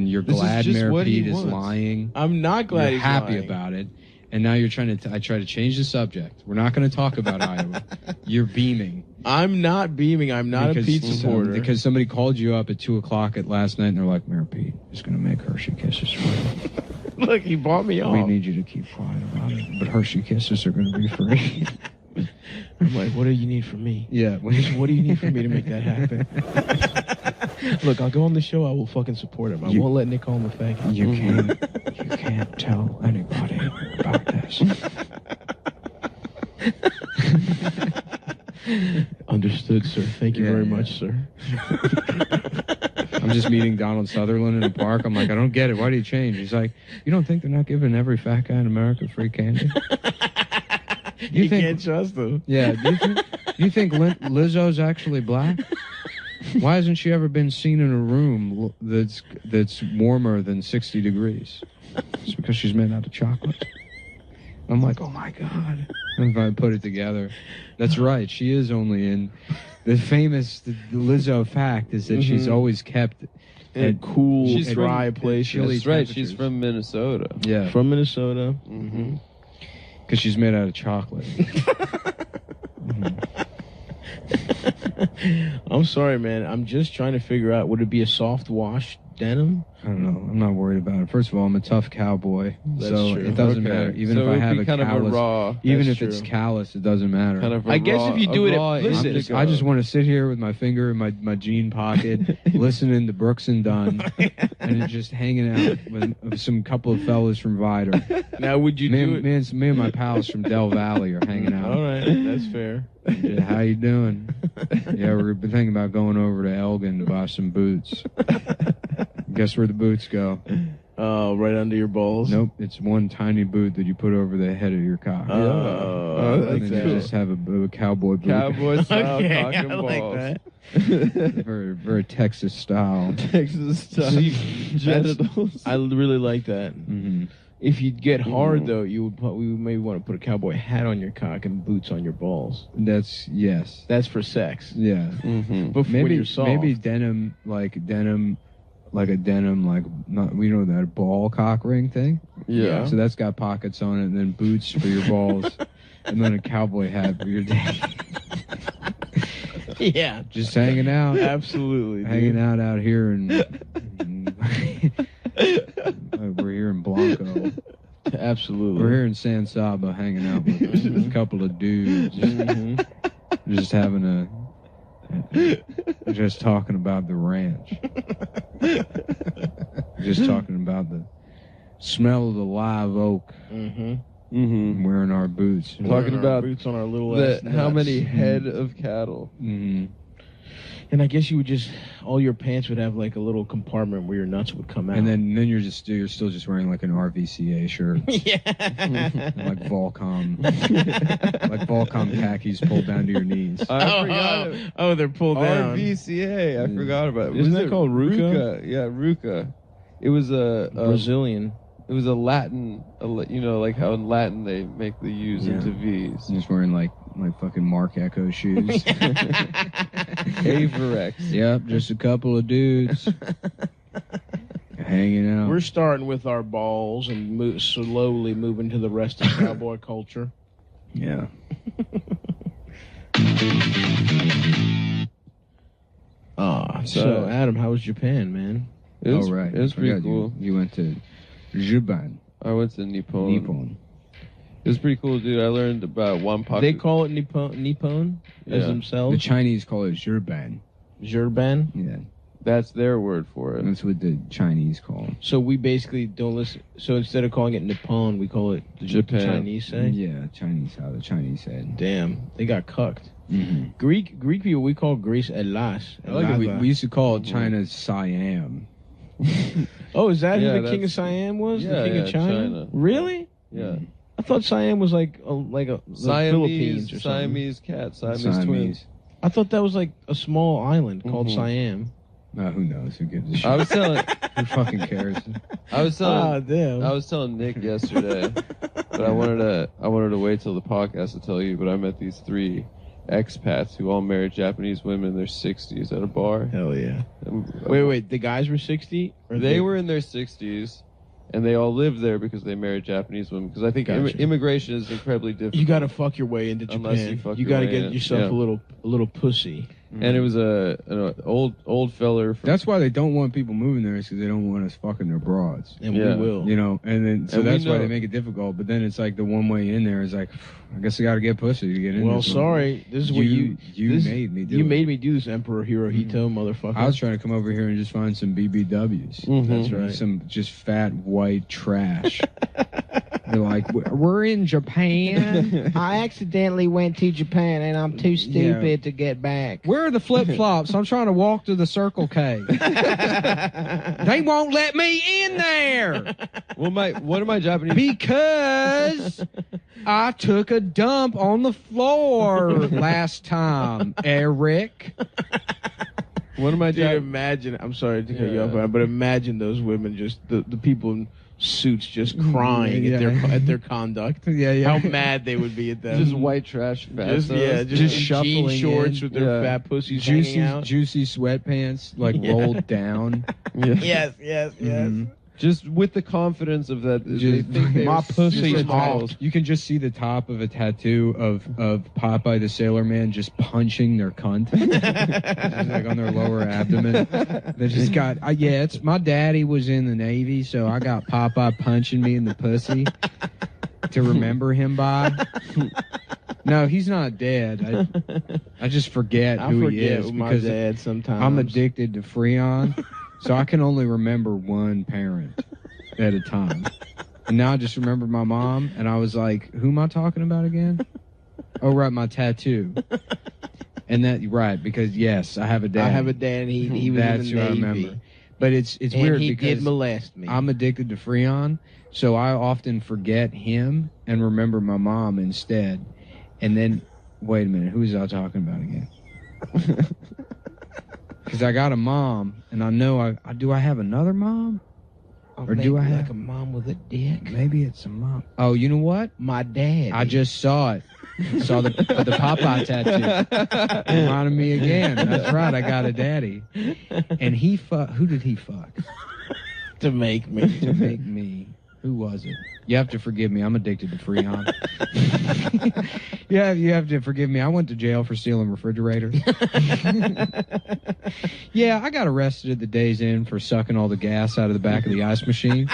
You're glad Mayor Pete is lying.
I'm not glad
you're happy about it. And now you're trying to. I try to change the subject. We're not going to talk about Iowa. You're beaming.
I'm not beaming. I'm not a Pete supporter.
Because somebody called you up at 2:00 at last night, and they're like, Mayor Pete is going to make Hershey Kisses free.
Look, he bought me off.
We need you to keep quiet about it. But Hershey Kisses are going to be free.
I'm like, what do you need from me?
Yeah.
What do you need from me to make that happen? Look, I'll go on the show. I will fucking support him. I won't let Nick call him a faggot.
You can't tell anybody about this.
Understood, sir. Thank you very much, sir.
I'm just meeting Donald Sutherland in a park. I'm like, I don't get it. Why do you change? He's like, you don't think they're not giving every fat guy in America free candy?
You can't trust them.
Yeah. Do you think Lizzo's actually black? Why hasn't she ever been seen in a room that's warmer than 60 degrees? It's because she's made out of chocolate. I'm like, oh my God. And if I put it together, that's right. She is only in the famous Lizzo fact is that she's always kept
in cool, dry place.
That's right. She's from Minnesota.
Yeah.
From Minnesota.
Mm-hmm. Because she's made out of chocolate.
I'm sorry, man. I'm just trying to figure out, would it be a soft wash denim?
I don't know. I'm not worried about it. First of all, I'm a tough cowboy,
That's
so
true.
it doesn't matter. Even if I have a
kind
callus,
of a raw.
even
That's
if it's
true.
callous, it doesn't matter.
Kind of
I guess if you do it, listen.
I just want to sit here with my finger in my jean pocket, listening to Brooks and Dunn, and just hanging out with some couple of fellas from Vider.
Now, would you do it?
Me and my pals from Del Valley are hanging out.
All right, that's fair.
Yeah, how you doing? Yeah, we've been thinking about going over to Elgin to buy some boots. Guess where the boots go?
Oh, right under your balls?
Nope, it's one tiny boot that you put over the head of your cock.
Oh,
and
that's
then
cool.
you just have a cowboy boot.
Cowboy style
Okay,
cock and
I
balls.
like that.
very, very Texas style.
Texas style genitals.
I really like that.
Mm-hmm.
If you get hard, though, we would maybe want to put a cowboy hat on your cock and boots on your balls.
That's
That's for sex.
yeah.
Mm-hmm.
But when you're soft.
Maybe denim, like a denim, like not we know that ball cock ring thing.
Yeah.
So that's got pockets on it, and then boots for your balls, and then a cowboy hat for your dick.
Yeah.
Just hanging out.
Absolutely.
Hanging out here and we're here in Blanco.
Absolutely.
We're here in San Saba hanging out with a couple of dudes. Just having just talking about the ranch. Just talking about the smell of the live oak.
Mm-hmm.
Wearing our boots.
Talking about
boots on our little ass
how
nuts.
many head of cattle.
Mm-hmm.
And I guess you would all your pants would have like a little compartment where your nuts would come out.
And then you're still just wearing like an RVCA shirt.
Yeah.
Like Volcom khakis pulled down to your knees.
I forgot.
Oh, they're pulled down.
RVCA. I forgot about it.
Isn't
Was
that
it
called Ruka?
Yeah, Ruka. It was a
Brazilian.
It was a Latin, like how in Latin they make the U's into V's.
Just wearing like fucking Mark Echo shoes.
Averex.
Yep, just a couple of dudes hanging out.
We're starting with our balls and slowly moving to the rest of cowboy culture.
Yeah.
So Adam, how was Japan, man?
It was,
right.
It was pretty cool.
You went to Japan.
I went to Nippon. It was pretty cool, dude. I learned about one pocket.
They call it Nippon as themselves?
The Chinese call it Zurban.
Zurban?
Yeah.
That's their word for it.
That's what the Chinese call it.
So we basically don't listen. So instead of calling it Nippon, we call it the
Japan.
Chinese say.
Yeah, Chinese. How the Chinese said.
Damn, they got cucked.
Mm-hmm.
Greek people, we call Greece Elas.
I like it. We used to call China Siam.
Oh, is that who the king of Siam was?
Yeah,
the king of China? Really?
Yeah.
I thought Siam was like the Philippines or something.
Siamese cat, Siamese twins.
I thought that was like a small island called Siam.
Who knows? Who gives a shit?
I was telling.
Who fucking cares?
I was telling.
Damn.
I was telling Nick yesterday, but I wanted to wait till the podcast to tell you. But I met these 3 expats who all married Japanese women in their 60s at a bar.
Hell yeah. Wait. The guys were 60?
Or they were in their 60s, and they all lived there because they married Japanese women. Because I think immigration is incredibly difficult.
You got to fuck your way into
Unless
Japan.
you
got to
way
get
in.
yourself a little pussy.
And it was an old feller.
That's why they don't want people moving there, is because they don't want us fucking their broads.
And we will.
You know, and then so
And
that's why they make it difficult. But then it's like the one way in there is like, I guess I got to get pussy to get in.
Well, sorry, this is what
you made me do.
You
it.
made me do this, Emperor Hirohito, motherfucker.
I was trying to come over here and just find some BBWs.
That's right.
Some just fat white trash. They're like, we're in Japan.
I accidentally went to Japan and I'm too stupid to get back.
Where are the flip-flops? I'm trying to walk to the Circle K. They won't let me in there.
Well, one of my Japanese
Because I took a dump on the floor last time, Eric.
One of my imagine. I'm sorry to cut you off, but imagine those women, just the people in suits, just crying at their conduct. How mad they would be at them.
just white trash fat.
Just
shuffling
jean shorts with their fat pussies hanging out.
Juicy sweatpants, like rolled down.
Yes.
Just with the confidence of that.
My pussy's hot.
You can just see the top of a tattoo of Popeye the Sailor Man just punching their cunt. Just like on their lower abdomen. They just got, it's my daddy was in the Navy, so I got Popeye punching me in the pussy to remember him by. No, he's not dead. I just forget who he is.
My dad sometimes.
I'm addicted to Freon. So I can only remember one parent at a time. And now I just remember my mom, and I was like, who am I talking about again? Oh, right, my tattoo. And because, yes, I have a dad.
I have a dad, and he was
That's
in the Navy.
Who I remember. But it's weird
he
because
did molest me.
I'm addicted to Freon, so I often forget him and remember my mom instead. And then, wait a minute, who was I talking about again? Because I got a mom, and I know do I have another mom? Or do I have
like a mom with a dick?
Maybe it's a mom. Oh, you know what?
My dad.
I just saw it. Saw the Popeye tattoo. Reminded me again. That's right. I got a daddy, and who did he fuck?
To make me.
To make me. Who was it? You have to forgive me. I'm addicted to Freon. You have to forgive me. I went to jail for stealing refrigerators. Yeah, I got arrested at the Days Inn for sucking all the gas out of the back of the ice machine.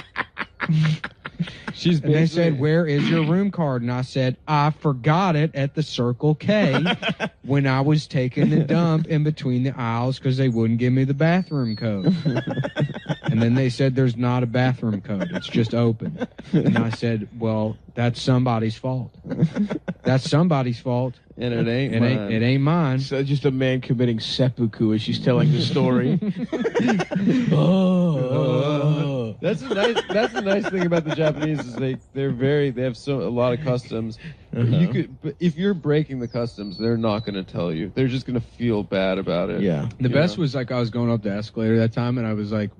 And they said, where is your room card? And I said, I forgot it at the Circle K when I was taking the dump in between the aisles because they wouldn't give me the bathroom code. And then they said, there's not a bathroom code. It's just open. And I said, well, that's somebody's fault. That's somebody's fault.
And it ain't mine.
It ain't mine.
So just a man committing seppuku as she's telling the story. Oh.
That's a nice thing about the Japanese is they have a lot of customs. But if you're breaking the customs, they're not going to tell you. They're just going to feel bad about it.
Yeah.
The best was like I was going up the escalator that time and I was like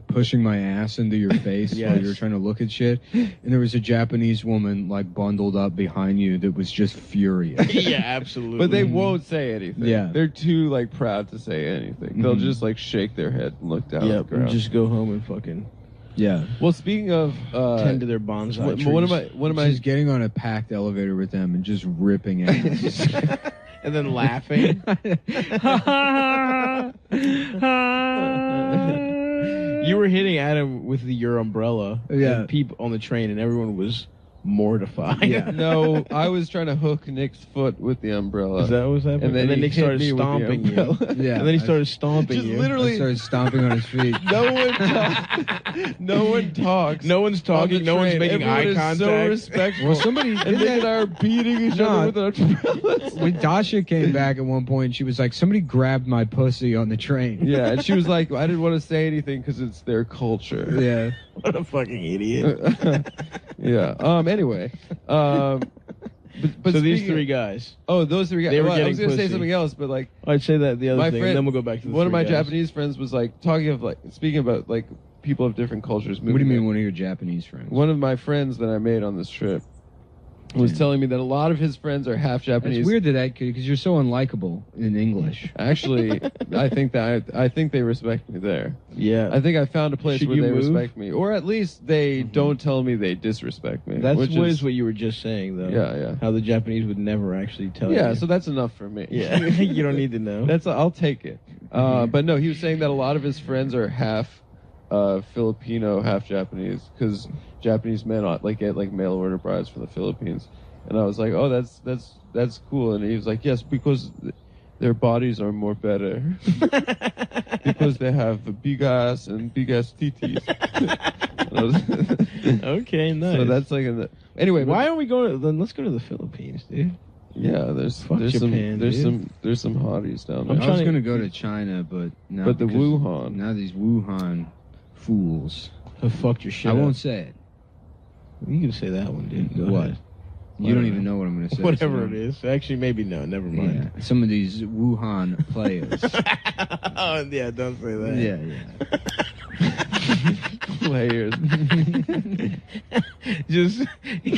pushing my ass into your face while you were trying to look at shit. And there was a Japanese woman like bundled up behind you that was just furious.
Yeah, absolutely.
But they won't say anything.
Yeah.
They're too like proud to say anything. They'll just like shake their head and look down at the ground.
And just go home and fucking
Well, speaking of
tend to their bonsai trees.
One of my
just getting on a packed elevator with them and just ripping ass.
And then laughing. You were hitting Adam with your umbrella.
Yeah.
And people on the train, and everyone was mortified.
Yeah. No, I was trying to hook Nick's foot with the umbrella.
Is that what was happening?
And then
Nick
hit
started
me with the
stomping you.
umbrella.
Yeah.
And then he started stomping
Just
you.
literally.
I started stomping on his feet.
No one talks. No one talks.
No one's talking. No one's making eye
Everyone is
contact.
so respectful.
Well, somebody
and Nick and I are beating each other with our umbrellas.
When Dasha came back at one point, she was like, somebody grabbed my pussy on the train.
Yeah, and she was like, I didn't want to say anything because it's their culture.
Yeah.
What a fucking idiot.
Yeah. Anyway. But
so these three guys.
Oh, those three guys.
They were getting
I was going to say
pussy.
something else, but like.
I'd say that the other
my
thing,
friend,
and then we'll go back to the
one of my
three guys.
Japanese friends was like talking of like speaking about like people of different cultures.
What do you mean, one of your Japanese friends?
One of my friends that I made on this trip was telling me that a lot of his friends are half Japanese.
It's weird that because you're so unlikable in English.
Actually, I think they respect me there.
Yeah.
I think I found a place
Should
where
you
they
move?
respect me, or at least they don't tell me they disrespect me.
That's
which
is what you were just saying, though.
Yeah, yeah.
How the Japanese would never actually tell you.
Yeah, so that's enough for me.
Yeah, you don't need to know.
I'll take it. But no, he was saying that a lot of his friends are half Filipino, half Japanese, because Japanese men get like mail order brides from the Philippines. And I was like, oh, that's cool. And he was like, yes, because their bodies are more better. Because they have a big ass and big ass titties.
Okay, nice.
So that's like anyway.
Why aren't we going? Then let's go to the Philippines, dude.
Yeah, there's some hotties down there.
I was gonna go to China, but now
the Wuhan.
Now these Wuhan fools
have fucked your shit.
I
up.
won't say it.
You can say that one, dude. Go
What?
ahead.
You don't even know what I'm gonna say.
Whatever
so
it is. Actually, maybe no. Never mind.
Yeah, some of these Wuhan players.
Oh yeah, don't say that.
Yeah.
Players.
Just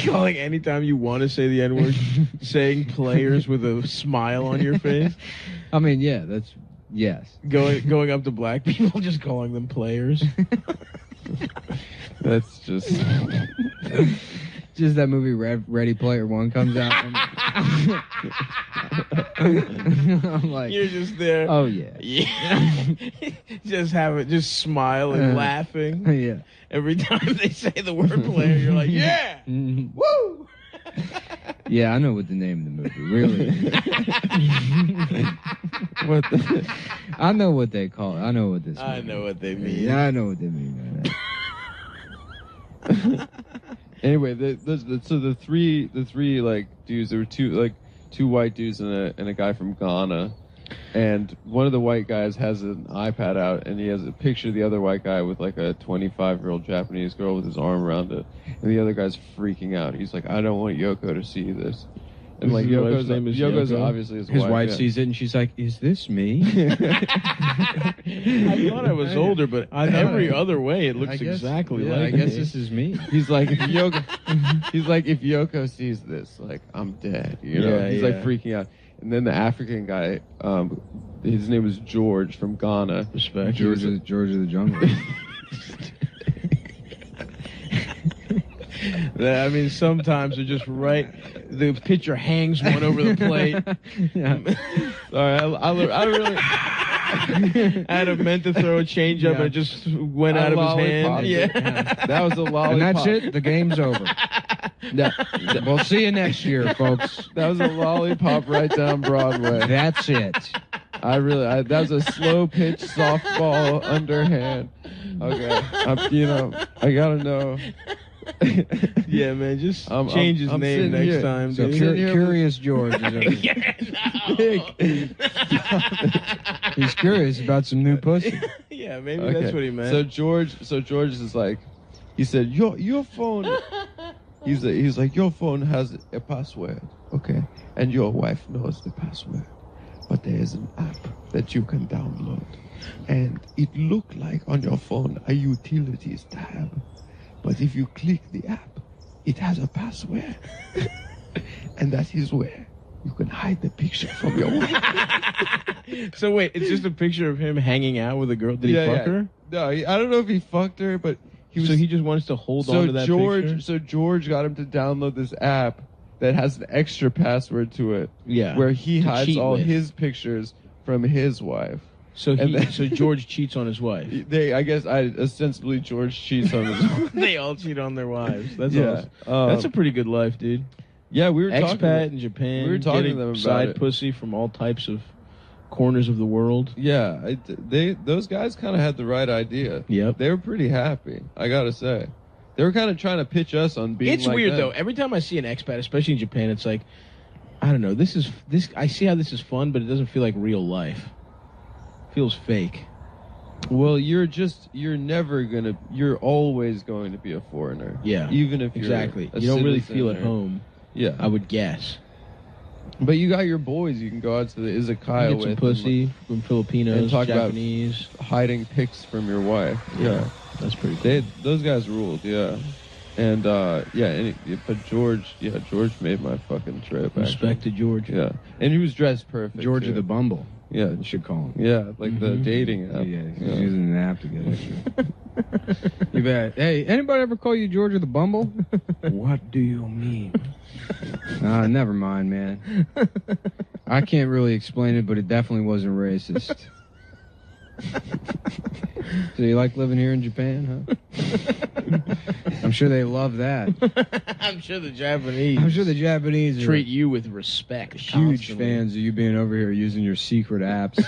calling anytime you want to say the N-word, saying players with a smile on your face.
I mean, yeah, that's yes.
Going up to black people, just calling them players.
That's just.
Just that movie Ready Player One comes out. I'm like,
You're just there.
oh yeah,
Yeah. just smile and laughing.
yeah.
Every time they say the word player, you're like, yeah, woo.
Yeah, I know what the name of the movie really is. I know what they call it. I know what this
I
movie
know
is.
what they mean.
Yeah, I know what they mean by that.
Anyway, the three like dudes. There were two white dudes and a guy from Ghana, and one of the white guys has an iPad out and he has a picture of the other white guy with like a 25-year-old Japanese girl with his arm around it, and the other guy's freaking out. He's like, I don't want Yoko to see this. And like Yoko's
Yoko?
obviously his
wife
yeah.
sees it and she's like, "Is this me?"
I thought I was older, but every other way it looks exactly like
I guess
me.
this is me.
He's like, if Yoko sees this, like, I'm dead. You know,
Yeah,
he's like freaking out. And then the African guy, his name was George from Ghana.
Respect.
George of the Jungle.
I mean, sometimes they're just right. The pitcher hangs one over the plate.
Sorry, I really.
Adam meant to throw a changeup, and it just went out of his hand.
Yeah. That was a lollipop.
And that's it. The game's over. We'll see you next year, folks.
That was a lollipop right down Broadway.
That's it.
That was a slow pitch softball underhand. Okay, I gotta know.
Yeah, man, just change his name next
here.
time.
So
dude.
Curious George is over here. He's curious about some new pussy.
Yeah, maybe that's what he meant.
So George is like, he said, your phone. He's like, your phone has a password, okay, and your wife knows the password, but there is an app that you can download, and it look like on your phone a utilities tab. But if you click the app, it has a password. And that is where you can hide the picture from your wife.
So wait, it's just a picture of him hanging out with a girl. Did he fuck her?
No, I don't know if he fucked her, but he
just wants to hold on to that picture?
So George got him to download this app that has an extra password to it.
Yeah.
Where he
To
hides
cheat
all
with.
his pictures from his wife.
So George cheats on his wife.
I guess ostensibly George cheats on his wife.
They all cheat on their wives. That's awesome. That's a pretty good life, dude.
Yeah, we were
expat in Japan.
We were talking to them about
side pussy from all types of corners of the world.
Yeah, those guys kind of had the right idea.
Yep,
they were pretty happy. I gotta say, they were kind of trying to pitch us on being.
It's weird though. Every time I see an expat, especially in Japan, it's like, I don't know. This. I see how this is fun, but it doesn't feel like real life. It feels fake.
Well, you're always going to be a foreigner.
Yeah,
even if you're
exactly. You don't really feel at home.
Yeah,
I would guess.
But you got your boys. You can go out to the izakaya
with some pussy from Filipinos,
and talk
Japanese,
about hiding pics from your wife. Yeah,
that's pretty cool.
Those guys ruled. Yeah, and but George made my fucking trip.
Respect to George.
Yeah, and he was dressed perfect.
George of the Bumble.
Yeah,
you should call him.
Yeah, like the dating app.
Yeah, he's using an app to get extra. You bet. Hey, anybody ever call you George of the Bumble?
What do you mean?
Never mind, man. I can't really explain it, but it definitely wasn't racist. So you like living here in Japan, huh? I'm sure they love that.
I'm sure the Japanese
treat
you with respect.
Huge fans of you being over here using your secret apps.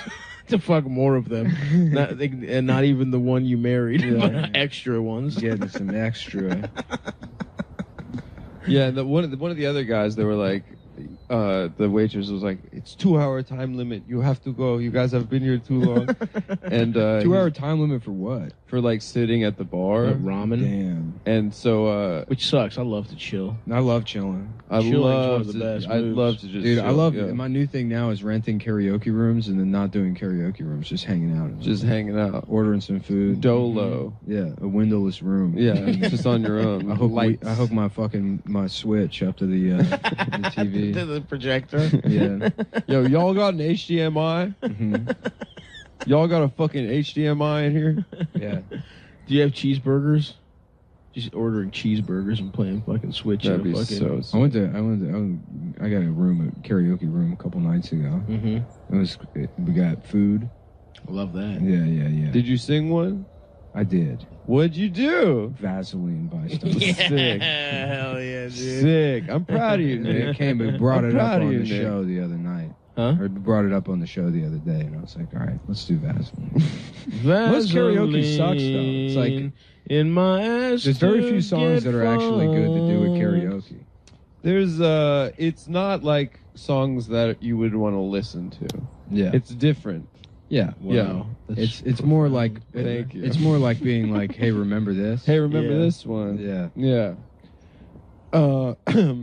To fuck more of them. And not even the one you married, but extra ones.
Getting some extra.
Yeah, one of the other guys, they were like, the waitress was like, "It's 2-hour time limit. You have to go. You guys have been here too long." And
2-hour time limit for what?
For like sitting at the bar.
Ramen.
Damn. And so,
which sucks. I love to chill.
I love chilling.
I'd love to just.
Dude, I love. Yeah. My new thing now is renting karaoke rooms and then not doing karaoke rooms, just hanging out.
Just hanging out,
ordering some food.
Dolo.
Yeah, a windowless room.
Yeah, just on your own.
I hook my Switch up to the TV.
To the projector.
Yeah.
Yo, y'all got an HDMI?
Mm-hmm.
Y'all got a fucking HDMI in here?
Yeah.
Do you have cheeseburgers? Just ordering cheeseburgers and playing fucking Switch.
That'd be so.
I got a karaoke room a couple nights ago.
Mm-hmm.
We got food.
I love that.
Yeah.
Did you sing one?
I did.
What'd you do?
Vaseline by Stone.
Yeah,
sick.
Hell yeah, dude.
Sick. I'm proud of you, Nick.
We brought it up on the show the other night.
Huh?
Or brought it up on the show the other day, and I was like, all right, let's do Vaseline.
Most
karaoke sucks, though. It's like,
in my ass.
There's very few songs that are actually good to do at karaoke.
There's, it's not like songs that you would want to listen to.
Yeah.
It's different.
Yeah.
Wow.
Yeah. It's more like
Thank you.
It's more like being like, hey, remember this?
Hey, remember this one?
Yeah.
Yeah.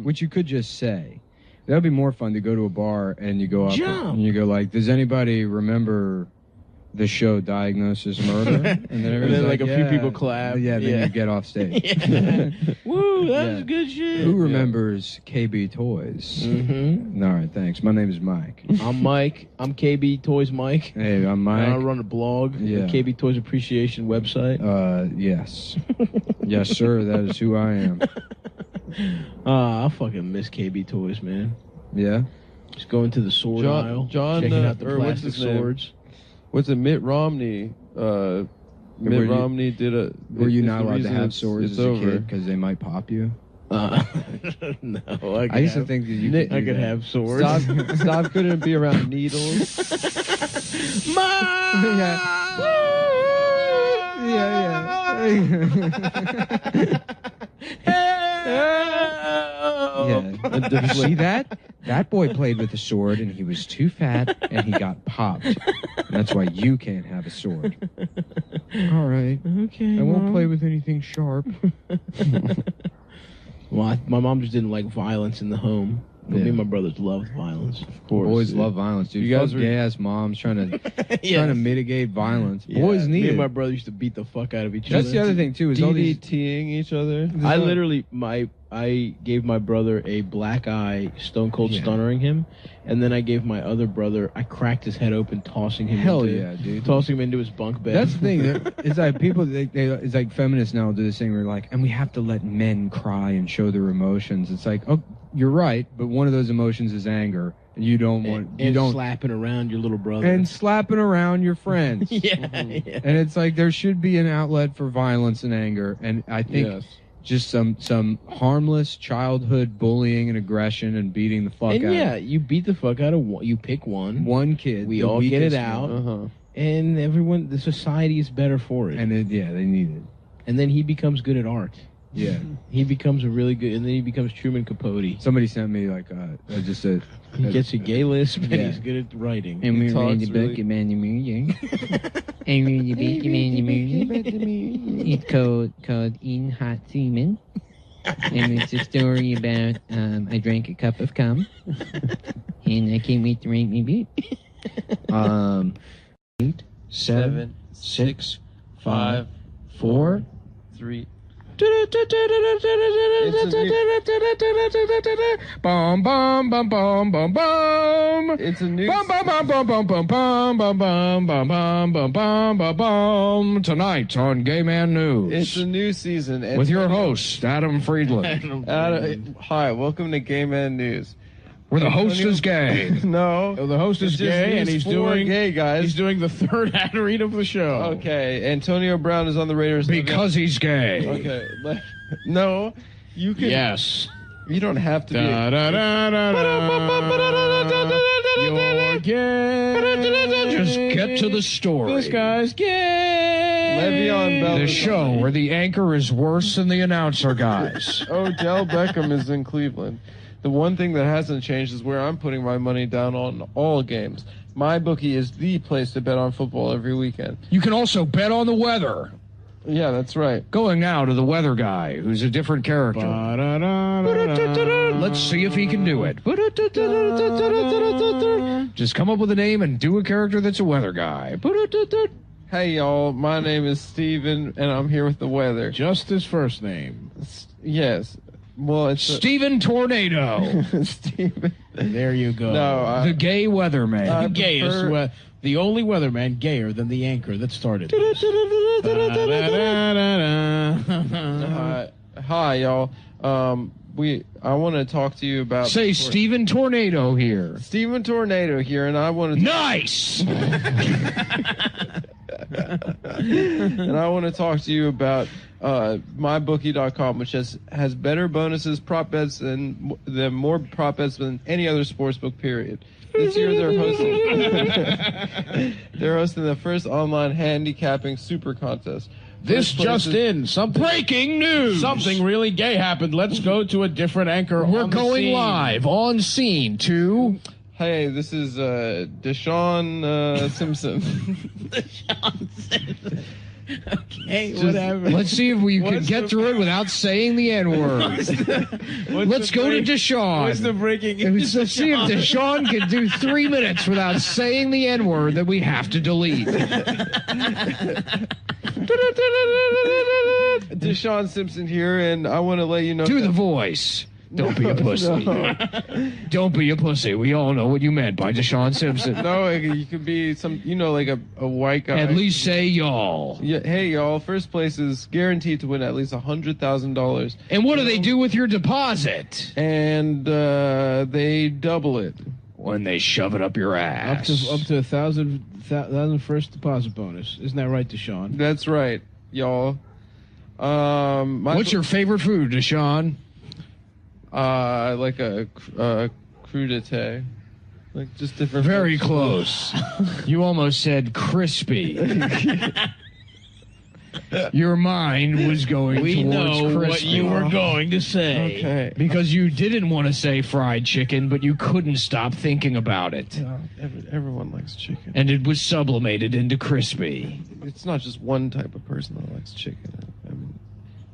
Which you could just say. That would be more fun to go to a bar and you go up and you go like, does anybody remember the show Diagnosis Murder? And then
like a few people clap.
Yeah, then you get off stage.
Woo, that was good shit.
Who remembers KB Toys?
Mm-hmm.
All right, thanks. My name is Mike.
I'm Mike. I'm KB Toys Mike.
Hey, I'm Mike.
I run a blog, the KB Toys Appreciation website.
Yes. Yes, sir. That is who I am.
I fucking miss KB Toys, man.
Yeah?
Just going to the sword aisle, checking out the plastic swords.
What's it? Mitt Romney. Mitt Romney did a.
Were you not allowed to have swords as a kid because they might pop you?
No,
I used to think that you
I could have swords.
Stop couldn't be around needles.
Yeah. See that? That boy played with a sword and he was too fat and he got popped. And that's why you can't have a sword. All right.
Okay.
I won't play with anything sharp.
Well, my mom just didn't like violence in the home. But me and my brothers loved violence.
Of course. Boys love violence, dude. You guys are gay-ass moms trying to mitigate violence.
Yeah.
Boys need
Me
it.
and my brother used to beat the fuck out of each other.
That's the other thing, too, is all these...
DDTing each other.
I literally, I gave my brother a black eye, stone cold stunnering him, and then I gave my other brother, I cracked his head open, tossing him tossing him into his bunk bed.
That's the thing. It's like people, it's like feminists now do this thing where like, and we have to let men cry and show their emotions. It's like, oh, you're right, but one of those emotions is anger, You don't want you
and
don't
slapping around your little brother
and slapping around your friends.
yeah.
And it's like there should be an outlet for violence and anger, and I think just some harmless childhood bullying and aggression and beating the fuck out.
Yeah, you beat the fuck out of one. You pick one
kid.
We
the
all get it
weakest
out,
one.
and everyone. The society is better for it.
And they need it.
And then he becomes good at art.
Yeah,
he becomes a really good, and then he becomes Truman Capote.
Somebody sent me like just a.
He gets a gay lisp, and he's good at writing.
And
He
we're
talks
reading the book
really-
about the movie. And we're reading the movie. It's called In Hot Semen. And it's a story about I drank a cup of cum. And I can't wait to write my book. 8, 7, 6, 5, 4, 3.
Bum bum bum bum bum bum.
It's a new
Bum bum bum bum bum bum bum bum bum bum bum bum bum bum bum. Tonight on Gay Man News.
It's a new season. And
with your host Adam Friedland.
Hi, welcome to Gay Man News.
Where the host is gay.
No,
the host is
It's just
gay, and
these
he's
four
doing
gay guys.
He's doing the third ad read of the show.
Okay, Antonio Brown is on the Raiders
Because he's gay.
Okay, no, you can.
Yes.
You don't have to be.
Da, da, da, da, da.
You're gay.
Just get to the story.
This guy's gay.
Le'Veon Bell.
The
is
show where the anchor is worse than the announcer guys.
Odell Beckham is in Cleveland. The one thing that hasn't changed is where I'm putting my money down on all games. My bookie is the place to bet on football every weekend.
You can also bet on the weather.
Yeah, that's right.
Going now to the weather guy, who's a different character. Let's see if he can do it. Just come up with a name and do a character that's a weather guy.
Hey, y'all. My name is Steven, and I'm here with the weather.
Just his first name.
Yes. Well, it's
Stephen Tornado.
Steven.
There you go.
No,
the gay weatherman.
The gayest, the only weatherman gayer than the anchor that started.
Hi, y'all. I want to talk to you about.
Say Stephen Tornado here.
Stephen Tornado here, and I want to.
Nice.
And I want to talk to you about mybookie.com, which has better bonuses, prop bets, than more prop bets than any other sportsbook. Period. This year they're hosting the first online handicapping super contest.
This just in, something
breaking news.
Something really gay happened. Let's go to a different anchor.
We're
on the
going
scene.
live on scene to.
Hey, this is Deshaun Simpson.
Deshaun Simpson. Okay,
Just-
whatever.
Let's see if we can get through it without saying the N-word. Let's go to Deshaun.
What's the breaking
Let's see if Deshaun can do 3 minutes without saying the N-word that we have to delete.
Deshaun Simpson here, and I want to let you know.
Do the voice. Don't be a pussy. Don't be a pussy. We all know what you meant by Deshaun Simpson.
No, you could be like a white guy.
At least say y'all.
Yeah, hey y'all, first place is guaranteed to win at least $100,000.
And what do they do with your deposit?
And they double it.
When they shove it up your ass.
Up to 1,000 first deposit bonus. Isn't that right, Deshaun?
That's right, y'all.
What's your favorite food, Deshaun?
I like a crudité. Like just different.
Very
foods.
close. You almost said crispy. Your mind was going
We
towards
know
crispy.
what you were going to say.
Okay.
Because you didn't want to say fried chicken, but you couldn't stop thinking about it.
Everyone likes chicken.
And it was sublimated into crispy.
It's not just one type of person that likes chicken. I mean,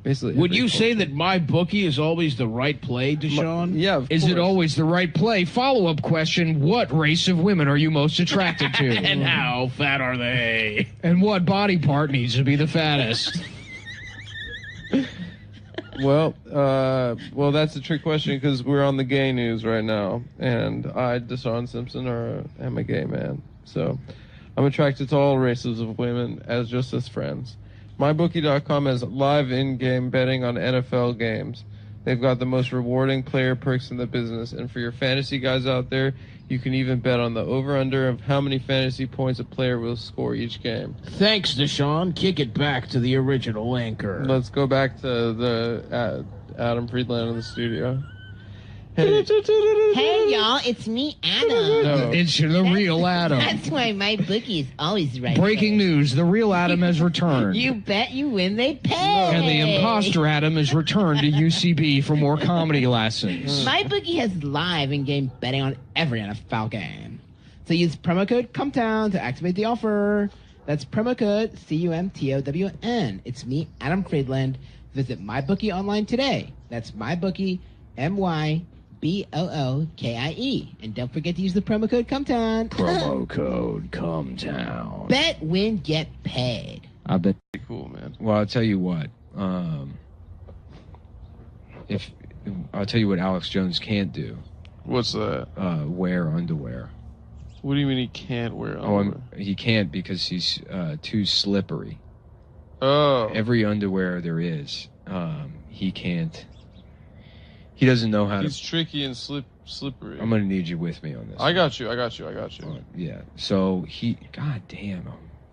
basically.
Would
every
you say
culture.
that my bookie is always the right play, Deshaun?
Yeah. Of
Is
course.
it always the right play? Follow-up question, what race of women are you most attracted to?
And how fat are they?
And what body part needs to be the fattest?
Well, that's a trick question because we're on the gay news right now, and I, Deshaun Simpson, am a gay man. So I'm attracted to all races of women as friends. MyBookie.com has live in-game betting on NFL games. They've got the most rewarding player perks in the business. And for your fantasy guys out there, you can even bet on the over-under of how many fantasy points a player will score each game.
Thanks, Deshaun. Kick it back to the original anchor.
Let's go back to the Adam Friedland in the studio. Hey.
Hey, y'all, it's me, Adam.
No, it's the real Adam.
That's why my bookie is always right.
Breaking news, the real Adam has returned.
You bet you win, they pay.
And the imposter Adam has returned to UCB for more comedy lessons.
My bookie has live in-game betting on every NFL game. So use promo code CUMTOWN to activate the offer. That's promo code CUMTOWN. It's me, Adam Friedland. Visit MyBookie online today. That's MyBookie, MyBookie. And don't forget to use the promo code CUMTOWN.
Promo code CUMTOWN.
Bet, win, get paid.
I bet.
Cool, man.
Well, I'll tell you what. I'll tell you what Alex Jones can't do.
What's that?
Wear underwear.
What do you mean he can't wear underwear?
He can't because he's too slippery.
Oh.
Every underwear there is, he can't. He doesn't know how
He's tricky and slippery.
I'm gonna need you with me on this.
I got you.
Yeah. So God damn.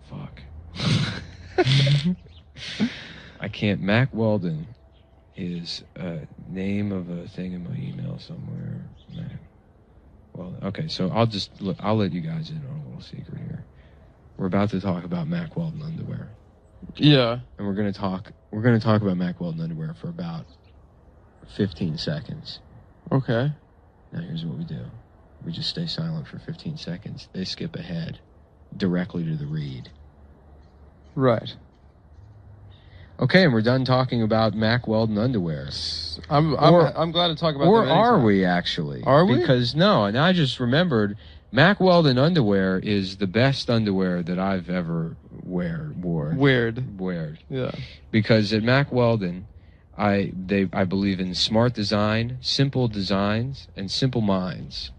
Fuck. I can't. Mac Weldon is a name of a thing in my email somewhere. Well, okay. So I'll let you guys in on a little secret here. We're about to talk about Mac Weldon underwear.
Yeah.
And we're gonna talk about Mac Weldon underwear for about 15 seconds.
Okay.
Now here's what we do. We just stay silent for 15 seconds. They skip ahead directly to the read.
Right.
Okay, and we're done talking about Mac Weldon underwear.
I'm glad to talk about
Or
them
are
anytime.
we actually?
Are we?
Because no, and I just remembered Mac Weldon underwear is the best underwear that I've ever wore.
Weird. Yeah.
Because at Mac Weldon, I believe in smart design, simple designs, and simple minds.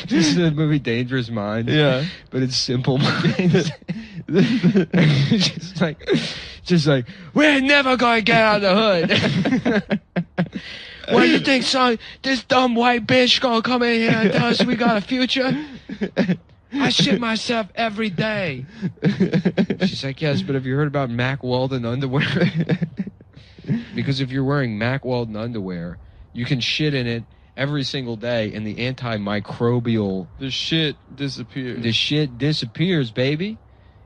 Just the movie Dangerous Minds.
Yeah.
But it's simple minds. just like, we're never gonna get out of the hood. What do you think, son? This dumb white bitch gonna come in here and tell us we got a future? I shit myself every day. She's like, yes, but have you heard about Mac Weldon underwear? Because if you're wearing Mac Weldon underwear, you can shit in it every single day, and the antimicrobial...
The shit disappears.
The shit disappears, baby.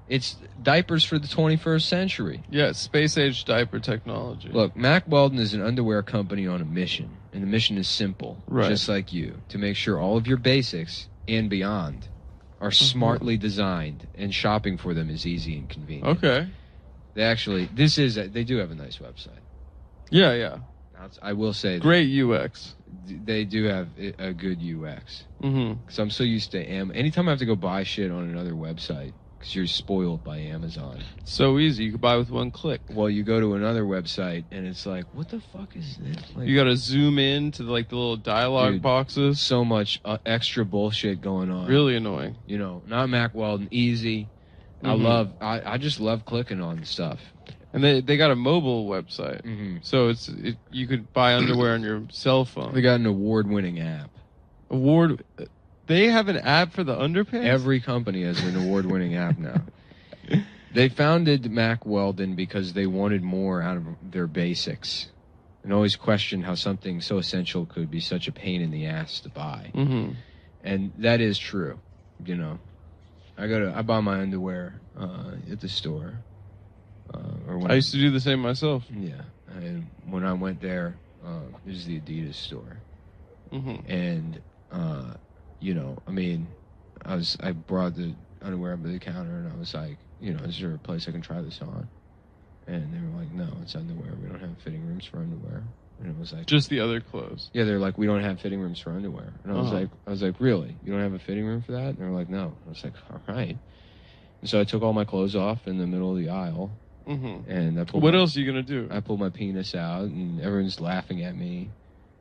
It's diapers for the 21st century.
Yeah, space-age diaper technology.
Look, Mac Weldon is an underwear company on a mission, and the mission is simple, just like you, to make sure all of your basics and beyond are smartly designed, and shopping for them is easy and convenient.
Okay.
They do have a nice website.
Yeah.
I will say
great UX.
They do have a good UX.
Mm-hmm.
Because I'm so used to anytime I have to go buy shit on another website, because you're spoiled by Amazon.
So easy. You can buy with one click.
Well, you go to another website, and it's like, what the fuck is this? Like,
you got to zoom in to the little dialogue boxes.
So much extra bullshit going on.
Really annoying.
You know, not Mac Weldon, easy.
Mm-hmm.
I just love clicking on stuff.
And they got a mobile website, so you could buy underwear on your cell phone.
They got an award-winning app.
They have an app for the underpants?
Every company has an award-winning app now. They founded Mac Weldon because they wanted more out of their basics, and always questioned how something so essential could be such a pain in the ass to buy.
Mm-hmm.
And that is true. You know, I buy my underwear at the store.
I used to do the same myself.
Yeah, when I went there, it was the Adidas store, and you know, I mean, I brought the underwear up to the counter, and I was like, you know, is there a place I can try this on? And they were like, no, it's underwear. We don't have fitting rooms for underwear. And it was like,
just the other clothes.
Yeah, they're like, we don't have fitting rooms for underwear. And I was like, really? You don't have a fitting room for that? And they were like, no. I was like, all right. And so I took all my clothes off in the middle of the aisle.
Mm-hmm.
And I pulled
what else are you gonna do?
I pulled my penis out, and everyone's laughing at me.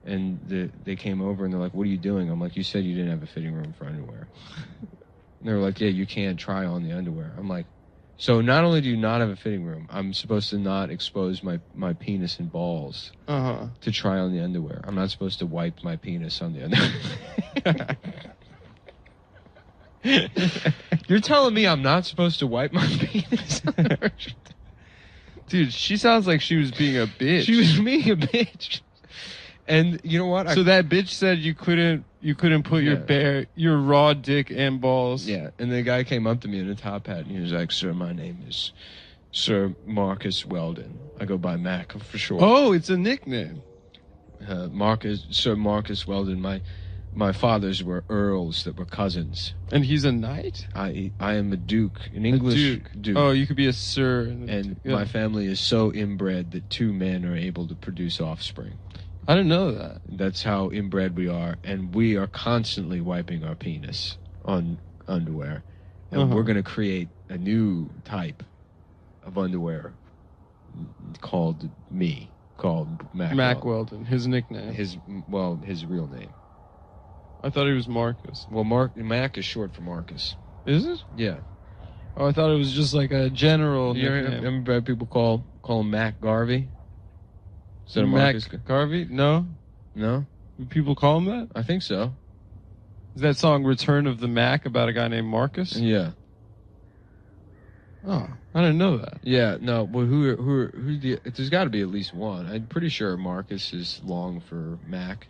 And they came over and they're like, "What are you doing?" I'm like, "You said you didn't have a fitting room for underwear." And they were like, "Yeah, you can't try on the underwear." I'm like, "So not only do you not have a fitting room, I'm supposed to not expose my penis and balls to try on the underwear. I'm not supposed to wipe my penis on the underwear." You're telling me I'm not supposed to wipe my penis on the
Dude, she sounds like she was being a bitch.
She was being a bitch. And you know what?
So that bitch said you couldn't put your raw dick and balls.
Yeah, and the guy came up to me in a top hat and he was like, "Sir, my name is Sir Marcus Weldon. I go by Mac for short."
Oh, it's a nickname.
Sir Marcus Weldon. My fathers were earls that were cousins.
And he's a knight?
I am a duke, an English duke.
Oh, you could be a sir.
And my family is so inbred that 2 men are able to produce offspring.
I didn't know that.
That's how inbred we are, and we are constantly wiping our penis on underwear. And we're going to create a new type of underwear called
Mac Weldon, his nickname.
His real name.
I thought he was Marcus.
Well, Mac is short for Marcus.
Is it?
Yeah.
Oh, I thought it was just like a general nickname.
Remember people call him Mac Garvey?
Instead of Marcus Garvey? No.
No?
Do people call him that?
I think so.
Is that song Return of the Mac about a guy named Marcus?
Yeah.
Oh, I didn't know that.
Yeah, no. Well, there's got to be at least one. I'm pretty sure Marcus is long for Mac.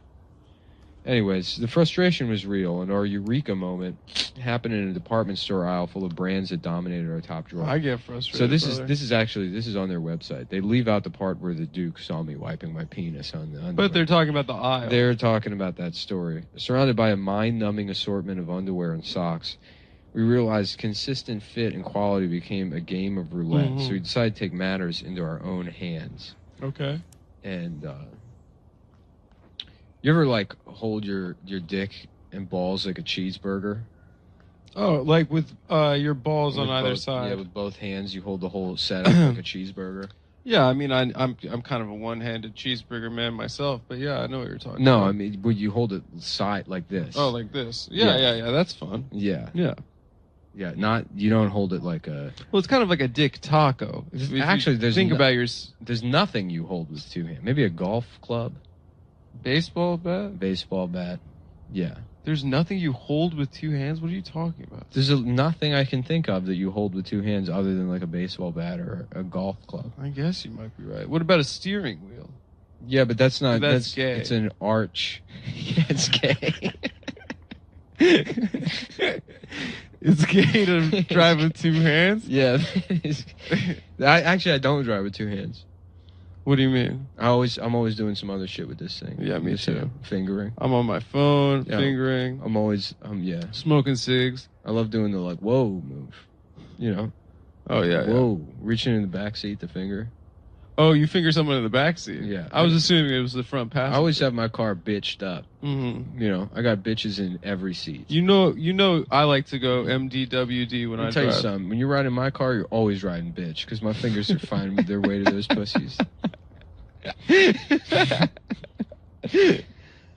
Anyways, the frustration was real, and our eureka moment happened in a department store aisle full of brands that dominated our top drawer.
I get frustrated.
So this is on their website. They leave out the part where the Duke saw me wiping my penis on the underwear.
But they're talking about the aisle.
They're talking about that story. Surrounded by a mind-numbing assortment of underwear and socks, we realized consistent fit and quality became a game of roulette. So we decided to take matters into our own hands.
Okay.
And you ever like hold your dick and balls like a cheeseburger?
Oh, like with your balls on either side.
Yeah, with both hands you hold the whole setup like a cheeseburger.
Yeah, I mean I'm kind of a one-handed cheeseburger man myself, but yeah, I know what you're talking about.
No, I mean would you hold it side like this?
Oh, like this. Yeah, that's fun.
Yeah.
Yeah.
Yeah, you don't hold it like a...
Well, it's kind of like a dick taco.
Actually, there's nothing you hold with 2 hands. Maybe a golf club.
Baseball bat?
Baseball bat. Yeah.
There's nothing you hold with 2 hands? What are you talking about?
There's nothing I can think of that you hold with 2 hands other than like a baseball bat or a golf club.
I guess you might be right. What about a steering wheel?
Yeah, but that's not...
That's gay.
It's an arch. Yeah, it's gay.
It's gay to drive with 2 hands?
Yeah. I don't drive with 2 hands.
What do you mean?
I'm always doing some other shit with this thing.
Yeah, me too.
Fingering.
I'm on my phone, fingering.
I'm always,
smoking cigs.
I love doing the like, whoa move. You know?
Oh, yeah.
Whoa. Reaching in the back seat to finger.
Oh, you finger someone in the back seat?
Yeah.
I was assuming it was the front passenger.
I always have my car bitched up.
Mm-hmm.
You know, I got bitches in every seat.
You know, I like to go MDWD when I drive.
I'll tell you something. When you're riding my car, you're always riding bitch because my fingers are finding their way to those pussies.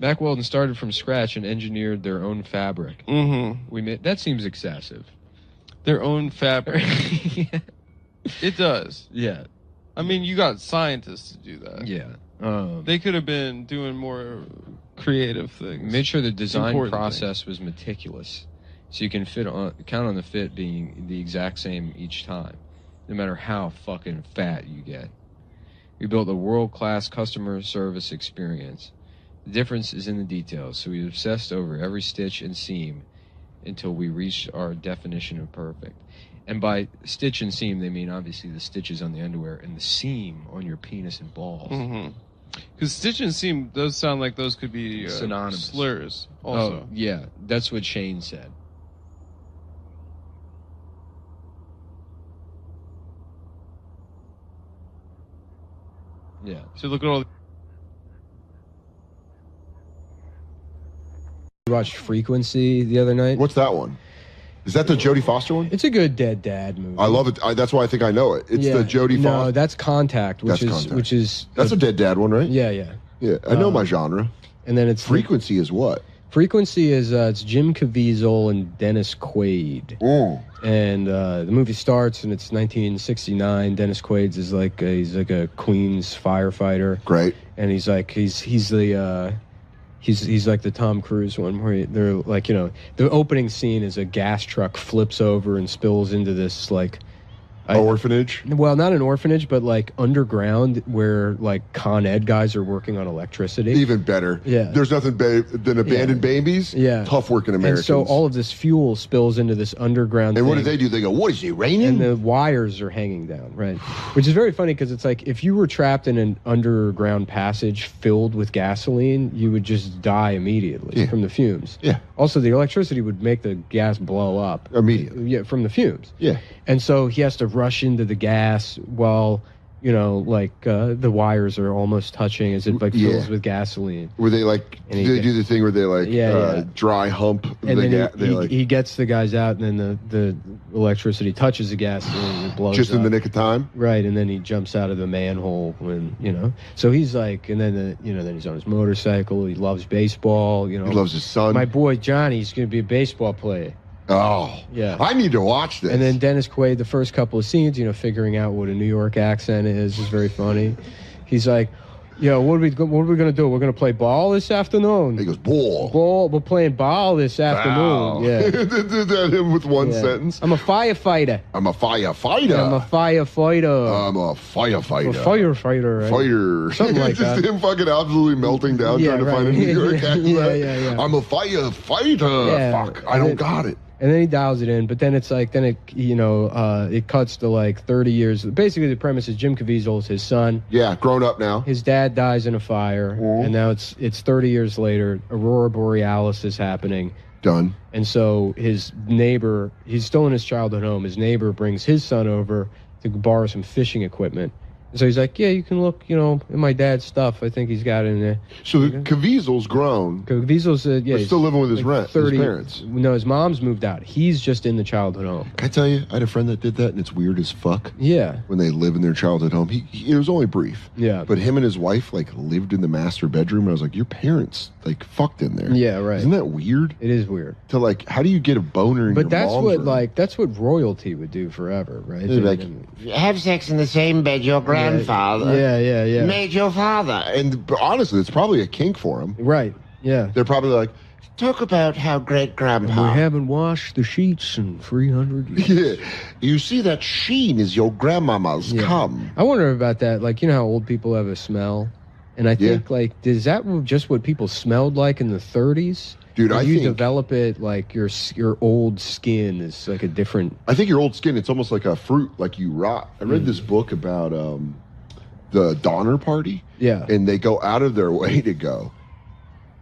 Mac Weldon started from scratch and engineered their own fabric.
Mm-hmm.
That seems excessive.
Their own fabric.
Yeah.
It does.
Yeah.
I mean, you got scientists to do that.
Yeah.
They could have been doing more creative things.
Made sure the design process was meticulous, so you can count on the fit being the exact same each time, no matter how fucking fat you get. We built a world-class customer service experience. The difference is in the details, so we obsessed over every stitch and seam until we reached our definition of perfect. And by stitch and seam, they mean obviously the stitches on the underwear and the seam on your penis and balls.
Mm-hmm. Because stitch and seam does sound like those could be
synonymous
slurs also.
Oh, yeah. That's what Shane said. Yeah.
So look at all...
You watched Frequency the other night?
What's that one? Is that the Jodie Foster one?
It's a good dead dad movie.
I love it. That's why I think I know it. It's the Jodie Foster.
No, that's Contact, which is
that's a dead dad one, right?
Yeah.
Yeah, I know my genre.
And then it's
Frequency is what?
Frequency is it's Jim Caviezel and Dennis Quaid. And the movie starts and it's 1969. Dennis Quaid is like he's like a Queens firefighter.
Great.
And he's like he's like the Tom Cruise one where they're like, the opening scene is a gas truck flips over and spills into this like
orphanage?
Well, not an orphanage, but like underground where like Con Ed guys are working on electricity.
Even better.
Yeah.
There's nothing better than abandoned babies.
Yeah.
Tough working Americans.
And so all of this fuel spills into this underground
And
thing.
what do they do? They go, what is it, raining?
And the wires are hanging down, right? Which is very funny because it's like if you were trapped in an underground passage filled with gasoline, you would just die immediately from the fumes.
Yeah.
Also, the electricity would make the gas blow up.
Immediately.
Yeah, from the fumes.
Yeah.
And so he has to rush into the gas while, the wires are almost touching as it fills with gasoline.
Where they they do the thing where they dry hump.
And then he gets the guys out, and then the electricity touches the gas and it blows
just in
up.
the nick of time.
Right, and then he jumps out of the manhole when So he's like, and then then he's on his motorcycle. He loves baseball. He
loves his son.
My boy Johnny's going to be a baseball player.
Oh,
yeah.
I need to watch this.
And then Dennis Quaid, the first couple of scenes, figuring out what a New York accent is very funny. He's like, what are we gonna do? We're gonna play ball this afternoon.
He goes, ball.
Ball. We're playing ball this afternoon. Yeah.
Did that him with one sentence.
I'm a firefighter.
I'm a firefighter.
I'm a firefighter.
I'm a firefighter.
A firefighter. Right?
Fighter.
Something like
just
that.
him fucking absolutely melting down trying to find a New York accent.
Yeah.
I'm a firefighter.
Yeah.
Fuck. I don't got it.
And then he dials it in, but then it's like, it cuts to like 30 years. Basically, the premise is Jim Caviezel is his son.
Yeah, grown up now.
His dad dies in a fire, and now it's 30 years later. Aurora Borealis is happening.
Done.
And so his neighbor, he's still in his childhood home. His neighbor brings his son over to borrow some fishing equipment. So he's like, yeah, you can look, in my dad's stuff. I think he's got it in there.
So Caviezel's grown.
Caviezel's,
he's still living with his his parents.
No, his mom's moved out. He's just in the childhood home.
Can I tell you, I had a friend that did that, and it's weird as fuck.
Yeah.
When they live in their childhood home. It was only brief.
Yeah.
But him and his wife, lived in the master bedroom, and I was like, your parents, fucked in there.
Yeah, right.
Isn't that weird?
It is weird.
To, how do you get a boner in your mom's room?
That's what royalty would do forever, right?
Have sex in the same bed your grandfather
yeah.
made your father.
And honestly, it's probably a kink for them.
Right, yeah.
They're probably like,
talk about how great-grandpa...
We haven't washed the sheets in 300 years.
Yeah. You see that sheen is your grandmama's cum.
I wonder about that. How old people have a smell? And I think, is that just what people smelled like in the 30s?
Dude, I think
you develop it your old skin is a different...
I think your old skin, it's almost like a fruit, you rot. I read this book about the Donner Party.
Yeah.
And they go out of their way to go,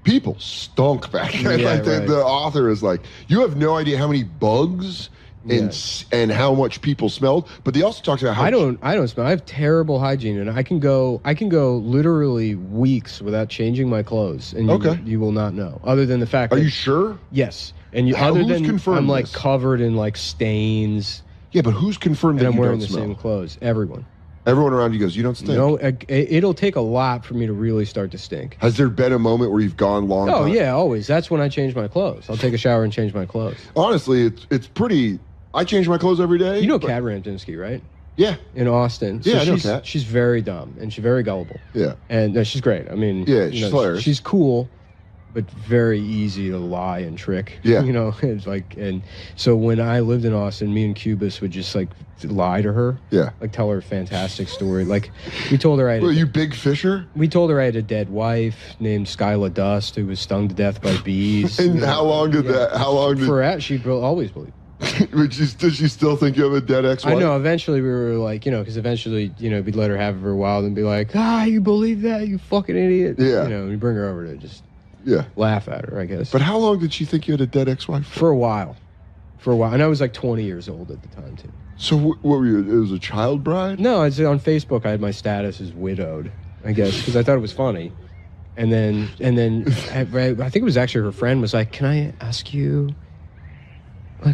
people stunk back then.
Yeah,
the author is like, you have no idea how many bugs and how much people smelled. But they also talked about how
I don't smell. I have terrible hygiene, and I can go literally weeks without changing my clothes, and you will not know. Other than the fact
Are you sure?
Yes. And
who's confirmed
I'm
this?
covered in stains.
Yeah, but who's confirmed that
I'm
you
wearing
don't
the
smell?
same clothes? Everyone.
Everyone around you goes, you don't stink.
No, it'll take a lot for me to really start to stink.
Has there been a moment where you've gone long?
Oh, yeah, always. That's when I change my clothes. I'll take a shower and change my clothes.
Honestly, it's pretty... I change my clothes every day.
You know Kat Ramdinsky, right?
Yeah.
In Austin.
Yeah, I know Kat.
She's very dumb, and she's very gullible.
Yeah.
And no, she's great. I mean...
Yeah, she's hilarious.
She's cool, but very easy to lie and trick.
Yeah.
It's and so when I lived in Austin, me and Cubis would just lie to her.
Yeah.
Tell her a fantastic story. We told her
you Big Fisher?
We told her I had a dead wife named Skyla Dust who was stung to death by bees.
And how long did
She always believed.
Does she still think you have a dead ex-wife?
I know. Eventually, we were because eventually, we'd let her have it for a while and be like, you believe that? You fucking idiot.
Yeah.
We bring her over to just
Yeah.
laugh at her, I guess.
But how long did she think you had a dead ex-wife?
For a while. And I was 20 years old at the time, too.
So what were you? It was a child bride?
No, on Facebook, I had my status as widowed, I guess, because I thought it was funny. And then I think it was actually her friend was like, can I ask you,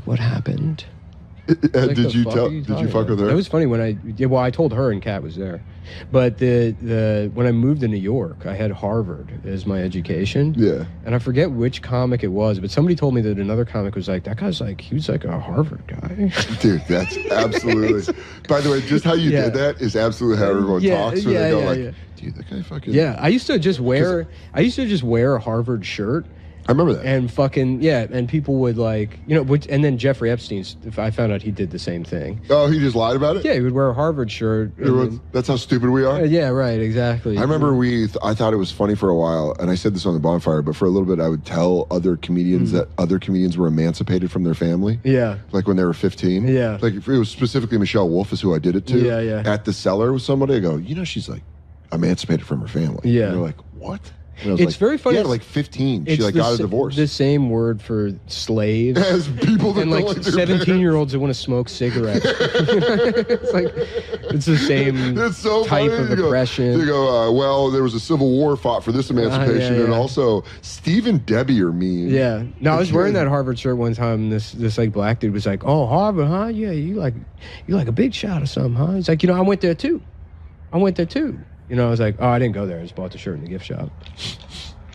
what happened? Like,
did you fuck with her?
It was funny when I told her and Kat was there. But when I moved to New York, I had Harvard as my education.
Yeah.
And I forget which comic it was, but somebody told me that another comic was like, that guy's like, he was like a Harvard guy.
Dude, that's absolutely. By the way, just how you did that is absolutely how everyone talks. Where they go dude, that guy fucking.
Yeah, I used to just wear a Harvard shirt.
I remember that.
And fucking, and people would like, and then Jeffrey Epstein, I found out he did the same thing.
Oh, he just lied about it?
Yeah, he would wear a Harvard shirt.
That's how stupid we are?
Yeah, right, exactly.
I remember I thought it was funny for a while, and I said this on the bonfire, but for a little bit I would tell other comedians that other comedians were emancipated from their family.
Yeah.
Like when they were 15.
Yeah.
Like it was specifically Michelle Wolf is who I did it to.
Yeah, yeah.
At the cellar with somebody, I go, she's like emancipated from her family.
Yeah.
And they're like, what?
It's very funny.
Yeah, like 15. She got a divorce.
The same word for slaves.
As people that
and like 17-year-olds that want to smoke cigarettes. It's like it's the same type of oppression.
They go, well, there was a civil war fought for this emancipation, and also Steve and Debbie are mean.
Yeah. No, I was wearing that Harvard shirt one time, and this like black dude was like, "Oh, Harvard, huh? Yeah, you like a big shot or something, huh?" He's like, I went there too. I was like, oh, I didn't go there. I just bought the shirt in the gift shop.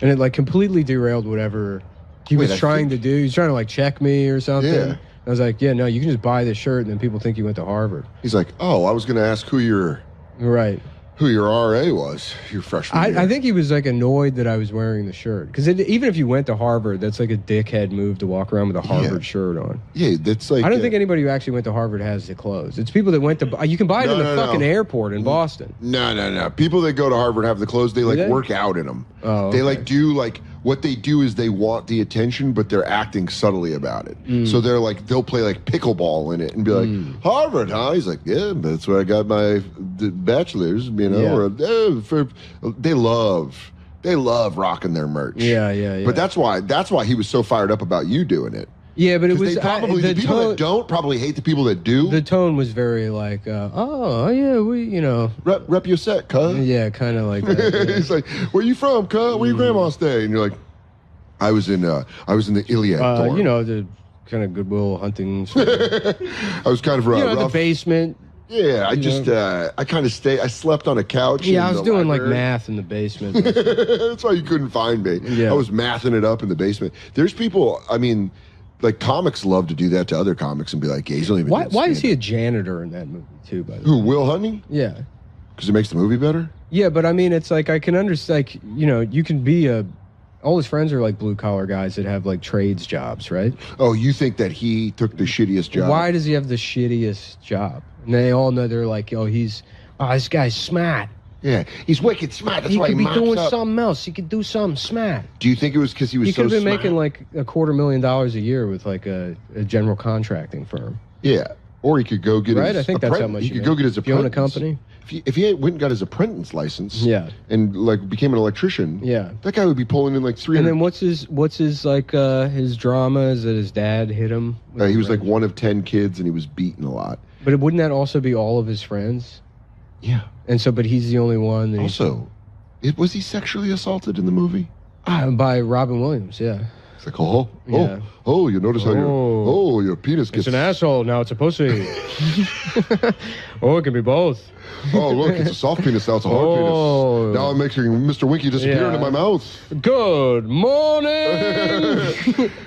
And it like completely derailed whatever he was trying to do. He was trying to like check me or something.
Yeah.
I was like, yeah, no, you can just buy this shirt and then people think you went to Harvard.
He's like, oh, I was going to ask who your RA was, your freshman year.
I think he was like annoyed that I was wearing the shirt. Because even if you went to Harvard, that's like a dickhead move to walk around with a Harvard shirt on.
Yeah, that's like...
I don't think anybody who actually went to Harvard has the clothes. It's people that went to... You can buy it in the fucking airport in Boston.
No. People that go to Harvard have the clothes. They like work out in them.
Oh,
They like do like... What they do is they want the attention, but they're acting subtly about it. So they're like, they'll play like pickleball in it and be like, Harvard, huh? He's like, yeah, that's where I got my bachelor's, They love rocking their merch.
Yeah.
But that's why he was so fired up about you doing it.
Yeah, but it was...
the people that don't probably hate the people that do.
The tone was very like,
Rep your set, cuz.
Yeah, kind of like that. Yeah.
He's like, where you from, cuz? Where your grandma stay? And you're like, I was in the Iliad dorm.
The kind of Goodwill Hunting.
I was kind of rough.
The basement.
Yeah, I slept on a couch.
Yeah, I was doing like math in the basement.
That's why you couldn't find me.
Yeah.
I was mathing it up in the basement. There's people, like comics love to do that to other comics and be like, yeah, he's only been
Why is he a janitor in that movie too, by the way?
Who, Will Hunting?
Yeah.
Because it makes the movie better?
Yeah, but it's like I can understand, you can be all his friends are like blue collar guys that have like trades jobs, right?
Oh, you think that he took the shittiest job?
Why does he have the shittiest job? And they all know they're like, this guy's smart.
Yeah, he's wicked smart. That's why he
could be doing
up.
something else. He could do something smart.
Do you think it was because he was so smart?
He could have been making like $250,000 a year with like a general contracting firm.
Yeah, or he could go get his...
Right, I think that's how much
he could go get his apprentice.
If you own a company?
If he went and got his apprentice license, and like became an electrician, that guy would be pulling in like 300.
And then what's his like his drama? Is that his dad hit him?
He was like one of 10 kids, and he was beaten a lot.
But wouldn't that also be all of his friends?
Yeah.
And so, but he's the only one. That
also, was he sexually assaulted in the movie?
By Robin Williams, yeah.
It's like, you notice how your penis gets...
It's an asshole, now it's a pussy. It can be both.
Oh, look, it's a soft penis, now it's a hard penis. Now I'm making Mr. Winky disappear into my mouth.
Good morning!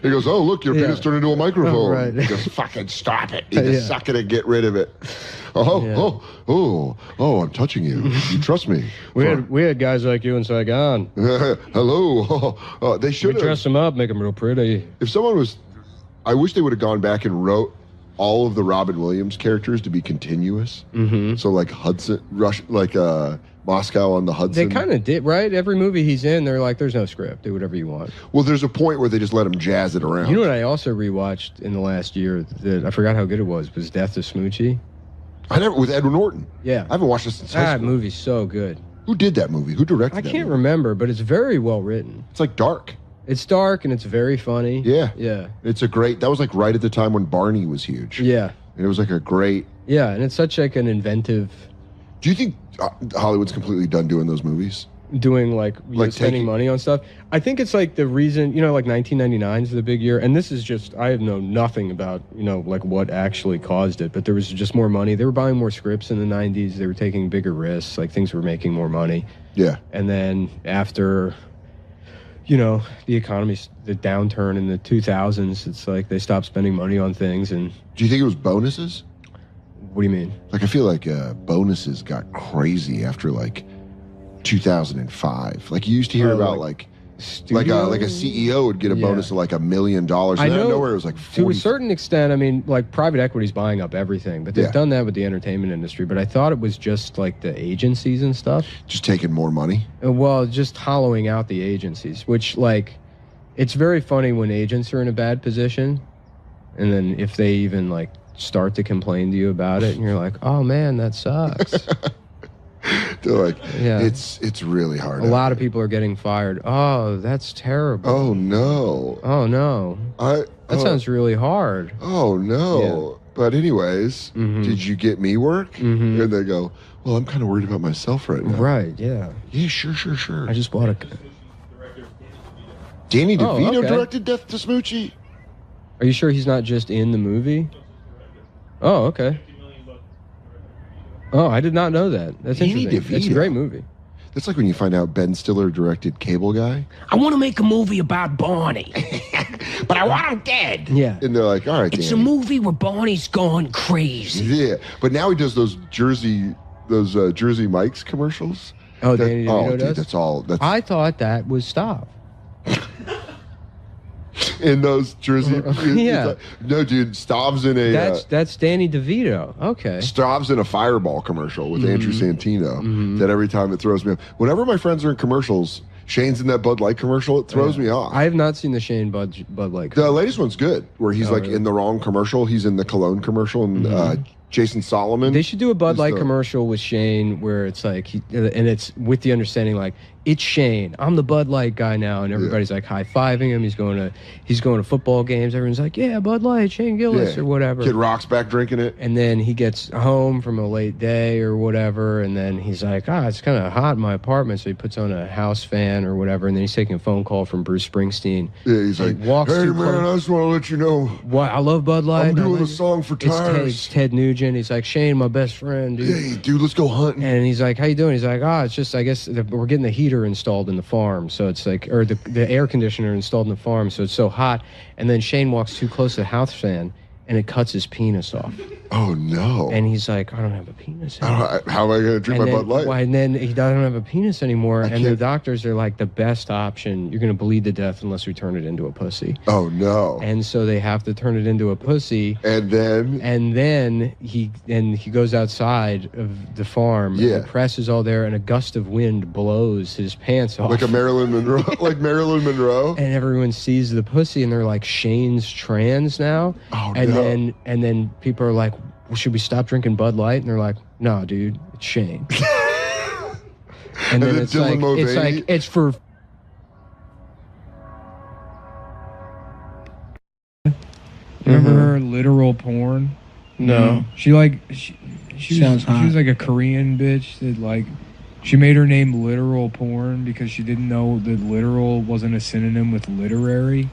He goes, oh, look, your penis turned into a microphone.
Right.
He goes, fucking stop it. You just suck it and get rid of it. I'm touching you. You trust me.
We had guys like you in Saigon.
Hello. They should have.
We dress them up, make them real pretty.
If someone was... I wish they would have gone back and wrote all of the Robin Williams characters to be continuous. Mm-hmm. So like Hudson, Moscow on the Hudson.
They kind of did, right? Every movie he's in, they're like, there's no script. Do whatever you want.
Well, there's a point where they just let him jazz it around.
You know what I also rewatched in the last year that I forgot how good it was Death of Smoochie.
With Edward Norton.
Yeah.
I haven't watched this since high school.
That movie's so good.
Who did that movie? Who directed it?
I can't remember, but it's very well written.
It's like dark.
It's dark and it's very funny.
Yeah.
Yeah.
That was like right at the time when Barney was huge.
Yeah.
And it was like a great...
Yeah, and it's such like an inventive...
Do you think Hollywood's completely done doing those movies?
doing like spending money on stuff. I think it's like the reason, like 1999 is the big year, and this is just, I know nothing about, like what actually caused it, but there was just more money. They were buying more scripts in the 90s. They were taking bigger risks, like things were making more money.
Yeah.
And then after, the economy's, the downturn in the 2000s, it's like they stopped spending money on things. And
do you think it was bonuses?
What do you mean?
Like, I feel like bonuses got crazy after like 2005. Like you used to hear about like a CEO would get a bonus of like $1 million.
I know
nowhere it was like 40.
To a certain extent. I mean, like private equity's buying up everything, but they've done that with the entertainment industry. But I thought it was just like the agencies and stuff,
just taking more money.
Well, just hollowing out the agencies, which like, it's very funny when agents are in a bad position, and then if they even like start to complain to you about it, and you're like, oh man, that sucks.
They're like, it's really hard.
A lot of people are getting fired. Oh, that's terrible.
Oh no.
Oh no. That sounds really hard.
Oh no. Yeah. But anyways, did you get me work? And they go, well, I'm kind of worried about myself right now.
Right. Yeah.
Yeah. Sure.
I just bought a.
Danny DeVito directed Death to Smoochie.
Are you sure he's not just in the movie? Oh, okay. Oh, I did not know that. That's interesting. It's a great movie.
That's like when you find out Ben Stiller directed Cable Guy.
I want to make a movie about Barney, but I want him dead.
Yeah.
And they're like, all right,
it's Danny. A movie where Barney's gone crazy.
Yeah, but now he does those Jersey Mike's commercials.
Oh, Danny DeVito does?
That's all.
I thought that was Stop.
In those Jersey,
yeah.
No, dude, Stav's in a.
That's Danny DeVito. Okay.
Stav's in a Fireball commercial with Andrew Santino. That every time it throws me off. Whenever my friends are in commercials, Shane's in that Bud Light commercial. It throws me off.
I have not seen the Shane Bud Light.
The latest one's good, where he's in the wrong commercial. He's in the cologne commercial, and Jason Solomon.
They should do a Bud Light commercial with Shane, where it's like, and it's with the understanding like, it's Shane. I'm the Bud Light guy now, and everybody's like high-fiving him. He's going to football games. Everyone's like, yeah, Bud Light, Shane Gillis or whatever.
Kid Rock's back drinking it.
And then he gets home from a late day or whatever, and then he's like, it's kind of hot in my apartment, so he puts on a house fan or whatever, and then he's taking a phone call from Bruce Springsteen.
Yeah, he's like, hey man, I just want to let you know.
What? I love Bud Light.
I'm doing a song for Tires.
It's Ted Nugent. He's like, Shane, my best friend, dude.
Hey, dude, let's go hunting.
And he's like, how you doing? He's like, it's just, I guess we're getting the heater installed in the farm, so it's like, or the air conditioner installed in the farm, so it's so hot. And then Shane walks too close to the house fan, and it cuts his penis off.
Oh no!
And he's like, I don't have a penis anymore.
How am I going to drink my Bud Light?
And then he doesn't have a penis anymore, and the doctors are like, the best option, you're going to bleed to death unless we turn it into a pussy.
Oh no!
And so they have to turn it into a pussy.
And then
he goes outside of the farm.
Yeah.
And the press is all there, and a gust of wind blows his pants off.
Like a Marilyn Monroe, like Marilyn Monroe.
And everyone sees the pussy, and they're like, Shane's trans now.
Oh
and
no!
And then people are like, well, should we stop drinking Bud Light? And they're like, no, dude, it's Shane. and then it's like it's for.
Remember her literal porn?
No.
She was like a Korean bitch that like she made her name literal porn because she didn't know that literal wasn't a synonym with literary.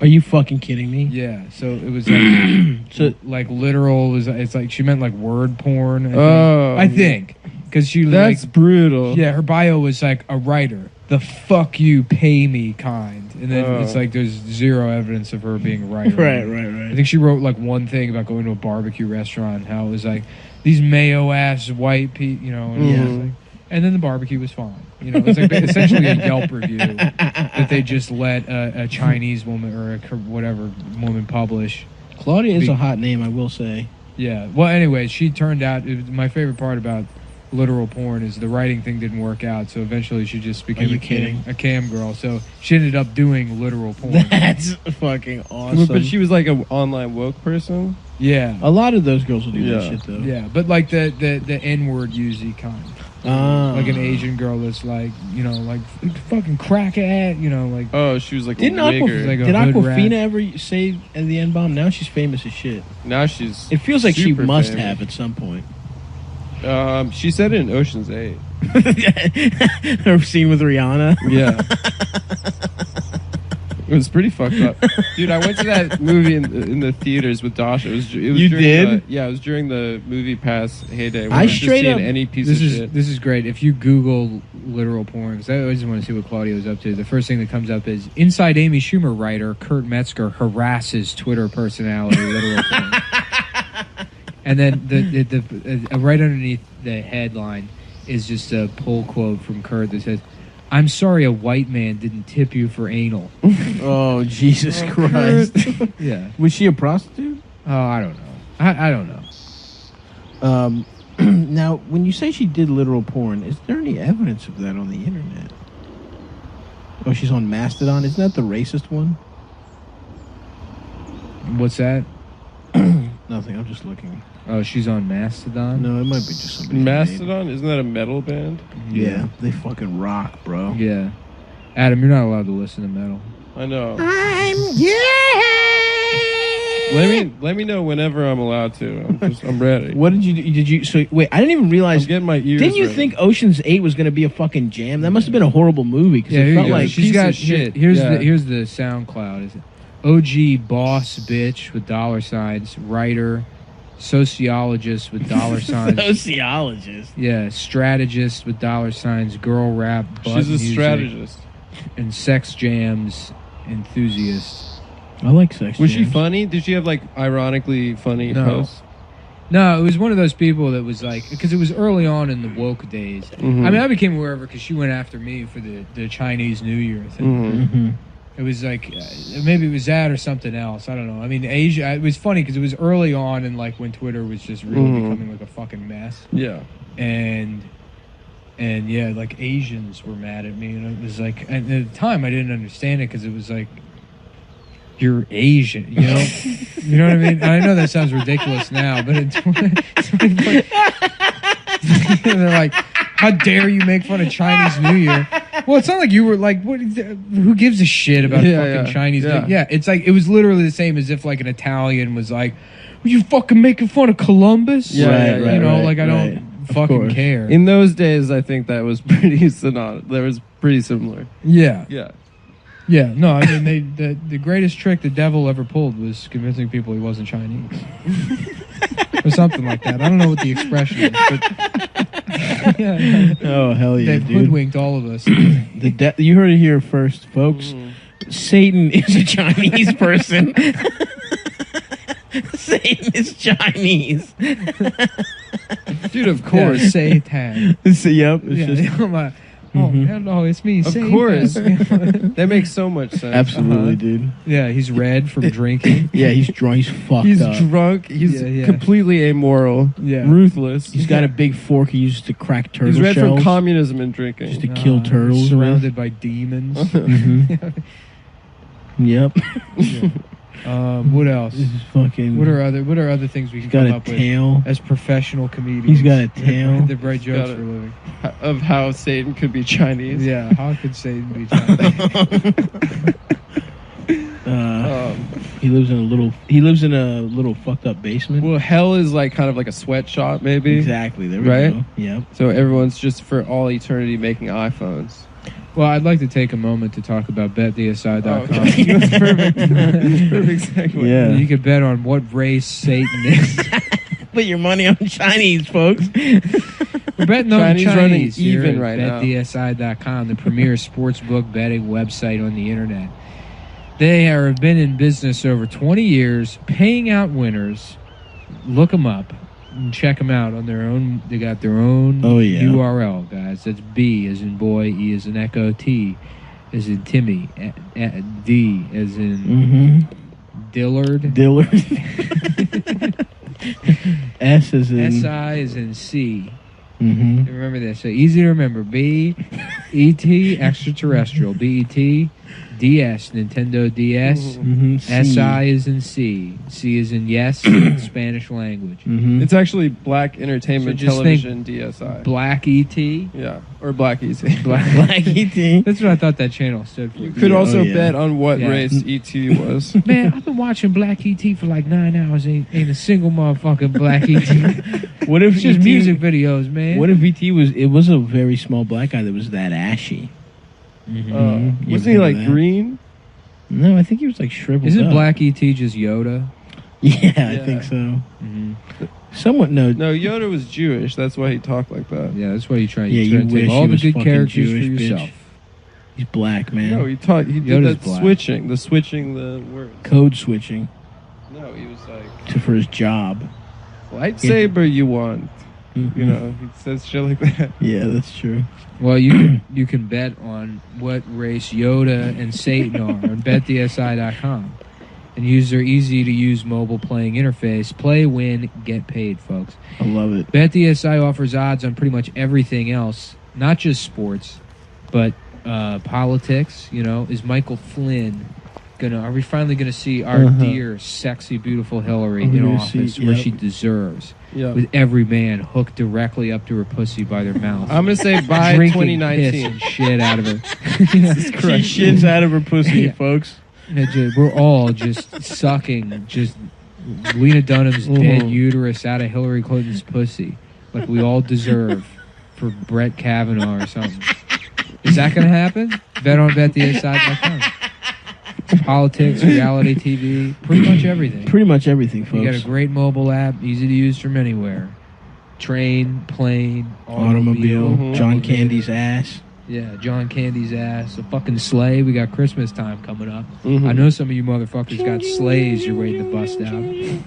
Are you fucking kidding me?
Yeah, so it was like, like literal was, it's like she meant like word porn. I think. Because she
that's
like,
brutal.
Yeah, her bio was like a writer, the fuck you pay me kind. And then it's like there's zero evidence of her being a writer.
Right.
I think she wrote like one thing about going to a barbecue restaurant, how it was like these mayo ass white people, you know, and then the barbecue was fine. You know, it's like essentially a Yelp review that they just let a Chinese woman or a whatever woman publish.
Claudia is a hot name, I will say.
Yeah. Well, anyway, she turned out. My favorite part about literal porn is the writing thing didn't work out. So eventually, she just became a cam girl. So she ended up doing literal porn.
That's fucking awesome.
But she was like an online woke person.
Yeah.
A lot of those girls will do that shit though.
Yeah, but like the N-word usy kind. Like an Asian girl that's like, you know, like fucking crack at, you know, like.
Oh, she was like
did Aquafina ever say at the N-bomb? Now she's famous as shit.
Now she's.
It feels like she must
famous.
have at some point.
She said it in Ocean's 8.
Her scene with Rihanna.
Yeah. It was pretty fucked up, dude. I went to that movie in the theaters with Dasha. It was
You
during
did?
Yeah, it was during the Movie Pass heyday.
I straight up
any piece
This
of
is
shit.
this is great. If you Google literal porn, because I always want to see what Claudio's up to, the first thing that comes up is Inside Amy Schumer writer Kurt Metzger harasses Twitter personality literal porn. And then the right underneath the headline is just a pull quote from Kurt that says, "I'm sorry a white man didn't tip you for anal."
Oh, Jesus Christ.
Yeah.
Was she a prostitute?
Oh, I don't know. I don't know.
Now, when you say she did literal porn, is there any evidence of that on the internet? Oh, she's on Mastodon. Isn't that the racist one?
What's that?
Nothing. I'm just looking.
Oh, she's on Mastodon?
No, it might be just somebody.
Mastodon? Isn't that a metal band?
Yeah, they fucking rock, bro.
Yeah. Adam, you're not allowed to listen to metal.
I know.
I'm
Let me know whenever I'm allowed to. I'm ready.
What did you do? Did you? So wait, I didn't even realize.
I'm getting my ears.
Didn't you
ready.
think Ocean's 8 was going to be a fucking jam? That must have been a horrible movie because
Yeah,
it
here
felt
you go.
like
She's got
shit.
Here's
Yeah.
here's the SoundCloud. Is it OG boss bitch with dollar signs, writer, sociologist with dollar signs.
sociologist.
Yeah, strategist with dollar signs, girl rap, butt
She's a
music,
strategist.
and sex jams enthusiast.
I like sex.
Was she
jams.
funny? Did she have like ironically funny
No.
posts?
No, it was one of those people that was like, because it was early on in the woke days.
Mhm.
I mean, I became aware of her because she went after me for the Chinese New Year thing.
Mm-hmm.
It was like, maybe it was that or something else. I don't know. I mean, Asia, it was funny because it was early on and like when Twitter was just really becoming like a fucking mess.
Yeah.
And yeah, like Asians were mad at me. And it was like, and at the time I didn't understand it because it was like, you're Asian, you know? You know what I mean? And I know that sounds ridiculous now, but it's they're like, how dare you make fun of Chinese New Year? Well, it's not like you were like, what? Who gives a shit about fucking Chinese New Year? Yeah, it's like, it was literally the same as if like an Italian was like, were you fucking making fun of Columbus?
Yeah, right,
you know,
right,
like I don't fucking care.
In those days, I think that was pretty synonymous. That was pretty similar.
Yeah.
Yeah.
Yeah, no, I mean, the greatest trick the devil ever pulled was convincing people he wasn't Chinese. Or something like that. I don't know what the expression is, but... yeah,
Oh, hell yeah,
they've
dude.
hoodwinked all of us.
You heard it here first, folks. Satan is a Chinese person. Satan is Chinese.
Dude, of course.
Yeah, Satan.
So, yep. It's
Yeah,
just,
I'm like, oh, hello, it's me,
Of
Satan.
course. That makes so much sense.
absolutely, dude.
Yeah, he's red from drinking.
Yeah, he's drunk. He's fucked
He's
up.
drunk. He's
Yeah.
completely amoral.
Yeah.
Ruthless.
He's got a big fork he uses to crack turtle
He's red
shells.
from communism and drinking.
Just to kill
He's
turtles.
surrounded by demons.
Mhm. Yep.
What else?
This is fucking.
What are other things we can
He's got
come
a
up
tail.
with as professional comedians?
He's got a tail.
They write jokes
got
for a living.
Of how Satan could be Chinese.
Yeah, how could Satan be Chinese?
He lives in a little fucked up basement.
Well, hell is like kind of like a sweatshop, maybe.
Exactly. There we
Right?
go. Yep.
So everyone's just for all eternity making iPhones.
Well, I'd like to take a moment to talk about betdsi.com.
Oh, okay. That's perfect. That's perfect segue.
Yeah.
You can bet on what race Satan is.
Put your money on Chinese, folks.
We're betting on
Chinese running
Chinese here
even
at
right now.
betdsi.com, the premier sportsbook betting website on the internet. They have been in business over 20 years, paying out winners. Look them up and check them out on their own. They got their own URL, guys. That's B as in boy, E as in echo, T as in Timmy, D as in Dillard.
S as in
SI as in C.
Mm-hmm.
Remember that. So easy to remember. B, E-T, extraterrestrial. B-E-T, DS, Nintendo DS.
Mhm. C.
SI is in C. C is in yes, Spanish language.
Mhm.
It's actually Black Entertainment
So just
Television DSI.
Black ET.
Yeah. Or Black ET.
Black ET.
That's what I thought that channel stood for.
You could also bet on what race ET was.
Man, I've been watching Black ET for like 9 hours. Ain't a single motherfucking Black ET.
What if
it's just
ET
music videos, man?
What if ET was a very small black guy that was that ashy?
Wasn't he like green?
No, I think he was like shriveled
Isn't
up.
Black ET just Yoda?
Yeah, I think so. Somewhat no.
No, Yoda was Jewish. That's why he talked like that.
Yeah, that's why you try.
Yeah,
You
you
try to
wish
take all
he
the
was
good
fucking
characters
Jewish,
for
bitch.
yourself.
He's black, man.
No, he did
Yoda's
that
black.
switching the words.
Code switching.
No, he was like
For his job.
lightsaber you want. You know, he says shit like that.
Yeah, that's true.
Well, you can bet on what race Yoda and Satan are on betdsi.com and use their easy-to-use mobile playing interface. Play, win, get paid, folks.
I love it.
BetDSI offers odds on pretty much everything else, not just sports, but politics. You know, is Michael Flynn are we finally gonna see our dear, sexy, beautiful Hillary in office where she deserves?
Yep.
With every man hooked directly up to her pussy by their mouth.
I'm gonna say by
Drinking
2019.
piss and shit out of her.
She shits out of her pussy,
Yeah.
folks.
We're all just sucking just Lena Dunham's dead uterus out of Hillary Clinton's pussy, like we all deserve for Brett Kavanaugh or something. Is that gonna happen? Bet on bettheinside.com. Politics, reality TV, pretty much everything.
Pretty much everything, folks.
You got a great mobile app, easy to use from anywhere. Train, plane,
automobile. John Candy's ass.
Yeah, John Candy's ass. A fucking sleigh. We got Christmas time coming up. I know some of you motherfuckers got sleighs you're waiting to bust out.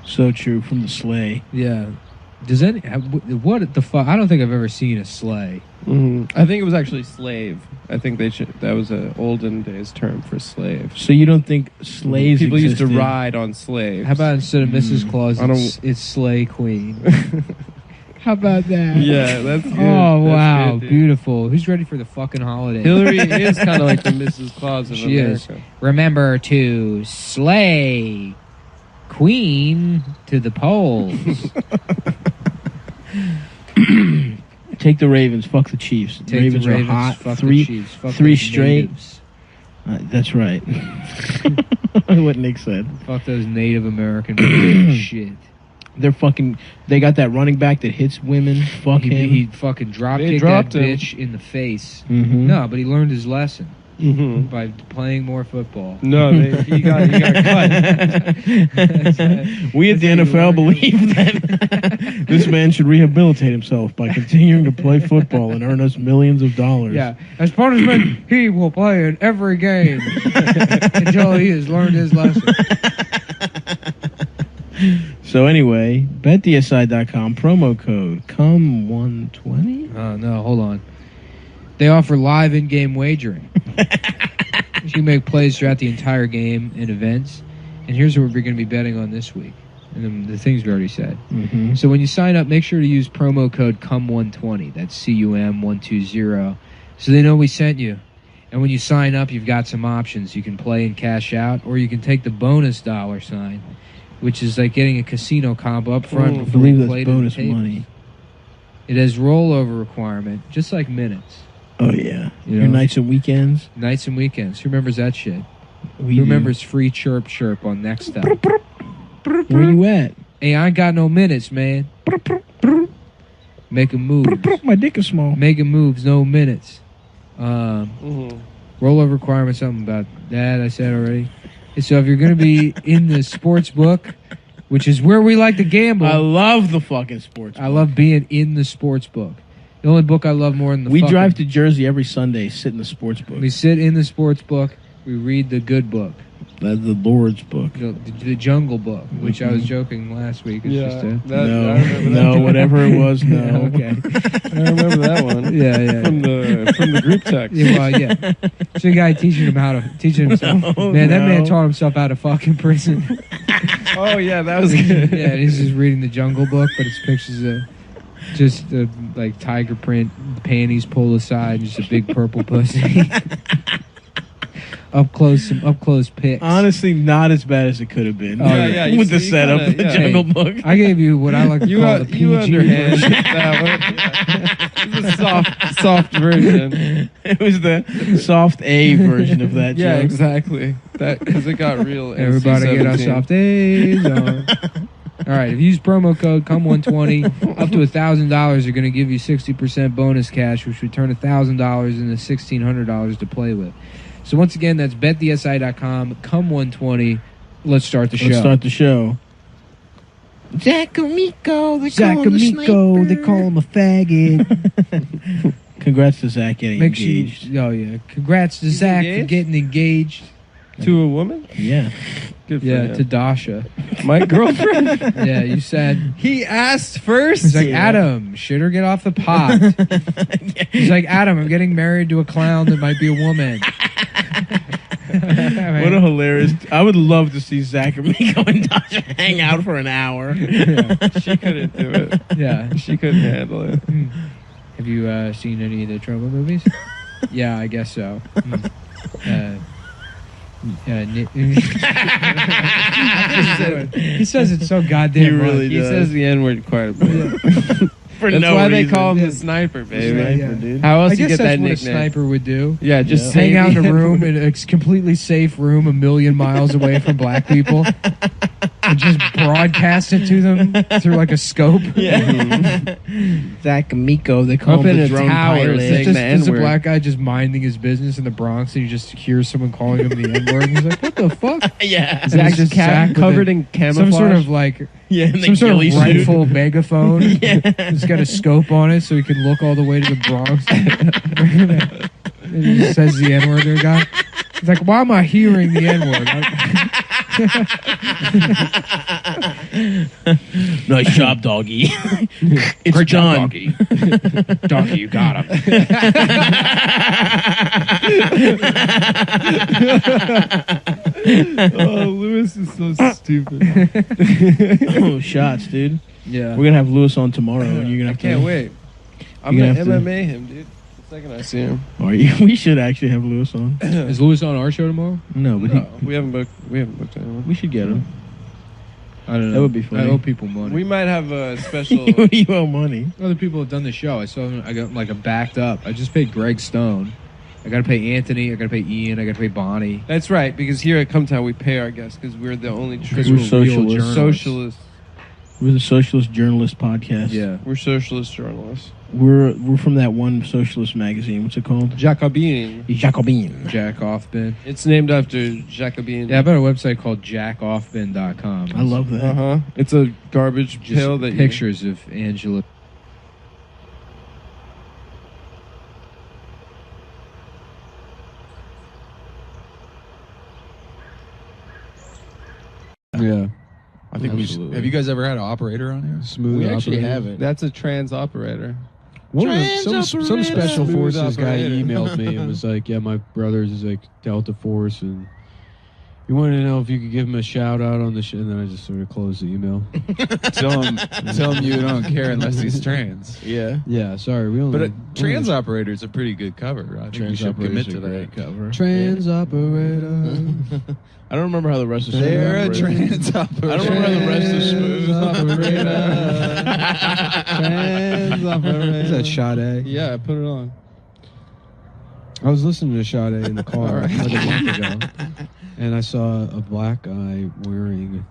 So true, from the sleigh.
Yeah. Does any what the fuck? I don't think I've ever seen a sleigh.
I think it was actually slave. I think that was an olden days term for slave.
So you don't think slaves
People used to
existed?
ride on slaves.
How about instead of Mrs. Claus, it's Sleigh Queen? How about that?
Yeah, that's good.
Oh,
That's
wow.
good, dude.
Beautiful. Who's ready for the fucking holiday?
Hillary is kind of like the Mrs. Claus of
She
America.
is. Remember to slay Queen to the polls.
Take the Ravens. Fuck the Chiefs.
Take the
Ravens
Ravens,
are hot.
fuck the
Three,
Chiefs, fuck
three
those
straight.
natives.
That's right. What Nick said.
Fuck those Native American shit.
They're fucking. They got that running back that hits women. Fuck him.
He fucking drop
They
kicked
dropped
that
him.
bitch in the face.
Mhm.
No, but he learned his lesson
Mm-hmm.
by playing more football.
No, he got cut.
We at the NFL believe that this man should rehabilitate himself by continuing to play football and earn us millions of dollars.
Yeah, as punishment, he will play in every game until he has learned his lesson.
So anyway, betdsi.com promo code COME120.
Oh, no, hold on. They offer live in-game wagering. You can make plays throughout the entire game and events. And here's what we're going to be betting on this week. And then the things we already said.
Mm-hmm.
So when you sign up, make sure to use promo code CUM120. That's CUM120. So they know we sent you. And when you sign up, you've got some options. You can play and cash out, or you can take the bonus $sign, which is like getting a casino comp up front
I
before
believe
you
that's
play to the
bonus
table.
money.
It has rollover requirement, just like minutes.
Oh yeah,
You
your
know?
nights and weekends.
Nights and weekends. Who remembers that shit?
We
Who remembers free chirp chirp on Next Stop?
Where you at?
Hey, I ain't got no minutes, man. Making moves.
My dick is small.
Making moves, no minutes. Rollover requirement, something about that I said already. And so if you're going to be in the sports book, which is where we like to gamble.
I love the fucking sports.
I love being in the sports book. The only book I love more than the
We
fucking-
drive to Jersey every Sunday, sit in the sports book.
We sit in the sports book. We read the good book.
The Lord's book.
The Jungle Book, which I was joking last week. It's just a,
No, whatever it was, no.
Yeah, okay.
I remember that one.
Yeah.
From the group text.
Yeah, well, yeah. So a guy teaching himself. Man, that man taught himself out of fucking prison.
Oh yeah, that was good.
Yeah, and he's just reading the Jungle Book, but it's pictures of just like tiger print panties pulled aside, and just a big purple pussy. Some up close pics.
Honestly, not as bad as it could have been.
Oh, yeah.
With the setup of the Jungle Book.
I gave you what I like to call the PG
underhand
version.
that one. Yeah. the soft version.
It was the soft A version of that
Yeah,
joke.
exactly. That because it got real.
Everybody get our
NC-17.
soft A's on. All right, if you use promo code COME120, up to $1,000, they're going to give you 60% bonus cash, which would turn $1,000 into $1,600 to play with. So once again, that's betdsi.com, COME120. Let's start the show.
Let's start the show.
Zach Amico, they
call him a faggot.
Congrats to Zach getting engaged.
Congrats to Zach for getting engaged.
To a woman?
Yeah.
Good for
Yeah,
him.
to Dasha.
My girlfriend?
Yeah, you said...
He asked first?
He's like, Adam, shit or get off the pot. He's like, Adam, I'm getting married to a clown that might be a woman.
What a hilarious... I would love to see Zach Amico and Dasha hang out for an hour.
She couldn't do it.
Yeah.
She couldn't handle it.
Have you seen any of the Troma movies? Yeah, I guess so. He says it so goddamn
He really
much.
does. He says the N-word quite a bit. That's
no
why
reason.
they call him the sniper, baby.
Sniper, dude.
How else
I
do you
guess
get
that's
that
what
nickname?
a sniper would do.
Yeah, just
hang
say
out in
the
a room
N-word.
in a completely safe room 1,000,000 miles away from black people and just broadcast it to them through like a scope.
Yeah. Zach Amico, they call
Up
him
in
the
a
drone
tower
pilot.
saying
Just,
the
there's a
N-word.
black guy just minding his business in the Bronx, and you just hear someone calling him the N-word, and he's like, "What the fuck?"
Yeah.
And
Zach
it's just
just
Zach with
covered in camouflage.
some sort of like
Yeah,
some sort of
ghillie suit.
rifle megaphone. It's got a scope on it, so he can look all the way to the Bronx. And he says the N-word to a guy. He's like, "Why am I hearing the N-word?"
Nice job, doggy. It's
Great job,
done.
doggy. Doggy, you got him.
Oh, Lewis is so stupid.
Oh, shots, dude.
Yeah.
We're gonna have Lewis on tomorrow, and you're gonna
I
have
can't
to.
wait. I'm
You're
gonna
gonna have to-
MMA him, dude. The second I see him.
Or we should actually have Lewis on.
Is Lewis on our show tomorrow?
No, but
No, we haven't booked anyone.
we should get him.
I don't know.
That would be funny.
I owe people money.
We might have a special.
You owe money.
Other people have done the show. I saw them. I got like a backed up. I just paid Greg Stone. I got to pay Anthony. I got to pay Ian. I got to pay Bonnie.
That's right, because here at Come Town we pay our guests because we're the only true
Because
we're
real
socialists.
journalists.
socialists.
We're the Socialist Journalist Podcast.
Yeah.
We're socialist journalists.
We're from that one socialist magazine. What's it called?
Jacobin.
Jacobin.
Jack Off Bin.
It's named after Jacobin.
Yeah, I got a website called jackoffbin.com.
I love that.
It's a garbage
Just
pail that
pictures of Angela.
Yeah.
I think we should, have you guys ever had an operator on here?
Smooth.
We actually
operator.
haven't.
That's a trans operator.
One of the, some special
Smooth
forces guy
operator.
emailed me and was like, "Yeah, my brother's is like Delta Force, and he wanted to know if you could give him a shout out on the show." And then I just sort of closed the email.
tell him you don't care unless he's trans.
Yeah.
Yeah, sorry, we only.
But a trans operator's a pretty good cover. I think you should commit to that.
cover.
Trans operator.
I don't remember how the rest of
They're a
Smooth operated.
trans operator.
I don't remember how the rest of Smooth
Trans operator. Is that Sade?
Yeah, put it on.
I was listening to Sade in the car like a month ago, and I saw a black guy wearing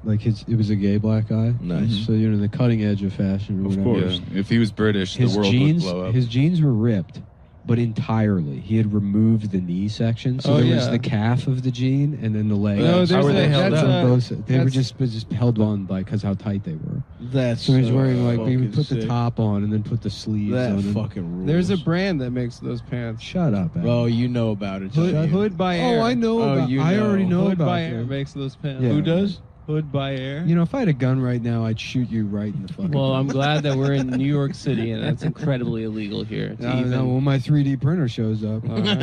like it was a gay black guy.
Nice.
So you're the cutting edge of fashion. Or
Of
whatever.
course. If he was British,
His
the world
jeans,
would blow up.
his jeans were ripped, but entirely. He had removed the knee section, so
Oh,
there was
yeah.
the calf of the jean and then the leg.
No,
How were they held
that's
up?
They were
that's-
just held on by because how tight they were.
That's
So he's wearing like he would
fucking
put the
sick.
top on and then put the sleeves
That
on. and-
fucking rules.
There's a brand that makes those pants.
Shut up, Adam.
Oh, you know about it.
Hood,
don't you?
Hood by Air.
Oh, I know
Oh,
about.
you
I
know.
already know
Hood
about
by Air
them.
makes those pants.
Yeah.
Who does?
Hood by Air.
You know, if I had a gun right now, I'd shoot you right in the fucking.
Well, I'm glad that we're in New York City and that's incredibly illegal here. To
No,
even,
no, when my 3D printer shows up.
All right.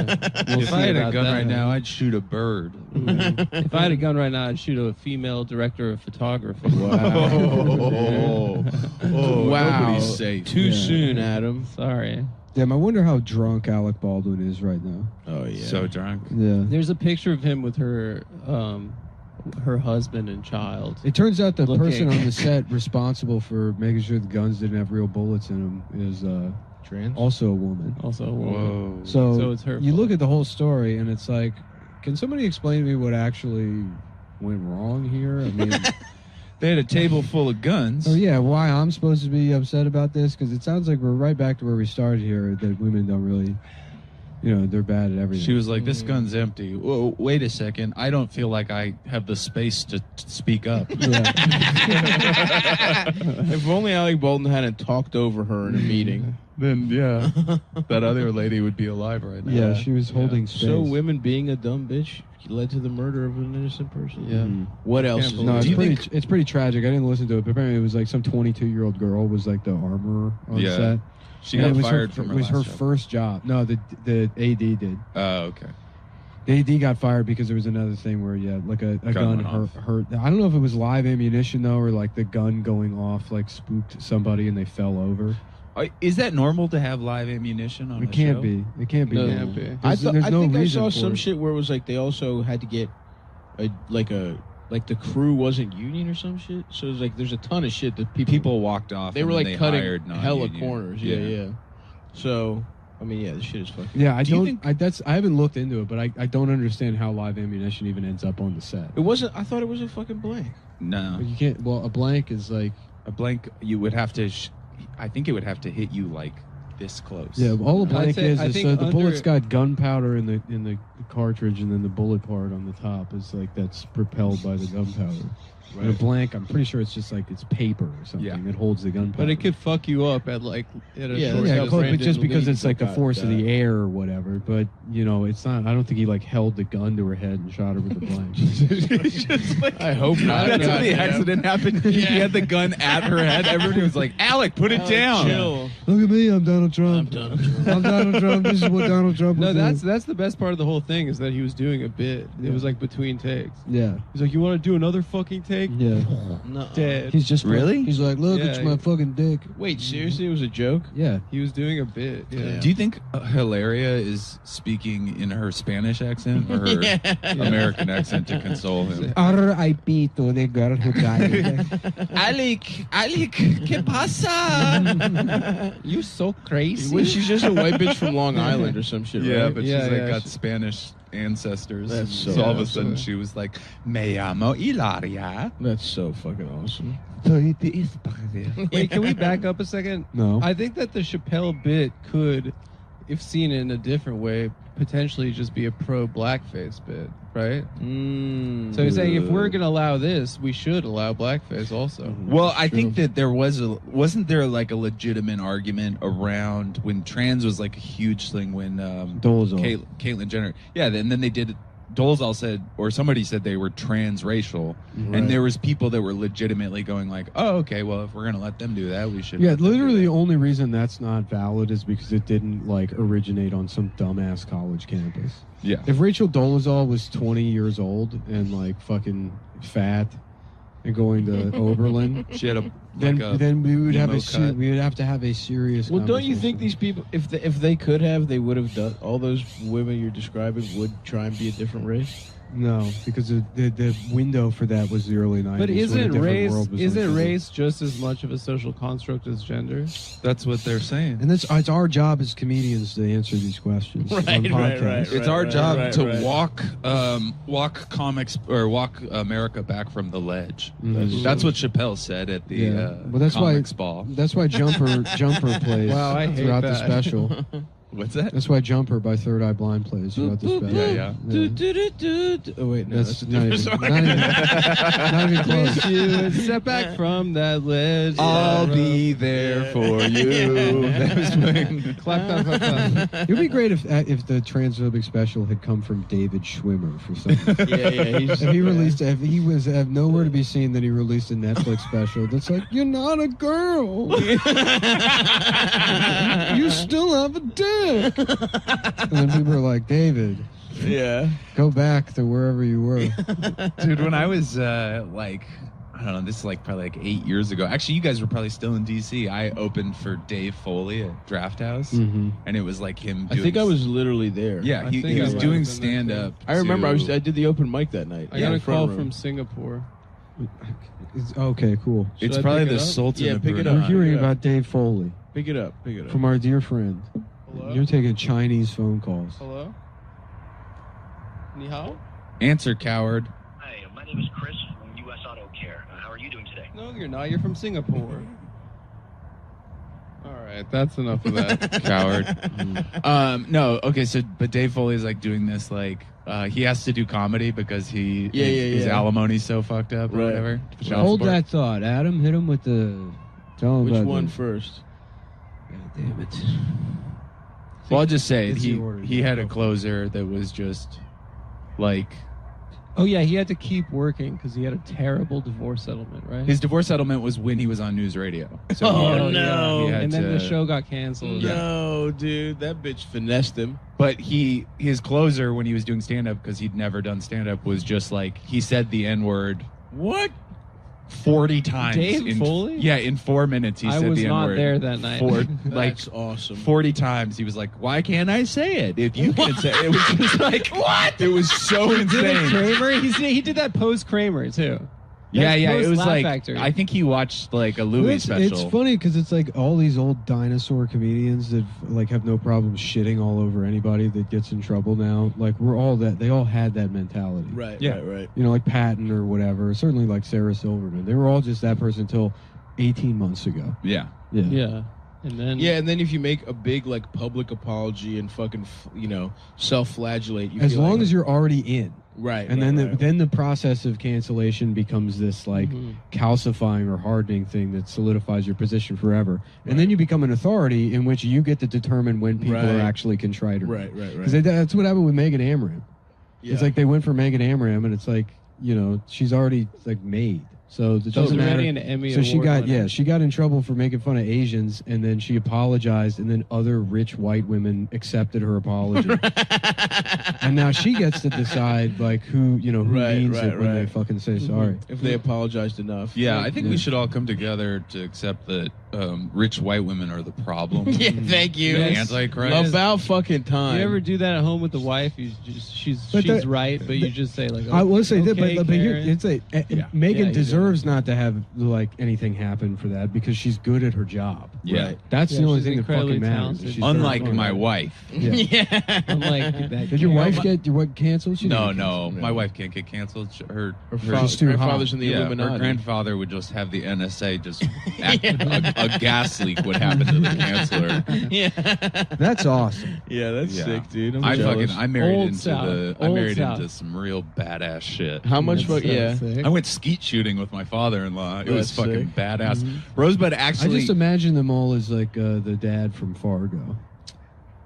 We'll
If
see
I had a
about
gun
that.
right now, I'd shoot a bird.
If I had a gun right now, I'd shoot a female director of photography.
Oh,
Wow.
nobody's safe.
Too
Yeah.
soon, Adam. Sorry.
Damn, I wonder how drunk Alec Baldwin is right now.
Oh yeah.
So drunk.
Yeah.
There's a picture of him with her her husband and child.
It turns out the
looking.
person on the set responsible for making sure the guns didn't have real bullets in them is
trans,
also a woman.
Also a woman.
Whoa.
So
it's her
you
fault.
look at the whole story, and it's like, can somebody explain to me what actually went wrong here? I mean,
They had a table full of guns.
oh yeah, why I'm supposed to be upset about this? Because it sounds like we're right back to where we started here. That women don't really, they're bad at everything.
She was like, "This gun's empty." Whoa, wait a second. I don't feel like I have the space to speak up.
If only Alec Bolton hadn't talked over her in a meeting.
Then yeah, that other lady would be alive right now.
Yeah, she was holding space.
So women being a dumb bitch led to the murder of an innocent person.
Yeah.
What else?
No, it's pretty tragic. I didn't listen to it, but apparently it was like some 22-year-old girl was like the armorer on
Yeah.
set.
She
And
got
it was
fired from her
It was
last
her
job.
first job. No, the AD did.
Oh, okay.
The AD got fired because there was another thing where, like a gun
went off.
hurt. I don't know if it was live ammunition, though, or like the gun going off like spooked somebody and they fell over.
Is that normal to have live ammunition on
It
a
can't
show?
be. It can't be.
No,
normal.
be.
I
There's no
think I
reason
saw
for
some
it.
shit where it was like they also had to get like the crew wasn't union or some shit. So it was like there's a ton of shit that
People walked off.
they
and
were
then
like
they
cutting
hired
hella
non-union.
corners. Yeah. So I mean, yeah, this shit is fucking.
Yeah, I
Do you
don't.
think-
I haven't looked into it, but I don't understand how live ammunition even ends up on the set.
It wasn't. I thought it was a fucking blank.
No,
You can't. Well, a blank is like.
a blank. You would have to. I think it would have to hit you like this close.
Yeah, all a blank
say-
is
I
so
think
the bullet's
under-
got gunpowder in the cartridge, and then the bullet part on the top is like that's propelled by the gunpowder. And a blank, I'm pretty sure it's just like it's paper or something that holds the gunpowder.
But it could fuck you up at a short
but just because it's like the force of
that.
the air or whatever. But it's not. I don't think he like held the gun to her head and shot her with the blank.
I hope not.
That's when the
Goddamn.
accident happened. He had the gun at her head. Everybody was like, "Alec, put it down."
Chill.
Look at me, I'm Donald Trump. I'm Donald Trump. This is what Donald Trump
No,
would do.
that's the best part of the whole thing is that he was doing a bit. It was like between takes.
Yeah.
He's like, "You want to do another fucking take?"
Yeah.
No.
Dead.
He's just
Really?
He's like, look,
Yeah,
it's my fucking dick.
Wait, seriously, it was a joke.
Yeah.
He was doing a bit. Yeah.
Do you think Hilaria is speaking in her Spanish accent or her American accent to console him?
R.I.P. to the girl who died.
Alec, ¿qué pasa?
You so crazy.
Well, she's just a white bitch from Long Island or some shit,
Yeah,
right?
but
Yeah,
she's like
yeah,
got
she-
Spanish ancestors.
That's so
all of a
awesome.
sudden she was like, "Me llamo Hilaria."
That's so fucking awesome.
Wait, can we back up a second?
No.
I think that the Chappelle bit could, if seen in a different way, potentially just be a pro blackface bit, right? So he's saying if we're gonna allow this, we should allow blackface also.
Well, I think that there wasn't there like a legitimate argument around when trans was like a huge thing when
Dolezal.
Caitlyn Jenner. Yeah, and then they did. Dolezal said, or somebody said they were transracial,
Right.
and there was people that were legitimately going like, "Oh, okay, well, if we're gonna let them do that, we should."
Yeah,
let them do
literally the
that."
only reason that's not valid is because it didn't like originate on some dumbass college campus.
Yeah.
If Rachel Dolezal was 20 years old and like fucking fat and going to Oberlin,
She had a
then we would have
emo cut.
we would have to have a serious.
Well, don't you
conversation.
think these people, if they could have, they would have done. All those women you're describing would try and be a different race.
No, because the window for that was the early 90s.
But
when a
isn't
different
race
world was
isn't
unfolding.
race just as much of a social construct as gender?
That's what they're saying.
And it's our job as comedians to answer these questions on podcasts.
It's our job to walk comics or walk America back from the ledge. That's what Chappelle said at the
Well, that's
comics
why
ball.
That's why Jumper plays
Wow, I hate
throughout the
that.
special.
What's that?
That's why Jumper by Third Eye Blind plays throughout the special.
Yeah.
Oh wait, no,
That's
that's
not even, not even close.
Wish you would step back from that ledge.
I'll be there for you. That was when-
Clap, clap, clap, clap.
It would be great if the transphobic special had come from David Schwimmer for some reason.
yeah.
If he was have nowhere to be seen, then he released a Netflix special that's like, you're not a girl. You still have a dick. And then people are like, David,
Yeah.
go back to wherever you were.
Dude, when I was I don't know, this is like probably like 8 years ago. Actually, you guys were probably still in DC. I opened for Dave Foley at Draft House, and it was like him doing...
I think I was literally there.
Yeah, he was doing stand-up.
I remember I did the open mic that night.
I got a call from Singapore.
Okay, cool.
It's probably the Sultan of
pick it
Brunei.
up.
We're hearing about Dave Foley.
Pick it up.
From our dear friend.
Hello?
You're taking Chinese phone calls.
Hello? Ni hao?
Answer, coward.
Hi, my name is Chris from U.S. Auto Care. How are you doing today?
No, you're not. You're from Singapore. All right, that's enough of that.
Coward. No, okay, so, but Dave Foley is like doing this, like, he has to do comedy because his alimony's so fucked up or whatever.
Hold that thought, Adam. Hit him with the... Tell him
Which
about
one
the-
first?
God damn it.
Well, I'll just say,
It's the order.
he had a closer that was just, like...
Oh, yeah, he had to keep working because he had a terrible divorce settlement, right?
His divorce settlement was when he was on news radio. So
Oh,
he
no.
had
And then
to-
the show got canceled.
No, dude, that bitch finessed him.
But his closer when he was doing stand-up, because he'd never done stand-up, was just like, he said the N-word.
What?
40 times.
Dave Foley?
Yeah, in 4 minutes he
I
said
was
the
not
N-word.
there that night.
Like,
That's awesome.
40 times. He was like, why can't I say it? If you can say it. It was just like, what? It was so
Did
insane.
Kramer? He did that post Kramer too.
Yeah,
That's
it was
post-Laugh
like,
Factory.
I think he watched like a Louis special.
It's funny because it's like all these old dinosaur comedians that like have no problem shitting all over anybody that gets in trouble now. Like we're all that. They all had that mentality.
Right,
Yeah.
right.
You know, like Patton or whatever. Certainly like Sarah Silverman. They were all just that person until 18 months ago.
Yeah.
Yeah.
Yeah. And then
And then if you make a big like public apology and fucking self-flagellate, you
As
feel
long
like,
as you're already in.
right,
And
right,
then the process of cancellation becomes this like calcifying or hardening thing that solidifies your position forever. And then you become an authority in which you get to determine when people are
Right.
actually contrite or
right, right,
Because
right.
that's what happened with Megan Amram.
Yeah.
It's like they went for Megan Amram, and it's like, you know, she's already like made. So it doesn't matter.
already an Emmy
So she
Award
got
winner.
she got in trouble for making fun of Asians, and then she apologized, and then other rich white women accepted her apology. And now she gets to decide like who
Right,
means
right,
it when they
right.
fucking say sorry.
If they apologized enough.
Yeah, I think we should all come together to accept that rich white women are the problem.
Yeah, thank you.
The Antichrist.
About fucking time.
You ever do that at home with the wife? You just she's right, but you just say like,
I will say that,
okay,
but here
Karen.
it's like Megan
Yeah, you
deserves not to have like anything happen for that because she's good at her job.
Yeah.
Right.
That's
Yeah,
the only
she's
thing that fucking
incredibly
matters.
talented.
She's very
Unlike
funny.
my wife.
Yeah.
Unlike that.
Did your
Karen.
wife get what canceled? She
No,
didn't get
no,
canceled.
my wife can't get canceled. Her
She's too hot.
grandfather's in the
her
Illuminati.
grandfather would just have the NSA just act, a gas leak would happen to the chancellor.
Yeah.
That's awesome.
Yeah, that's
Yeah.
sick, dude.
I married
Old
into
South.
I
Old
married
South.
into some real badass shit.
How much?
That's
Yeah.
sick.
I went skeet shooting with my father-in-law. It was
That's
fucking
sick.
badass. Rosebud
I
actually,
just imagine them all as like the dad from Fargo.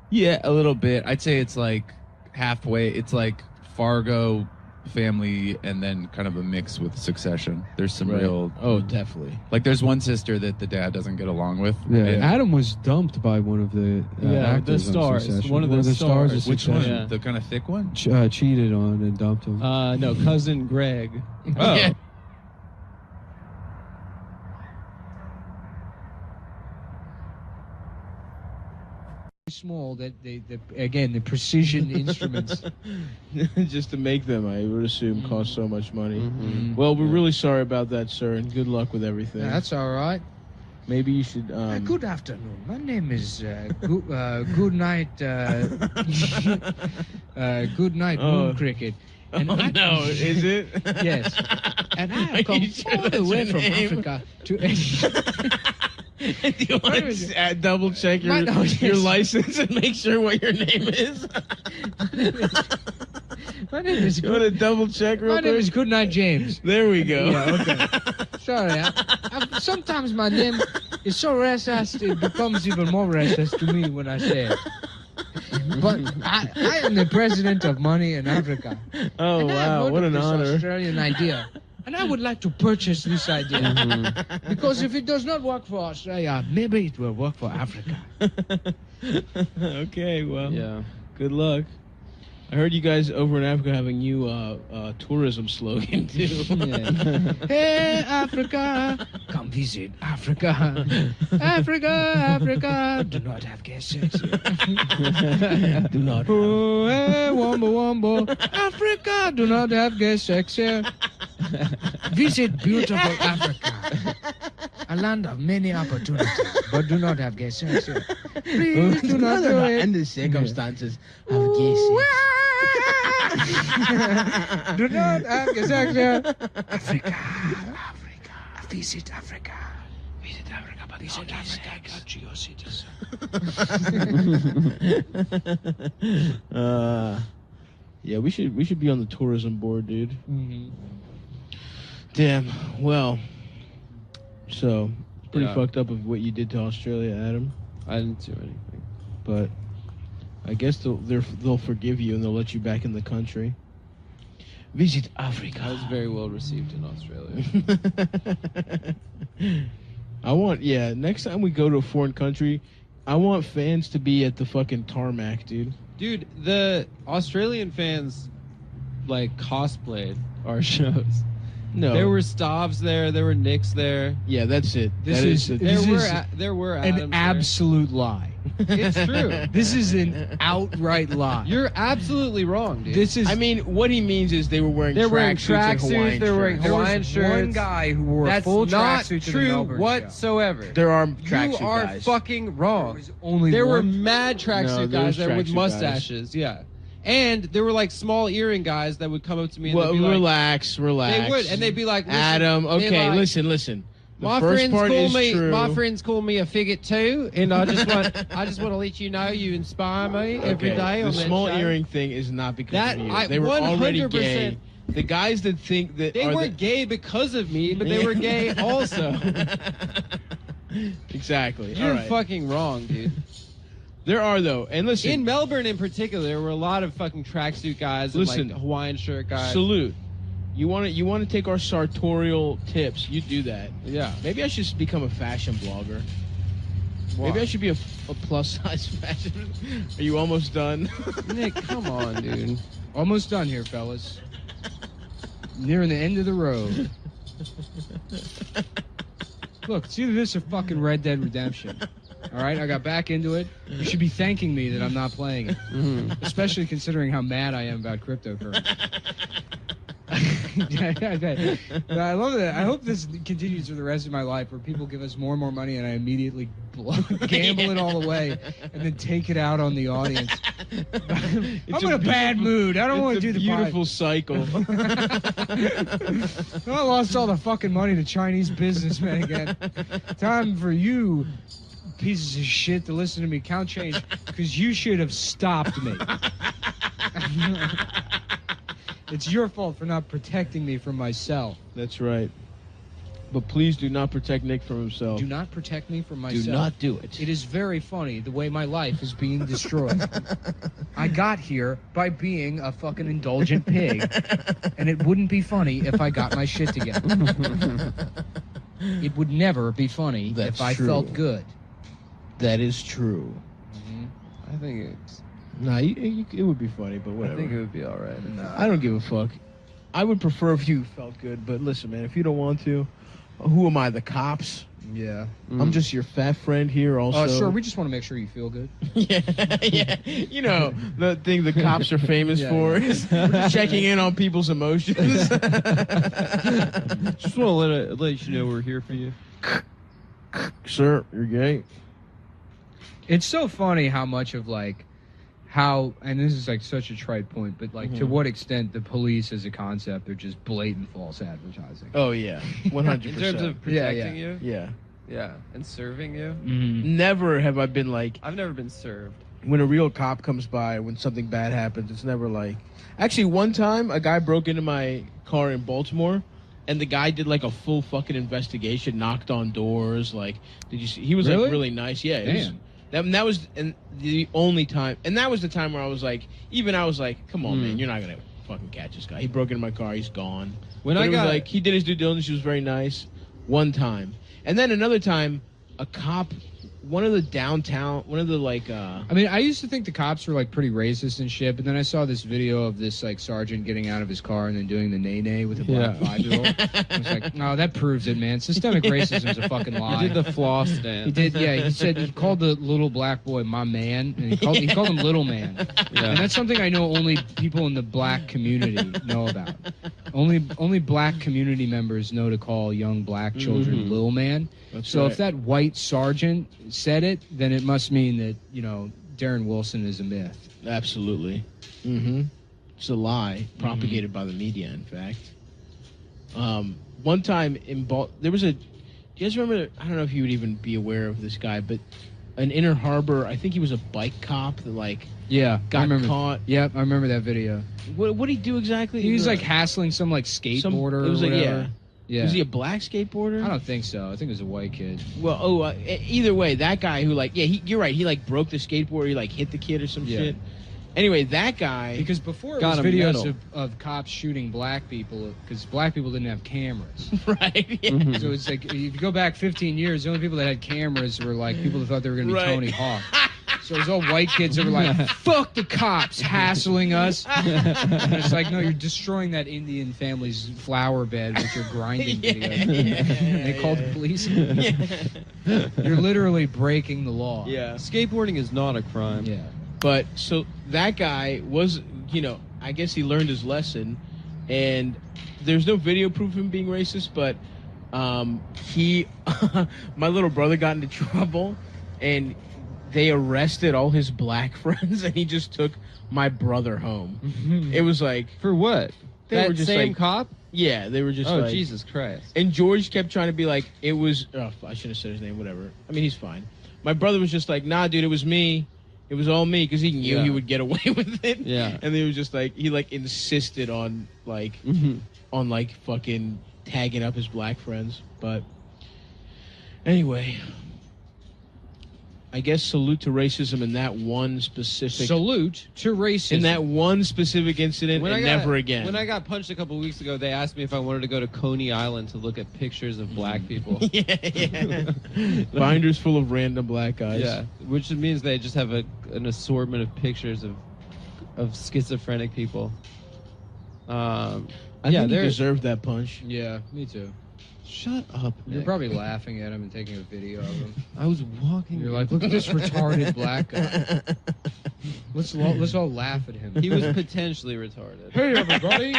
yeah, a little bit. I'd say it's like halfway. It's like Fargo family and then kind of a mix with Succession. There's some
Right.
real,
Oh, definitely.
like there's one sister that the dad doesn't get along with.
Yeah,
And-
Adam was dumped by one of the actors
the
on
stars.
Succession.
One of the
stars. Of
stars.
which one?
Succession.
Yeah.
The kind of thick one?
Cheated on and dumped him.
No, cousin Greg.
Oh.
Yeah.
Small that the precision instruments.
Just to make them, I would assume, cost so much money.
Mhm.
Well, we're really sorry about that, sir, and good luck with everything.
That's all right.
Maybe you should.
Good afternoon. My name is Good Night. Good Night Moon Cricket. And
oh, no, is it?
Yes. And I
Are
have come
you sure
all the
that's
way
your
from
name?
Africa to.
Do you want to double check your,
yes.
your license and make sure what your name is?
My name is.
You want to double check real
My
quick?
name is Goodnight James.
There we go.
Yeah, okay. Sorry, sometimes my name is so restless it becomes even more restless to me when I say it. But I am the president of Money in Africa.
Oh,
and I have
wow,
heard
what
of
an
this
honor.
Australian idea. And I would like to purchase this idea.
Mm-hmm.
Because if it does not work for Australia, maybe it will work for Africa.
Okay, well,
Yeah.
good luck. I heard you guys over in Africa have a new tourism slogan too.
Hey Africa, come visit Africa. Africa, Africa, do not have gay sex here.
Do not.
Oh, hey, wombo wombo, Africa, do not have gay sex here. Visit beautiful Africa, a land of many opportunities, but do not have gay sex here. Please do not do it.
And the circumstances of gay sex.
Do not have gay sex here. Africa, Africa, visit Africa. Visit Africa, but visit Africa, got you citizens.
Yeah, we should be on the tourism board, dude.
Mm-hmm.
Damn. Well, so pretty fucked up of what you did to Australia, Adam.
I didn't do anything,
but I guess they'll forgive you and they'll let you back in the country. Visit Africa.
I was very well received in Australia.
Next time we go to a foreign country, I want fans to be at the fucking tarmac, dude.
Dude, the Australian fans like cosplayed our shows.
No,
there were Stavs there. There were Nicks there.
Yeah, that's it.
There were Adams
an absolute lie.
It's true.
This is an outright lie.
You're absolutely wrong, dude.
This is.
I mean, what he means is they were wearing tracksuits.
They're wearing Hawaiian shirts.
One guy who wore a full tracksuit to the Melbourne show.
Whatsoever.
There are tracksuit guys.
You are fucking wrong.
Only
there
one?
were mad tracksuit guys there with mustaches.
Guys.
Yeah. And there were like small earring guys that would come up to me and they'd be
relax.
They would, and they'd be like,
Adam, okay,
like,
listen.
My friends call me a figgot too, and I just want to let you know you inspire me every day.
The small earring thing is not because of you. They were already gay. The guys that think that
they weren't gay because of me, but they were gay also.
Exactly.
You're fucking wrong, dude.
There are though, and listen.
In Melbourne, in particular, there were a lot of fucking tracksuit guys and like Hawaiian shirt guys.
Salute. You want to take our sartorial tips? You do that.
Yeah.
Maybe I should become a fashion blogger. Why? Maybe I should be a plus size fashion. Are you almost done?
Nick, come on, dude.
Almost done here, fellas. Nearing the end of the road. Look, it's either this or fucking Red Dead Redemption. All right, I got back into it. You should be thanking me that I'm not playing it, especially considering how mad I am about cryptocurrency. I love that. I hope this continues for the rest of my life, where people give us more and more money, and I immediately gamble it all away, and then take it out on the audience. I'm in a bad mood. I don't want to do the
beautiful cycle.
I lost all the fucking money to Chinese businessmen again. Time for you pieces of shit to listen to me count change, because you should have stopped me. It's your fault for not protecting me from myself.
That's right. But please do not protect Nick from himself.
Do not protect me from myself.
Do not do it.
It is very funny the way my life is being destroyed. I got here by being a fucking indulgent pig, and it wouldn't be funny if I got my shit together. It would never be funny if I felt good.
That is true.
I think it's...
Nah, it would be funny, but whatever.
I think it would be all right.
Nah, I don't give a fuck. I would prefer if you felt good, but listen, man, if you don't want to, who am I, the cops?
Yeah.
I'm just your fat friend here also.
Sure, we just want to make sure you feel good.
Yeah. You know, the thing the cops are famous for is checking in on people's emotions.
Just want to let you know we're here for you.
Sir, you're gay.
It's so funny how much of like how, and this is like such a trite point, but like to what extent the police as a concept are just blatant false advertising.
Oh yeah, 100%.
In terms of protecting you?
Yeah.
Yeah, and serving you?
Never have I been like...
I've never been served.
When a real cop comes by, when something bad happens, it's never like... Actually, one time, a guy broke into my car in Baltimore, and the guy did like a full fucking investigation, knocked on doors, like... Did you see? He was like really nice. Yeah.
Damn.
That was the only time, and that was the time where I was like, come on, man, you're not gonna fucking catch this guy. He broke into my car, he's gone. He did his due diligence. He was very nice. One time, and then another time, a cop one of the downtown, one of the like.
I mean, I used to think the cops were like pretty racist and shit, but then I saw this video of this like sergeant getting out of his car and then doing the nay-nay with a black 5-year-old. I was like, no, that proves it, man. Systemic racism is a fucking lie.
He did the floss dance.
He did, yeah. He said he called the little black boy my man, and he called him little man.
Yeah.
And that's something I know only people in the black community know about. Only black community members know to call young black children little man. So if that white sergeant said it, then it must mean that, you know, Darren Wilson is a myth.
Absolutely. Mm-hmm. It's a lie propagated by the media, in fact. One time in there was a... Do you guys remember... I don't know if you would even be aware of this guy, but an Inner Harbor... I think he was a bike cop that, like...
Yeah,
got caught.
Yep, I remember that video.
What did he do exactly?
He was like hassling some like skateboarder
it was
or
like,
whatever. Yeah.
Was he a black skateboarder?
I don't think so. I think it was a white kid.
Well, either way, that guy who like, you're right. He like broke the skateboard. He like hit the kid or some shit. Anyway, that guy...
Because before it was videos of cops shooting black people, because black people didn't have cameras.
Right. Yeah.
Mm-hmm. So it's like, if you go back 15 years, the only people that had cameras were like people that thought they were going to be Tony Hawk. So it was all white kids that were like, fuck the cops, hassling us. And it's like, no, you're destroying that Indian family's flower bed with your grinding videos. They called the police. You're literally breaking the law.
Yeah. Skateboarding is not a crime.
Yeah.
But so that guy was, you know, I guess he learned his lesson, and there's no video proof of him being racist, but my little brother got into trouble, and they arrested all his black friends, and he just took my brother home. It was like...
For what?
They were just
same
like,
cop?
Yeah, they were just
like...
Oh,
Jesus Christ.
And George kept trying to be like, it was... Oh, I should have said his name, whatever. I mean, he's fine. My brother was just like, nah, dude, it was me. It was all me, because he knew he would get away with it.
Yeah.
And they was just like, he like insisted on like, on like fucking tagging up his black friends. But anyway, I guess salute to racism in that one specific...
Salute to racism.
In that one specific incident and never again.
When I got punched a couple of weeks ago, they asked me if I wanted to go to Coney Island to look at pictures of black people.
Yeah. Binders full of random black guys.
Yeah, which means they just have an assortment of pictures of schizophrenic people.
I think he deserved that punch.
Yeah, me too.
Shut up, Nick.
You're probably laughing at him and taking a video of him.
I was walking.
You're like, look at this retarded black guy. Let's all laugh at him.
He was potentially retarded.
Hey, everybody.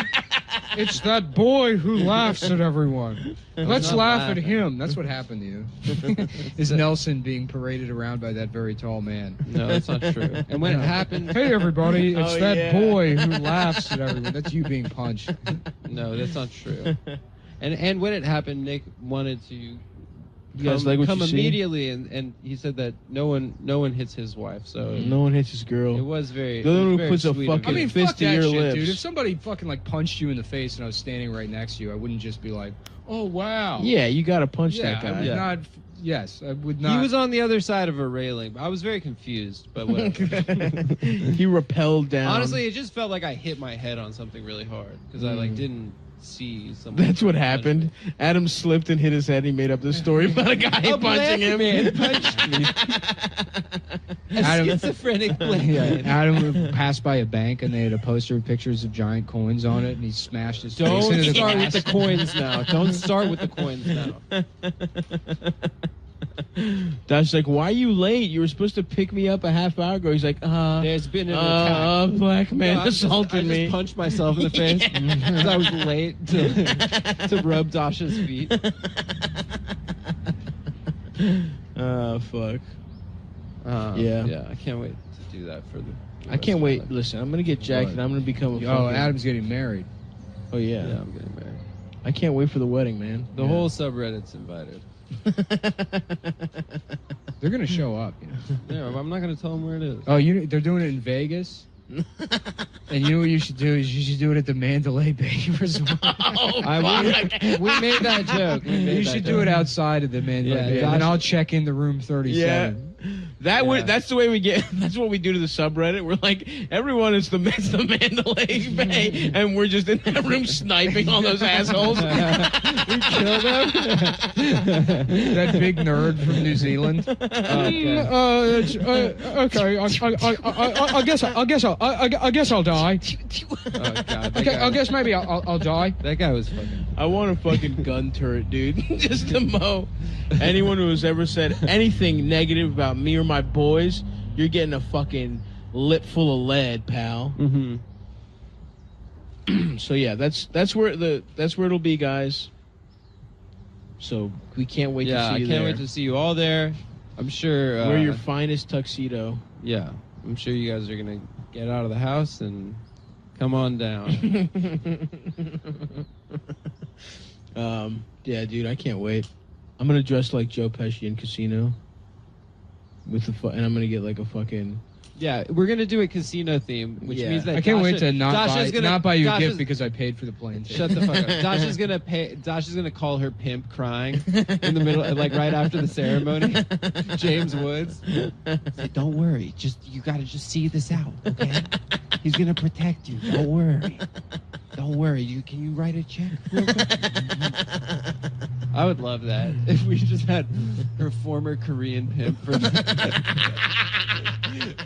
It's that boy who laughs at everyone. Let's laugh at him. That's what happened to you. Is Nelson being paraded around by that very tall man.
No, that's not true. And when it happened...
Hey, everybody. It's that boy who laughs at everyone. That's you being punched.
No, that's not true. And when it happened, Nick wanted to come immediately, and he said that no one hits his wife. So
no one hits his girl.
It was very.
The one who puts a
fucking
I mean,
fist
fuck
to
that
your
shit,
lips,
dude. If somebody fucking like punched you in the face and I was standing right next to you, I wouldn't just be like, "Oh wow."
Yeah, you gotta punch that guy.
I would not. Yes, I would not.
He was on the other side of a railing. I was very confused, but whatever.
He rappelled down.
Honestly, it just felt like I hit my head on something really hard because I like didn't see someone.
That's what happened. Adam slipped and hit his head. He made up this story about a guy punching him.
Man punched me. Schizophrenic black man.
Adam passed by a bank and they had a poster with pictures of giant coins on it, and he smashed his face into the
start
glass.
with the coins now. Don't start with the coins now.
Dash like, why are you late? You were supposed to pick me up a half hour ago. He's like,
there's been an attack.
A black man assaulted
me. I just punched myself in the face because I was late to rub Dasha's feet.
Fuck.
Yeah, I can't wait to do that for the
I can't wait. Listen, I'm gonna get jacked and I'm gonna become a fucking...
Adam's getting married.
Oh yeah.
Yeah, I'm getting married.
I can't wait for the wedding, man.
The whole subreddit's invited.
They're gonna show up. You know?
Yeah, I'm not gonna tell them where it is.
Oh, they're doing it in Vegas. And you know what you should do is you should do it at the Mandalay Bay Resort.
We made that joke.
You should do it outside of the Mandalay Bay, and I'll check in the room 37.
Yeah. That's the way we get. That's what we do to the subreddit. We're like, everyone is the Mandalay Bay, and we're just in that room sniping all those assholes.
We kill them. That big nerd from New Zealand. Okay. I guess I'll die.
Oh God.
I guess maybe I'll die.
That guy was fucking.
I want a fucking gun turret, dude, just to mow. Anyone who has ever said anything negative about me or my boys, you're getting a fucking lip full of lead, pal.
Mm-hmm.
So yeah, that's where it'll be, guys. So we can't wait to see you there.
Yeah, I can't wait to see you all there. I'm sure
wear your finest tuxedo.
Yeah, I'm sure you guys are gonna get out of the house and come on down.
Yeah, dude, I can't wait. I'm gonna dress like Joe Pesci in Casino. And I'm gonna get like a fucking.
Yeah, we're gonna do a casino theme, which means that
I can't wait to
not
buy you a gift because I paid for the plane ticket.
Shut the fuck up. Josh is gonna call her pimp crying in the middle, like right after the ceremony. James Woods.
Say, don't worry, you gotta just see this out, okay? He's gonna protect you. Don't worry. Don't worry. Can you write a check real quick?
I would love that if we just had her former Korean pimp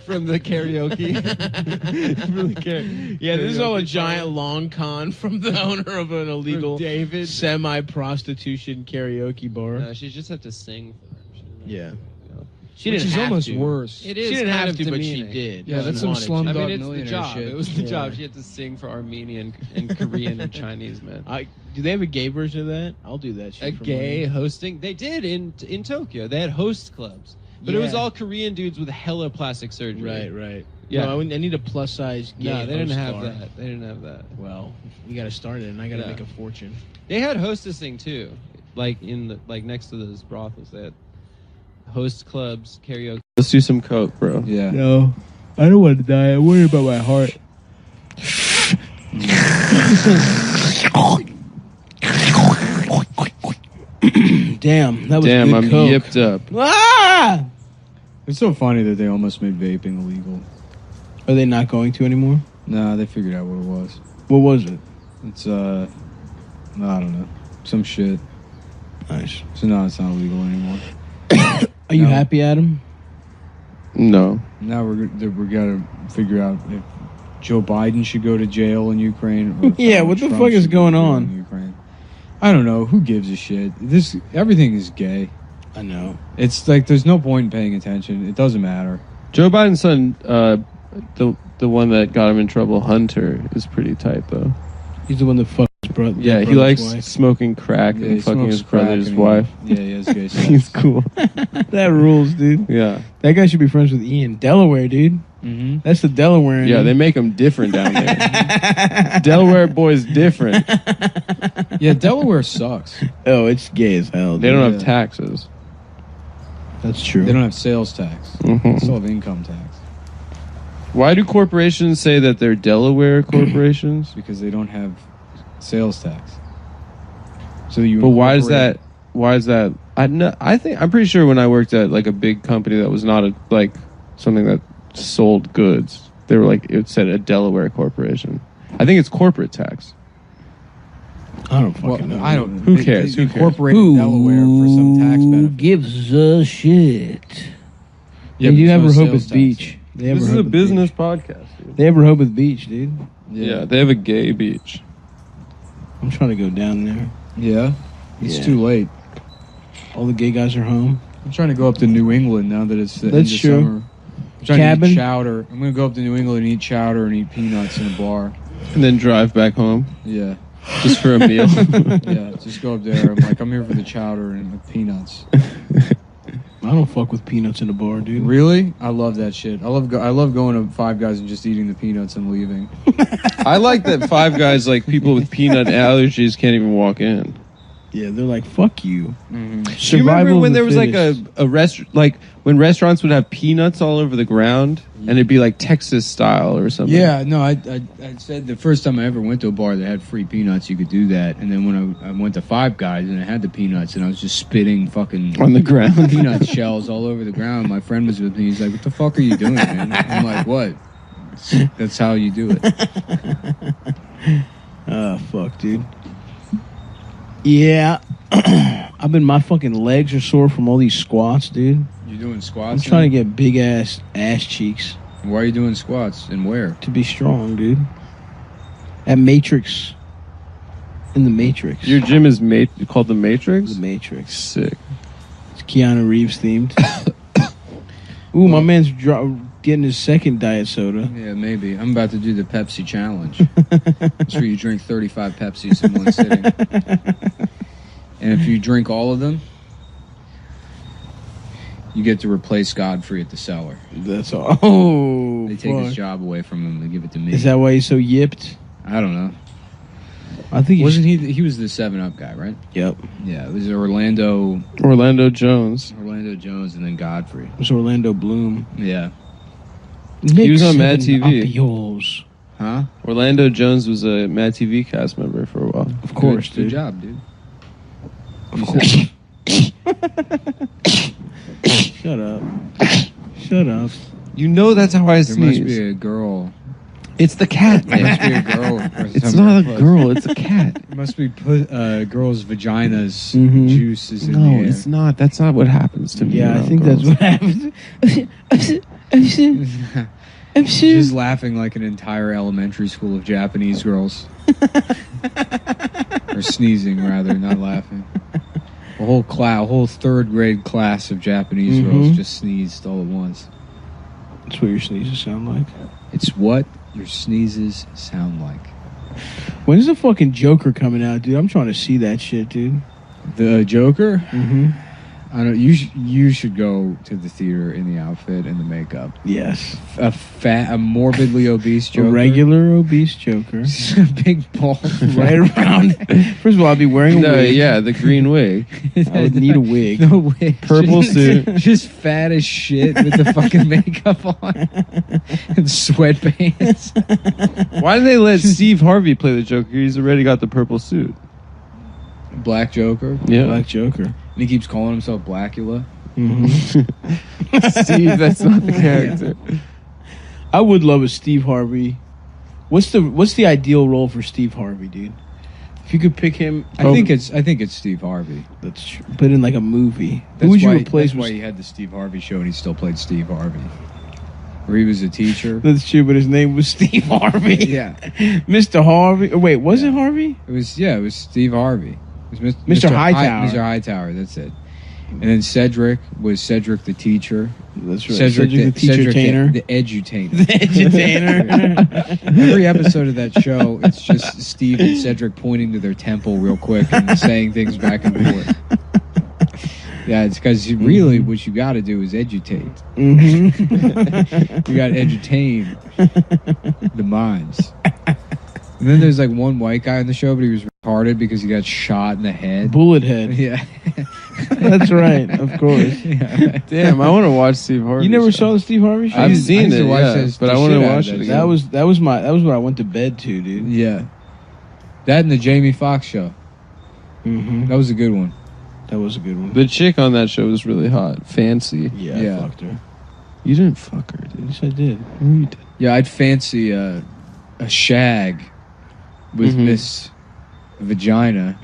from the karaoke.
Yeah, this is all a giant long con from the owner of an illegal semi-prostitution karaoke bar.
No, she just had to sing for him.
Yeah.
She didn't have
almost
to.
worse.
It is.
She didn't have to, but
demeaning.
she did.
Yeah, that's some Slumdog Millionaire
it's the job.
shit.
It was the job. She had to sing for Armenian and Korean and Chinese men.
Do they have a gay version of that? I'll do that shit.
A gay hosting? They did in Tokyo. They had host clubs. But it was all Korean dudes with hella plastic surgery.
Right.
Yeah.
No, I need a plus-size gay
No, they didn't
host
have
bar.
that. They didn't have that.
Well, we got to start it, and I got to make a fortune.
They had hostessing too, like next to those brothels. They had host clubs, karaoke.
Let's do some coke, bro.
Yeah.
No, I don't want to die. I worry about my heart. Damn, that was
Damn,
good
I'm
coke.
yipped up.
Ah!
It's so funny that they almost made vaping illegal.
Are they not going to anymore?
Nah, they figured out what it was.
What was it?
It's I don't know, some shit.
Nice.
So now it's not illegal anymore.
Are you happy, Adam?
No.
Now we gotta figure out if Joe Biden should go to jail in Ukraine. Or
Yeah, what the fuck is going on?
In Ukraine. I don't know. Who gives a shit? Everything is gay.
I know.
It's like there's no point in paying attention. It doesn't matter.
Joe Biden's son, the one that got him in trouble, Hunter, is pretty tight though.
He's the one that fucked his brother.
Yeah, he likes smoking crack and fucking his brother's wife.
Yeah, he has gay sex.
He's cool.
That rules, dude.
Yeah.
That guy should be friends with Ian. Delaware, dude.
Mm-hmm.
That's the Delaware.
Yeah, they make them different down there. Delaware boys different.
Yeah, Delaware sucks.
Oh, it's gay as hell.
They
Dude.
don't have taxes.
That's true.
They don't have sales tax.
Mm-hmm.
They still have income tax.
Why do corporations say that they're Delaware corporations?
Because they don't have sales tax. So
But why is that? Why is that? I'm pretty sure when I worked at like a big company that was not something that sold goods, they were like, it said a Delaware corporation. I think it's corporate tax.
I don't fucking know.
I don't.
Who cares?
They
Who cares?
incorporated Delaware for some tax benefit.
Gives a shit?
Yeah,
they do
but
have
there's no
Rehoboth
sales tax.
Beach. They
This is a business podcast, dude.
They have Rehoboth Beach, dude.
Yeah, they have a gay beach.
I'm trying to go down there.
Yeah, it's
Yeah.
too late.
All the gay guys are home.
I'm trying to go up to New England now that it's the end
That's
of
true.
summer. I'm trying
Cabin?
to eat chowder. I'm going to go up to New England and eat chowder and eat peanuts in a bar.
And then drive back home
Yeah.
just for a meal.
Yeah, just go up there. I'm here for the chowder and the peanuts.
I don't fuck with peanuts in a bar, dude.
Really? I love that shit. I love going to Five Guys and just eating the peanuts and leaving.
I like that Five Guys, like people with peanut allergies can't even walk in.
Yeah, they're like, fuck you.
Do you remember when there was like a restaurant, like when restaurants would have peanuts all over the ground, and it'd be like Texas style or something?
Yeah, no, I said the first time I ever went to a bar that had free peanuts, you could do that. And then when I went to Five Guys and I had the peanuts, and I was just spitting fucking
on the ground
peanut shells all over the ground. My friend was with me. He's like, "What the fuck are you doing, man?" I'm like, "What? That's how you do it."
Oh, fuck, dude. Yeah. My fucking legs are sore from all these squats, dude.
You're doing squats?
I'm trying to get big ass cheeks.
Why are you doing squats and where?
To be strong, dude. At Matrix. In the Matrix.
Your gym is called the Matrix?
The Matrix.
Sick.
It's Keanu Reeves themed. Ooh, my man's getting his second diet soda.
Yeah, maybe. I'm about to do the Pepsi challenge. That's where you drink 35 Pepsis in one sitting. And if you drink all of them, you get to replace Godfrey at the cellar.
That's all. Oh,
they take his
fuck.
job away from him. They give it to me.
Is that why he's so yipped?
I don't know.
I think
wasn't he? He was the 7-Up guy, right?
Yep.
Yeah, it was Orlando
Jones,
and then Godfrey.
It was Orlando Bloom.
Yeah.
He was on Mad TV.
Yours.
Huh?
Orlando Jones was a Mad TV cast member for a while.
Of course,
Good
dude.
job, dude.
Of course. Shut up. Shut up.
You know that's how I
There
sneeze.
must be a girl.
It's the cat,
There must
man.
be a girl.
It's not a girl, it's a cat.
It must be girls' vaginas
Mhm.
juices in the
No,
air.
it's not. That's not what happens to me.
Yeah, I
around
think that's
girls.
what happens.
She's laughing like an entire elementary school of Japanese girls. Or sneezing, rather, not laughing. A whole third grade class of Japanese girls just sneezed all at once.
That's what your sneezes sound like.
It's what your sneezes sound like.
When's the fucking Joker coming out, dude? I'm trying to see that shit, dude.
The Joker?
Mm-hmm.
I don't. You should go to the theater in the outfit and the makeup.
Yes.
A morbidly obese Joker.
A regular obese Joker.
A big ball
right around. First of all, I'd be wearing a wig.
Yeah, the green wig.
I would need a wig.
No wig.
Purple suit.
Just fat as shit with the fucking makeup on. And sweatpants.
Why did they let Steve Harvey play the Joker? He's already got the purple suit.
Black Joker?
Yeah.
Black Joker.
And he keeps calling himself Blackula.
Steve, that's not the character.
I would love a Steve Harvey. What's the ideal role for Steve Harvey, dude? If you could pick him,
I think it's Steve Harvey.
That's true. But in like a movie,
That's
who would you
why-
replace?
That's why he had the Steve Harvey show and he still played Steve Harvey. Where he was a teacher.
That's true, but his name was Steve Harvey.
Yeah.
Mr. Harvey. Oh, wait, was it Harvey?
It was Steve Harvey. It was
Mr. Hightower.
Mr. Hightower, that's it. And then Cedric was Cedric the teacher.
That's right. Cedric the teacher-tainer.
The edutainer.
The edutainer.
Every episode of that show, it's just Steve and Cedric pointing to their temple real quick and saying things back and forth. Yeah, it's because really what you got to do is educate.
Mm-hmm.
You got to edutain the minds. And then there's like one white guy on the show, but he was retarded because he got shot in the head.
Bullet head.
Yeah.
That's right, of course.
Yeah.
Damn, I want to watch Steve Harvey.
You never
show.
saw the Steve Harvey show?
I've seen it, yeah, but I want to watch it
That
again.
was what I went to bed to, dude.
Yeah. That and the Jamie Foxx show.
Mm-hmm.
That was a good one.
That was a good one.
The chick on that show was really hot. Fancy.
Yeah,
Yeah.
I fucked her.
You didn't fuck her, dude.
Yes, I did.
No, you did.
Yeah, I'd fancy a shag with
Mhm.
Miss Vagina.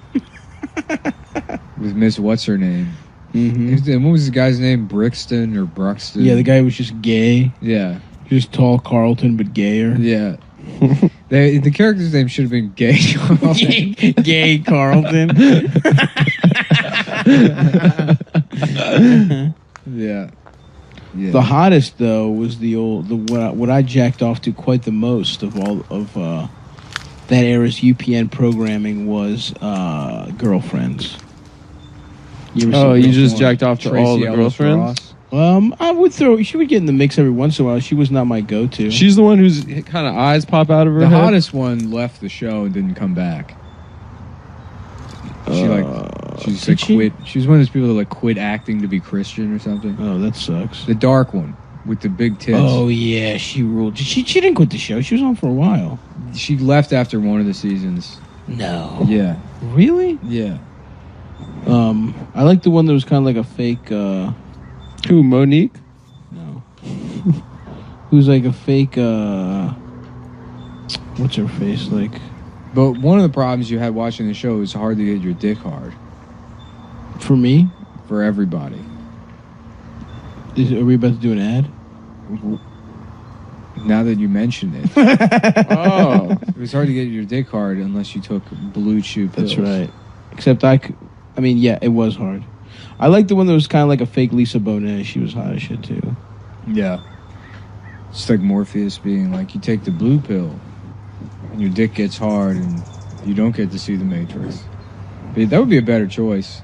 With Miss What's her name?
Mm-hmm.
What was the guy's name? Brixton or Bruxton?
Yeah, the guy was just gay.
Yeah.
Just tall Carlton, but gayer.
Yeah. The character's name should have been Gay Carlton.
Gay Carlton.
Yeah. Yeah.
The hottest though was what I jacked off to quite the most of all of that era's UPN programming was Girlfriends.
Oh, you just jacked off to all the girlfriends?
I would she would get in the mix every once in a while. She was not my go-to.
She's the one whose kind of eyes pop out of her
The
head.
hottest one left the show and didn't come back. She She's like quit. She was one of those people that like quit acting to be Christian or something.
Oh, that sucks.
The dark one with the big tits.
Oh yeah, she ruled. She didn't quit the show. She was on for a while.
She left after one of the seasons.
No.
Yeah.
Really?
Yeah.
I like the one that was kind of like a fake.
Who, Monique?
No. Who's like a fake. What's her face like?
But one of the problems you had watching the show is hard to get your dick hard.
For me?
For everybody.
Are we about to do an ad?
Now that you mention it. Oh. It was hard to get your dick hard unless you took Blue Chew pills.
That's right. Except I mean, yeah, it was hard. I like the one that was kind of like a fake Lisa Bonet. She was hot as shit, too.
Yeah. It's like Morpheus being like, you take the blue pill and your dick gets hard and you don't get to see the Matrix. But that would be a better choice.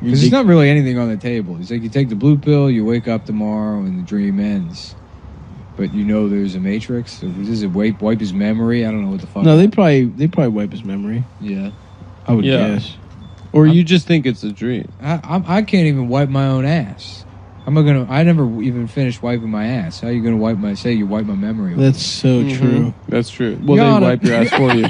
Because there's not really anything on the table. It's like you take the blue pill, you wake up tomorrow and the dream ends. But you know there's a Matrix? So does it wipe his memory? I don't know what the fuck.
No, they probably wipe his memory.
Yeah.
I would guess.
Or you just think it's a dream.
I can't even wipe my own ass. I never even finished wiping my ass. How are you gonna you wipe my memory?
That's so true.
That's true. Well, they wipe your ass for you.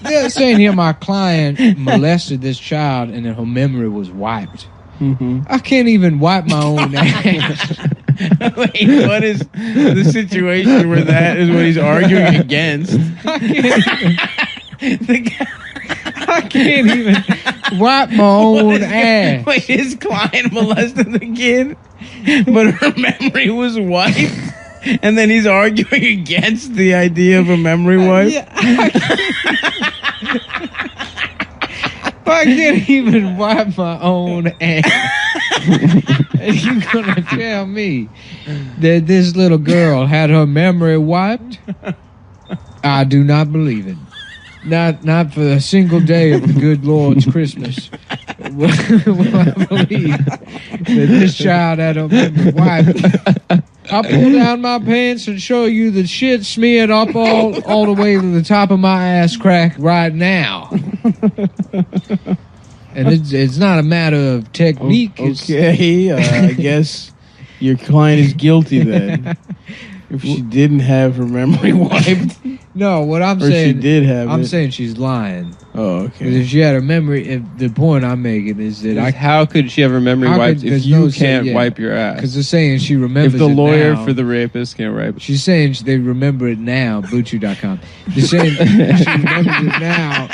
They're saying here my client molested this child and then her memory was wiped.
Mm-hmm.
I can't even wipe my own ass.
Wait, what is the situation where that is what he's arguing against?
I can't even wipe my own ass.
Wait, his client molested the kid, but her memory was wiped, and then he's arguing against the idea of a memory wipe?
I can't even wipe my own ass. And you're gonna tell me that this little girl had her memory wiped? I do not believe it. Not for a single day of the good Lord's Christmas will I believe that this child had her memory wiped. I'll pull down my pants and show you the shit smeared up all the way to the top of my ass crack right now. And it's not a matter of technique.
Okay, I guess your client is guilty then. If she didn't have her memory wiped.
No, what I'm
or
saying,
she did have
I'm
it.
saying she's lying.
Oh, okay.
Because if she had her memory, the point I'm making is that
how could she have her memory wiped if you can't wipe your ass?
Because they're saying she remembers
if the
it
lawyer
now.
for the rapist can't wipe it.
She's saying they remember it now, BlueChew.com. They're saying she remembers it now.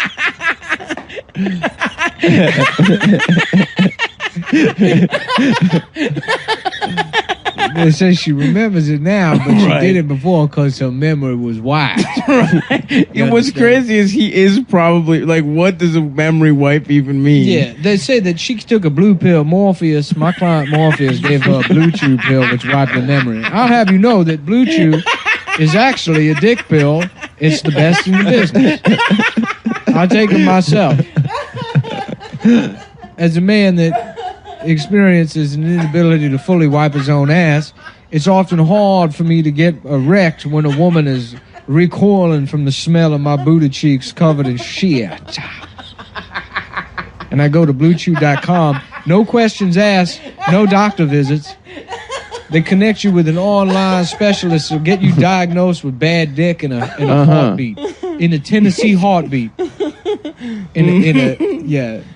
They say she remembers it now, but she did it before because her memory was wiped.
And what's crazy is he is probably like, what does a memory wipe even mean?
Yeah, they say that she took a blue pill. Morpheus, my client Morpheus, gave her a Blue Chew pill, which wiped her memory. I'll have you know that Blue Chew is actually a dick pill. It's the best in the business. I take it myself. As a man that experiences an inability to fully wipe his own ass, it's often hard for me to get erect when a woman is recoiling from the smell of my booty cheeks covered in shit. And I go to BlueChew.com. No questions asked, no doctor visits. They connect you with an online specialist to get you diagnosed with bad dick in a heartbeat, in a Tennessee heartbeat.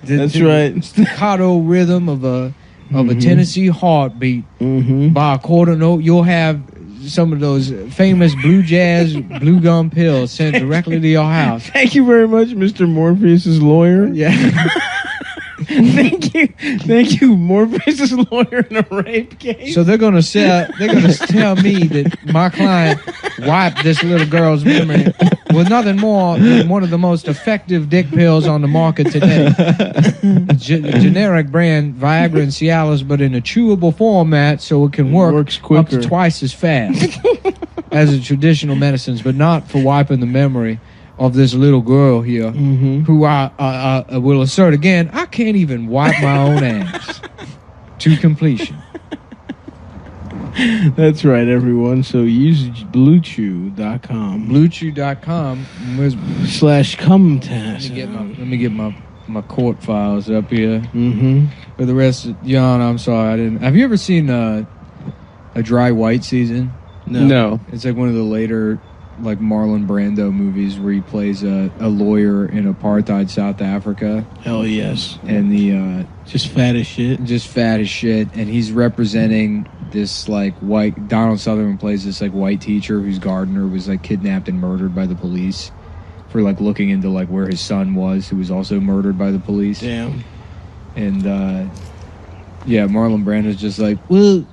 That's right.
Staccato rhythm of a Tennessee heartbeat. By a quarter note, you'll have some of those famous blue jazz blue gum pills sent directly to your house.
Thank you very much, Mr. Morpheus's lawyer.
Yeah.
Thank you, Morpheus's lawyer in a rape case.
So they're gonna tell me that my client wiped this little girl's memory with nothing more than one of the most effective dick pills on the market today. Generic brand Viagra and Cialis, but in a chewable format so it can work up to twice as fast as the traditional medicines, but not for wiping the memory of this little girl here, who I will assert again, I can't even wipe my own ass to completion.
That's right, everyone. So use BlueChew.com.
BlueChew.com
/cumtastic.
Let me get my my court files up here.
Mm-hmm.
For the rest of Jan, I'm sorry I didn't. Have you ever seen A Dry White Season?
No.
It's like one of the later like Marlon Brando movies where he plays a lawyer in apartheid South Africa.
Hell yes.
And the
just fat as shit.
And he's representing this like white. Donald Sutherland plays this like white teacher whose gardener was like kidnapped and murdered by the police for like looking into like where his son was, who was also murdered by the police.
Damn.
And yeah, Marlon Brando's just like, well,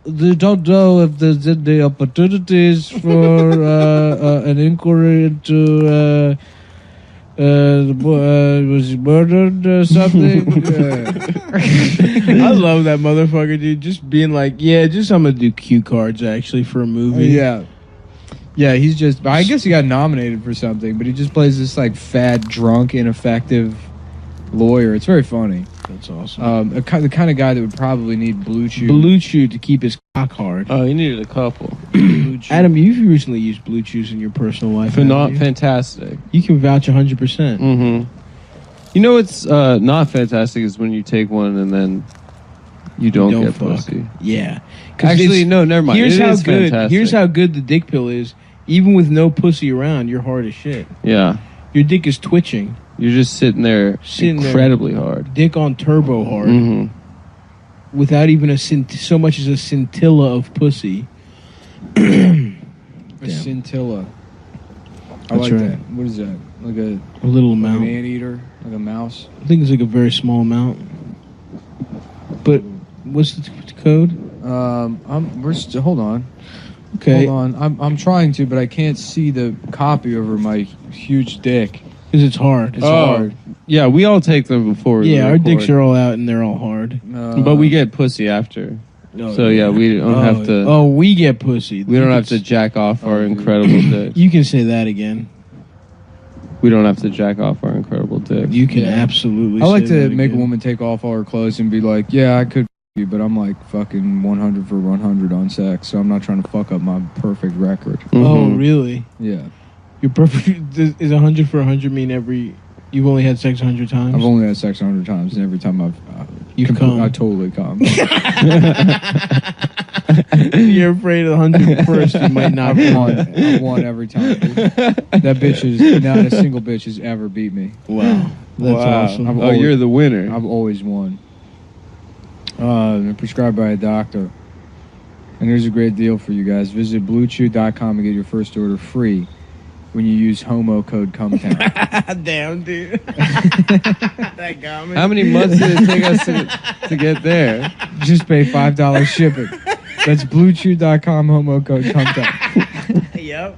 they don't know if there's any opportunities for an inquiry into was he murdered or something?
I love that motherfucker, dude. Just being like, yeah, just I'm gonna do cue cards actually for a movie.
Yeah, he's just. I guess he got nominated for something, but he just plays this like fat, drunk, ineffective lawyer. It's very funny.
That's awesome.
The kind of guy that would probably need Blue Chew.
Blue Chew to keep his cock hard.
Oh, he needed a couple.
Adam, you've recently used Blue Chews in your personal life.
Fantastic.
You can vouch 100%.
Mm-hmm. You know what's not fantastic is when you take one and then you don't get
fuck.
pussy.
Yeah.
Actually, no, never mind.
Here's
It
how
is
good.
fantastic.
Here's how good the dick pill is. Even with no pussy around, you're hard as shit.
Yeah.
Your dick is twitching.
You're just sitting there incredibly hard.
Dick on turbo hard.
Mm-hmm.
Without even so much as a scintilla of pussy.
A scintilla. I
That's
like
right.
that. What is that? Like a
little
like
amount.
an anteater? Like a mouse?
I think it's like a very small amount. But what's the code?
Hold on.
Okay.
Hold on. I'm trying to, but I can't see the copy over my huge dick.
Because it's hard.
It's hard.
Yeah, we all take them before we
Yeah, our
record.
dicks are all out and they're all hard.
But we get pussy after. So yeah, we don't have to.
Oh, we get pussy.
We don't have to jack off our incredible dick.
You can say that again.
We don't have to jack off our incredible dick.
You can absolutely
I like
say
to
that
make a
again.
woman take off all her clothes and be like, yeah, I could you, but I'm like fucking 100 for 100 on sex, so I'm not trying to fuck up my perfect record.
Oh, really?
Yeah.
Your perfect is 100 for 100 mean you've only had sex 100 times?
I've only had sex 100 times, and every time I've I totally come.
You're afraid of 101st, you might not.
I've won every time. Dude. That bitch is not a single bitch has ever beat me.
Wow, that's awesome.
You're the winner.
I've always won. They're prescribed by a doctor. And here's a great deal for you guys. Visit BlueChew.com and get your first order free when you use homo code CUMTOWN.
Damn, dude. That got me.
How many months did it take us to get there?
Just pay $5 shipping. That's BlueChew.com, homo code CUMTOWN.
Yep.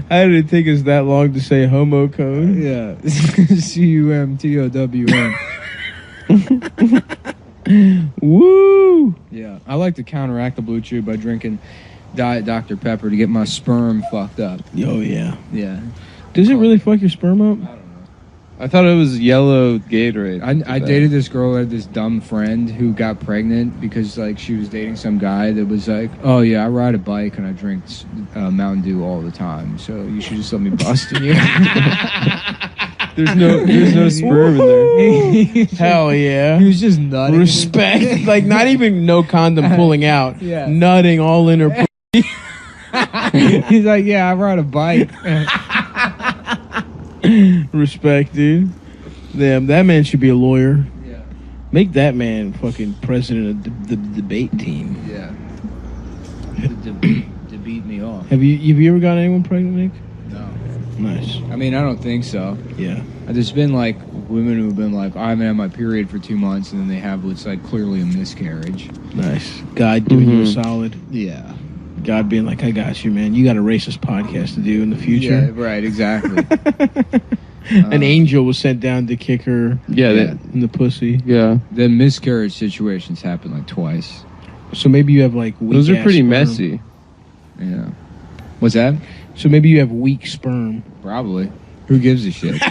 How did it take us that long to say homo code?
Yeah. CUMTOWN.
Woo!
Yeah. I like to counteract the Blue Chew by drinking Diet Dr. Pepper to get my sperm fucked up.
Oh, yeah.
Yeah.
Does it really fuck your sperm up?
I thought it was yellow Gatorade.
I dated this girl who had this dumb friend who got pregnant because like she was dating some guy that was like, oh yeah, I ride a bike and I drink Mountain Dew all the time, so you should just let me bust in you.
There's no sperm in there.
Hell yeah.
He was just nutting.
Respect. Like not even no condom pulling out.
Yeah.
Nutting all in her pussy.
He's like, yeah, I ride a bike.
Respect, dude. Damn, that man should be a lawyer.
Yeah.
Make that man fucking president of the debate team.
Yeah. To beat me off.
Have you ever got anyone pregnant, Nick?
No.
Nice.
I mean, I don't think so.
Yeah.
There's been like women who've been like, I haven't had my period for 2 months, and then they have what's like clearly a miscarriage.
Nice. God doing you a solid.
Yeah.
God being like, I got you, man. You got a racist podcast to do in the future.
Yeah, right, exactly.
An angel was sent down to kick her in the pussy.
Yeah.
The miscarriage situations happen like twice.
So maybe you have like weak
Those are pretty
sperm.
messy.
Yeah. What's that?
So maybe you have weak sperm.
Probably. Who gives a shit?